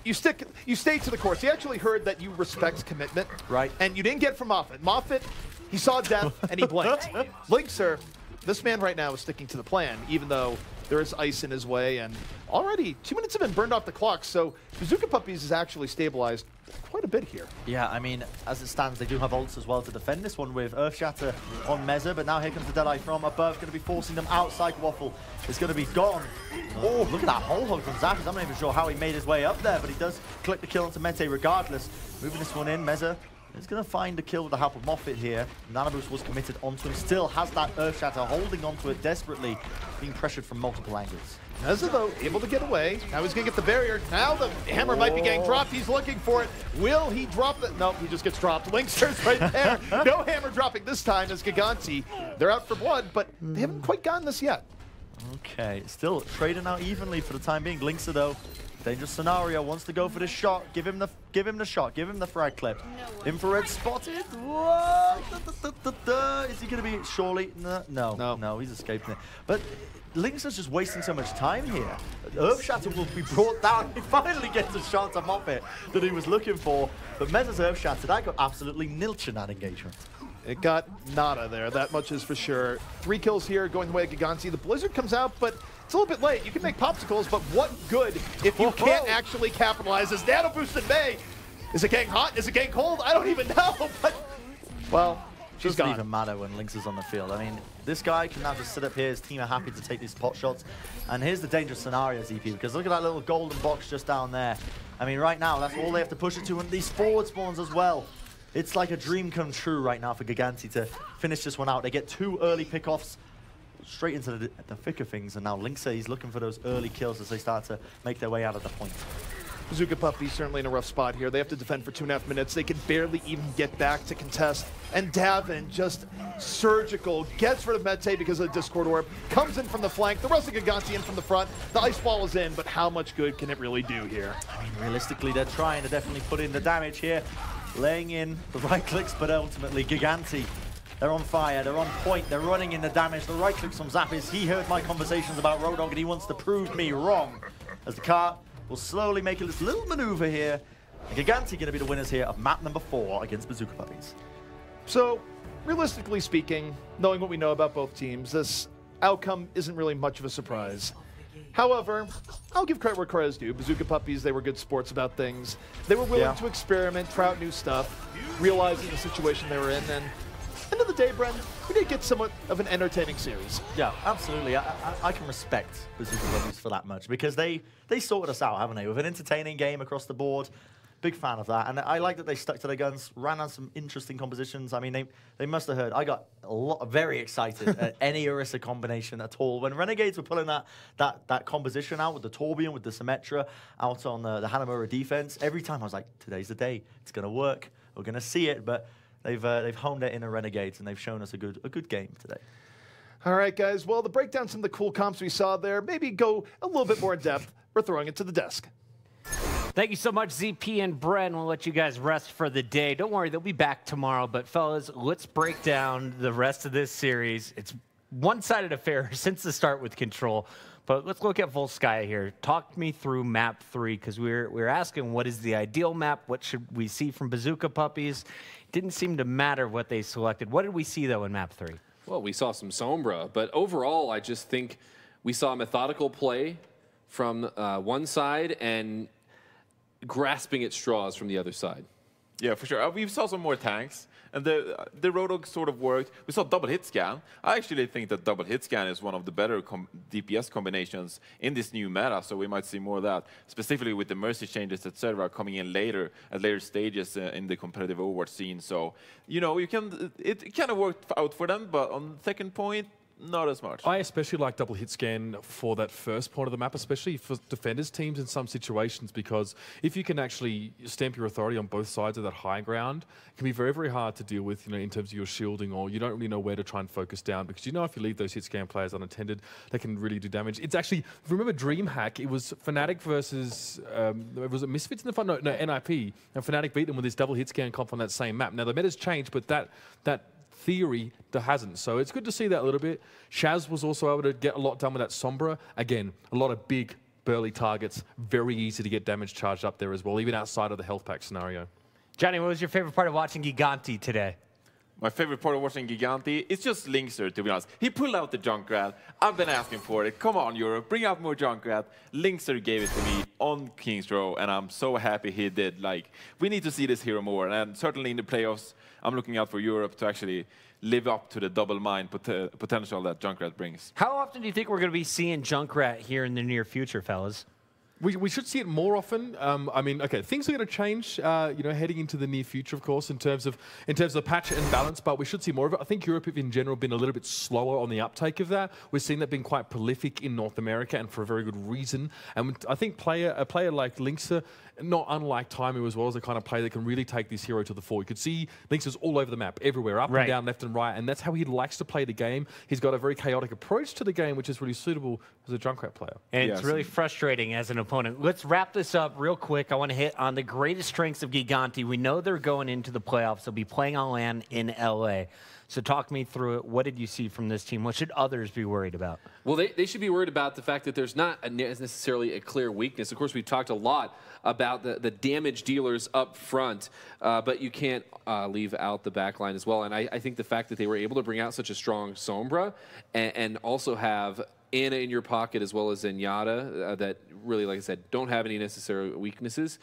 [SPEAKER 5] you stay to the course. He actually heard that you respect commitment,
[SPEAKER 6] right?
[SPEAKER 5] And you didn't get from Moffat. Moffat, he saw death and he blinked. Linkser, this man right now is sticking to the plan, even though there is ice in his way, and already 2 minutes have been burned off the clock. So Bazooka Puppies is actually stabilized quite a bit here. Yeah, I mean, as it stands, they do have ults as well to defend this one with Earth Shatter on Meza, but now here comes the Deadeye from above, going to be forcing them out. Psycho Waffle is going to be gone. Oh, look at that whole hug from Zappers. I'm not even sure how he made his way up there, but he does click the kill onto Mete regardless. Moving this one in, Meza is going to find a kill with the help of Moffat here. Nano Boost was committed onto him, still has that Earth Shatter, holding onto it desperately, being pressured from multiple angles. Meza, though, able to get away. Now he's going to get the barrier. Now the hammer might be getting dropped. He's looking for it. Will he drop it? No, he just gets dropped. Linkster's right there. No hammer dropping this time as Gigantti. They're out for blood, but they haven't quite gotten this yet. Okay, still trading out evenly for the time being. Linkster, though, dangerous scenario, wants to go for the shot. Give him the shot. Give him the frag clip. Infrared spotted. What? Is he going to be surely? No, he's escaping it. But Linkster's just wasting so much time here. Earth Shatter will be brought down. He finally gets a shot to Moffat that he was looking for. But Meza's Earth Shatter, that got absolutely nilch in that engagement. It got nada there, that much is for sure. 3 kills here going the way of Gigantti. The Blizzard comes out, but it's a little bit late. You can make popsicles, but what good if you can't actually capitalize as Nano Boost in May? Is it getting hot? Is it getting cold? I don't even know, but, well, she's gone. It doesn't even matter when Lynx is on the field. I mean, this guy can now just sit up here. His team are happy to take these pot shots. And here's the dangerous scenario, ZP, because look at that little golden box just down there. I mean, right now, that's all they have to push it to, and these forward spawns as well. It's like a dream come true right now for Gigantti to finish this one out. They get 2 early pickoffs straight into the thick of things, and now Linkser, he's looking for those early kills as they start to make their way out of the point. Bazooka Puppies certainly in a rough spot here. They have to defend for 2.5 minutes. They can barely even get back to contest. And Davin, just surgical, gets rid of Mete because of the Discord Orb, comes in from the flank. The rest of Gigantti in from the front. The Ice Ball is in, but how much good can it really do here? I mean, realistically, they're trying to definitely put in the damage here, laying in the right clicks, but ultimately Gigantti
[SPEAKER 6] They're on fire, they're on point, they're running in the damage. The right clicks from Zappies. He heard my conversations about Road Dogg and he wants to prove me wrong. As the car will slowly make this little maneuver here. Gigantti going to be the winners here of map number 4 against Bazooka Puppies.
[SPEAKER 5] So, realistically speaking, knowing what we know about both teams, this outcome isn't really much of a surprise. However, I'll give credit where credit is due. Bazooka Puppies, they were good sports about things. They were willing to experiment, try out new stuff, realizing the situation they were in, and end of the day, Bren, we did get somewhat of an entertaining series.
[SPEAKER 6] Yeah, absolutely. I can respect Bazooka Puppies for that much because they sorted us out, haven't they? With an entertaining game across the board. Big fan of that. And I like that they stuck to their guns, ran on some interesting compositions. I mean, they must have heard. I got very excited at any Orisa combination at all. When Renegades were pulling that composition out with the Torbjorn, with the Symmetra, out on the Hanamura defense, every time I was like, today's the day. It's going to work. We're going to see it. But they've honed it in the Renegades, and they've shown us a good game today.
[SPEAKER 5] All right, guys. Well, to break down some of the cool comps we saw there, maybe go a little bit more in depth, we're throwing it to the desk.
[SPEAKER 1] Thank you so much, ZP and Bren. We'll let you guys rest for the day. Don't worry, they'll be back tomorrow. But, fellas, let's break down the rest of this series. It's one-sided affair since the start with Control. But let's look at Volskaya here. Talk me through map 3, because we're asking what is the ideal map? What should we see from Bazooka Puppies? Didn't seem to matter what they selected. What did we see, though, in map 3?
[SPEAKER 3] Well, we saw some Sombra. But overall, I just think we saw methodical play from one side and grasping at straws from the other side.
[SPEAKER 4] Yeah, for sure. We saw some more tanks, and the Road Dogg sort of worked. We saw double hit scan. I actually think that double hit scan is one of the better DPS combinations in this new meta, so we might see more of that, specifically with the Mercy changes, etc., coming in later, at later stages in the competitive Overwatch scene. So, you know, it kind of worked out for them, but on the second point, not as much.
[SPEAKER 2] I especially like double hit scan for that first point of the map, especially for defenders teams in some situations, because if you can actually stamp your authority on both sides of that high ground, it can be very, very hard to deal with, you know, in terms of your shielding, or you don't really know where to try and focus down, because you know if you leave those hit scan players unattended, they can really do damage. It's actually, remember DreamHack, it was Fnatic versus, was it Misfits in the front? No, NIP, and Fnatic beat them with this double hit scan comp on that same map. Now the meta's changed, but that theory that hasn't. So it's good to see that a little bit. Shaz was also able to get a lot done with that Sombra. Again, a lot of big, burly targets. Very easy to get damage charged up there as well, even outside of the health pack scenario.
[SPEAKER 1] Johnny, what was your favorite part of watching Gigantti today?
[SPEAKER 4] My favorite part of watching Gigantti is just Linkster, to be honest. He pulled out the Junkrat. I've been asking for it. Come on, Europe, bring out more Junkrat. Linkster gave it to me on King's Row, and I'm so happy he did. Like, we need to see this hero more, and certainly in the playoffs, I'm looking out for Europe to actually live up to the double mine potential that Junkrat brings.
[SPEAKER 1] How often do you think we're going to be seeing Junkrat here in the near future, fellas?
[SPEAKER 2] We should see it more often. I mean, okay, things are going to change, you know, heading into the near future, of course, in terms of patch and balance. But we should see more of it. I think Europe, in general, been a little bit slower on the uptake of that. We're seeing that being quite prolific in North America, and for a very good reason. And I think a player like Linkster, not unlike Taimu as well, as a kind of player that can really take this hero to the fore. You could see Linkster's all over the map, everywhere, up and down, left and right, and that's how he likes to play the game. He's got a very chaotic approach to the game, which is really suitable as a Junkrat player.
[SPEAKER 1] And it's really frustrating as an opponent. Let's wrap this up real quick. I want to hit on the greatest strengths of Gigantti. We know they're going into the playoffs. They'll be playing on LAN in LA. So talk me through it. What did you see from this team? What should others be worried about?
[SPEAKER 3] Well, they should be worried about the fact that there's not necessarily a clear weakness. Of course, we've talked a lot about the damage dealers up front, but you can't leave out the back line as well. And I think the fact that they were able to bring out such a strong Sombra and also have Ana in your pocket as well as Zenyatta that really, like I said, don't have any necessary weaknesses.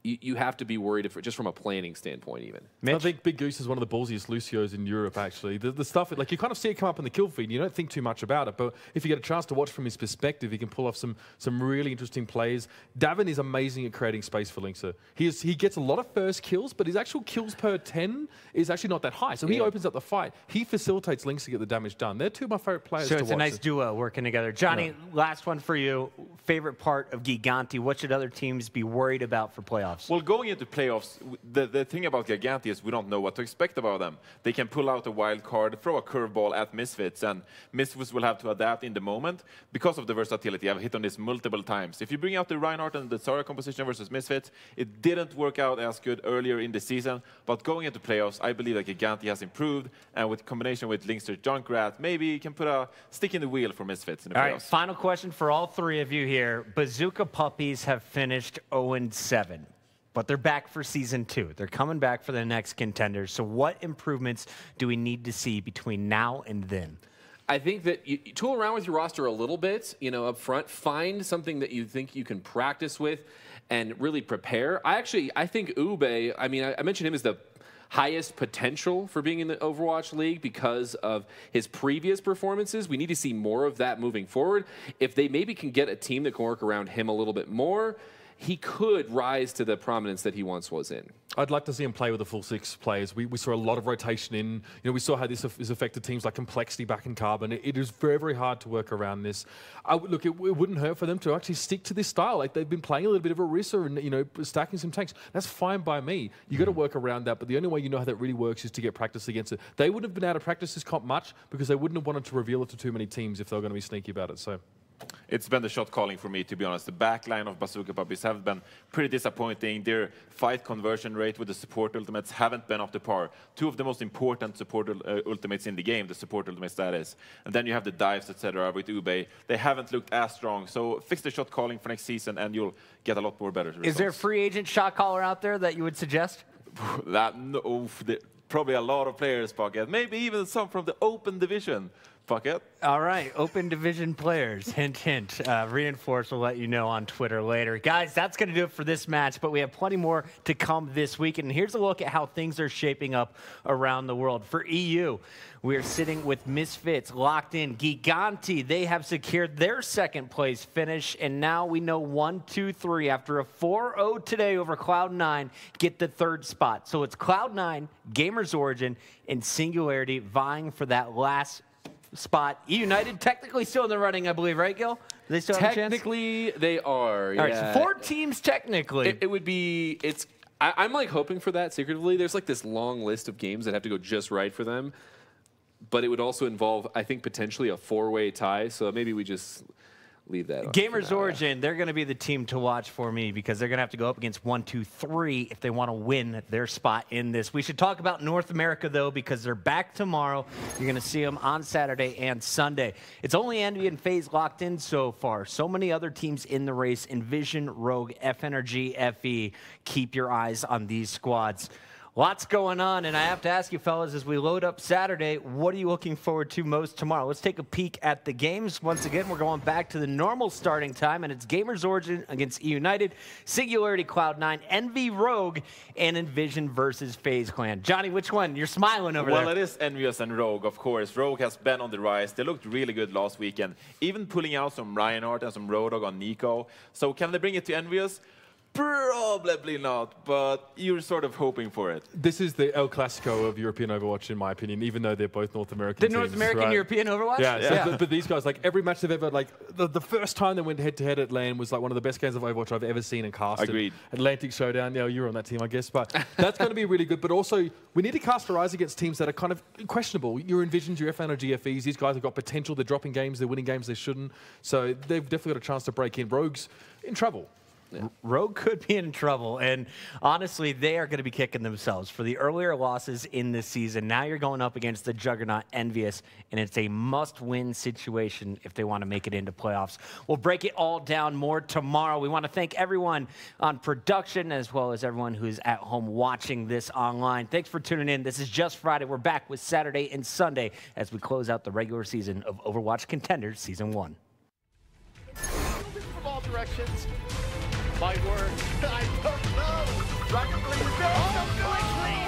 [SPEAKER 3] You have to be worried if, just from a planning standpoint, even.
[SPEAKER 2] I think Big Goose is one of the ballsiest Lucios in Europe, actually. The stuff, like, you kind of see it come up in the kill feed, and you don't think too much about it, but if you get a chance to watch from his perspective, he can pull off some really interesting plays. Davin is amazing at creating space for Linkster. He gets a lot of first kills, but his actual kills per 10 is actually not that high, so he opens up the fight. He facilitates Linkster to get the damage done. They're two of my favorite players to watch.
[SPEAKER 1] So it's a nice duo working together. Johnny, last one for you. Favorite part of Gigantti? What should other teams be worried about for playoffs? playoffs?
[SPEAKER 4] Well, going into playoffs, the thing about Gigantti is we don't know what to expect about them. They can pull out a wild card, throw a curveball at Misfits, and Misfits will have to adapt in the moment because of the versatility. I've hit on this multiple times. If you bring out the Reinhardt and the Zarya composition versus Misfits, it didn't work out as good earlier in the season, but going into playoffs, I believe that Gigantti has improved, and with combination with Linkster Junkrat, maybe you can put a stick in the wheel for Misfits in the playoffs.
[SPEAKER 1] All right, final question for all three of you here. Bazooka Puppies have finished 0-7, but they're back for Season 2. They're coming back for the next Contenders. So what improvements do we need to see between now and then?
[SPEAKER 3] I think that you tool around with your roster a little bit, up front. Find something that you think you can practice with and really prepare. I think Ube, I mentioned him as the highest potential for being in the Overwatch League because of his previous performances. We need to see more of that moving forward. If they maybe can get a team that can work around him a little bit more, he could rise to the prominence that he once was in.
[SPEAKER 2] I'd like to see him play with the full 6 players. We saw a lot of rotation in. We saw how this has affected teams like Complexity back in Carbon. It is very, very hard to work around this. Look, it wouldn't hurt for them to actually stick to this style. Like, they've been playing a little bit of Orisa and, stacking some tanks. That's fine by me. You got to work around that, but the only way you know how that really works is to get practice against it. They wouldn't have been able to practice this comp much because they wouldn't have wanted to reveal it to too many teams if they were going to be sneaky about it. So.
[SPEAKER 4] It's been the shot calling for me, to be honest. The back line of Bazooka Puppies have been pretty disappointing. Their fight conversion rate with the support ultimates haven't been up to par. 2 of the most important support ultimates in the game, the support ultimates that is. And then you have the dives, etc. with Ube. They haven't looked as strong. So fix the shot calling for next season and you'll get a lot more better results.
[SPEAKER 1] Is there a free agent shot caller out there that you would suggest?
[SPEAKER 4] Probably a lot of players, Puckett. Maybe even some from the open division. Puckett.
[SPEAKER 1] All right, open division players. Hint, hint. Reinforce will let you know on Twitter later. Guys, that's going to do it for this match, but we have plenty more to come this week. And here's a look at how things are shaping up around the world. For EU, we are sitting with Misfits locked in. Gigantti, they have secured their second place finish. And now we know 1, 2, 3, after a 4-0 today over Cloud9, get the 3rd spot. So it's Cloud9, Gamers Origin, and Singularity vying for that last spot. United technically still in the running, I believe, right, Gill? Do they still have a chance?
[SPEAKER 3] Technically, they are.
[SPEAKER 1] All right, so 4 teams technically.
[SPEAKER 3] It would be. I'm like hoping for that secretively. There's like this long list of games that have to go just right for them, but it would also involve, I think, potentially a 4-way tie. So maybe we just leave that.
[SPEAKER 1] Gamers Origin, they're going to be the team to watch for me because they're going to have to go up against 1, 2, 3 if they want to win their spot in this. We should talk about North America, though, because they're back tomorrow. You're going to see them on Saturday and Sunday. It's only Envy and FaZe locked in so far. So many other teams in the race. Envision, Rogue, FNRG, FE. Keep your eyes on these squads. Lots going on, and I have to ask you, fellas, as we load up Saturday, what are you looking forward to most tomorrow? Let's take a peek at the games. Once again, we're going back to the normal starting time, and it's Gamers Origin against United, Singularity Cloud9, Envy Rogue, and Envision versus FaZe Clan. Johnny, which one? You're smiling over there.
[SPEAKER 4] Well, it is Envious and Rogue, of course. Rogue has been on the rise. They looked really good last weekend, even pulling out some Reinhardt and some Roadhog on Nico. So can they bring it to Envious? Probably not, but you're sort of hoping for it.
[SPEAKER 2] This is the El Clasico of European Overwatch, in my opinion, even though they're both North American teams.
[SPEAKER 1] The North American European Overwatch?
[SPEAKER 2] Yeah. So, but these guys, like, every match they've ever, like, the first time they went head-to-head at LAN was, like, one of the best games of Overwatch I've ever seen and casted.
[SPEAKER 4] Agreed.
[SPEAKER 2] Atlantic Showdown, you were on that team, I guess, but that's going to be really good. But also, we need to cast our eyes against teams that are kind of questionable. Your Envisions, your FN or GFEs, these guys have got potential. They're dropping games, they're winning games they shouldn't. So they've definitely got a chance to break in. Rogue's in trouble.
[SPEAKER 1] Yeah. Rogue could be in trouble, and honestly, they are going to be kicking themselves for the earlier losses in this season. Now you're going up against the juggernaut Envious, and it's a must-win situation if they want to make it into playoffs. We'll break it all down more tomorrow. We want to thank everyone on production as well as everyone who's at home watching this online. Thanks for tuning in. This is Just Friday. We're back with Saturday and Sunday as we close out the regular season of Overwatch Contenders Season 1.
[SPEAKER 8] From all directions. My word, I don't know. Dragon Bleed, no, quickly.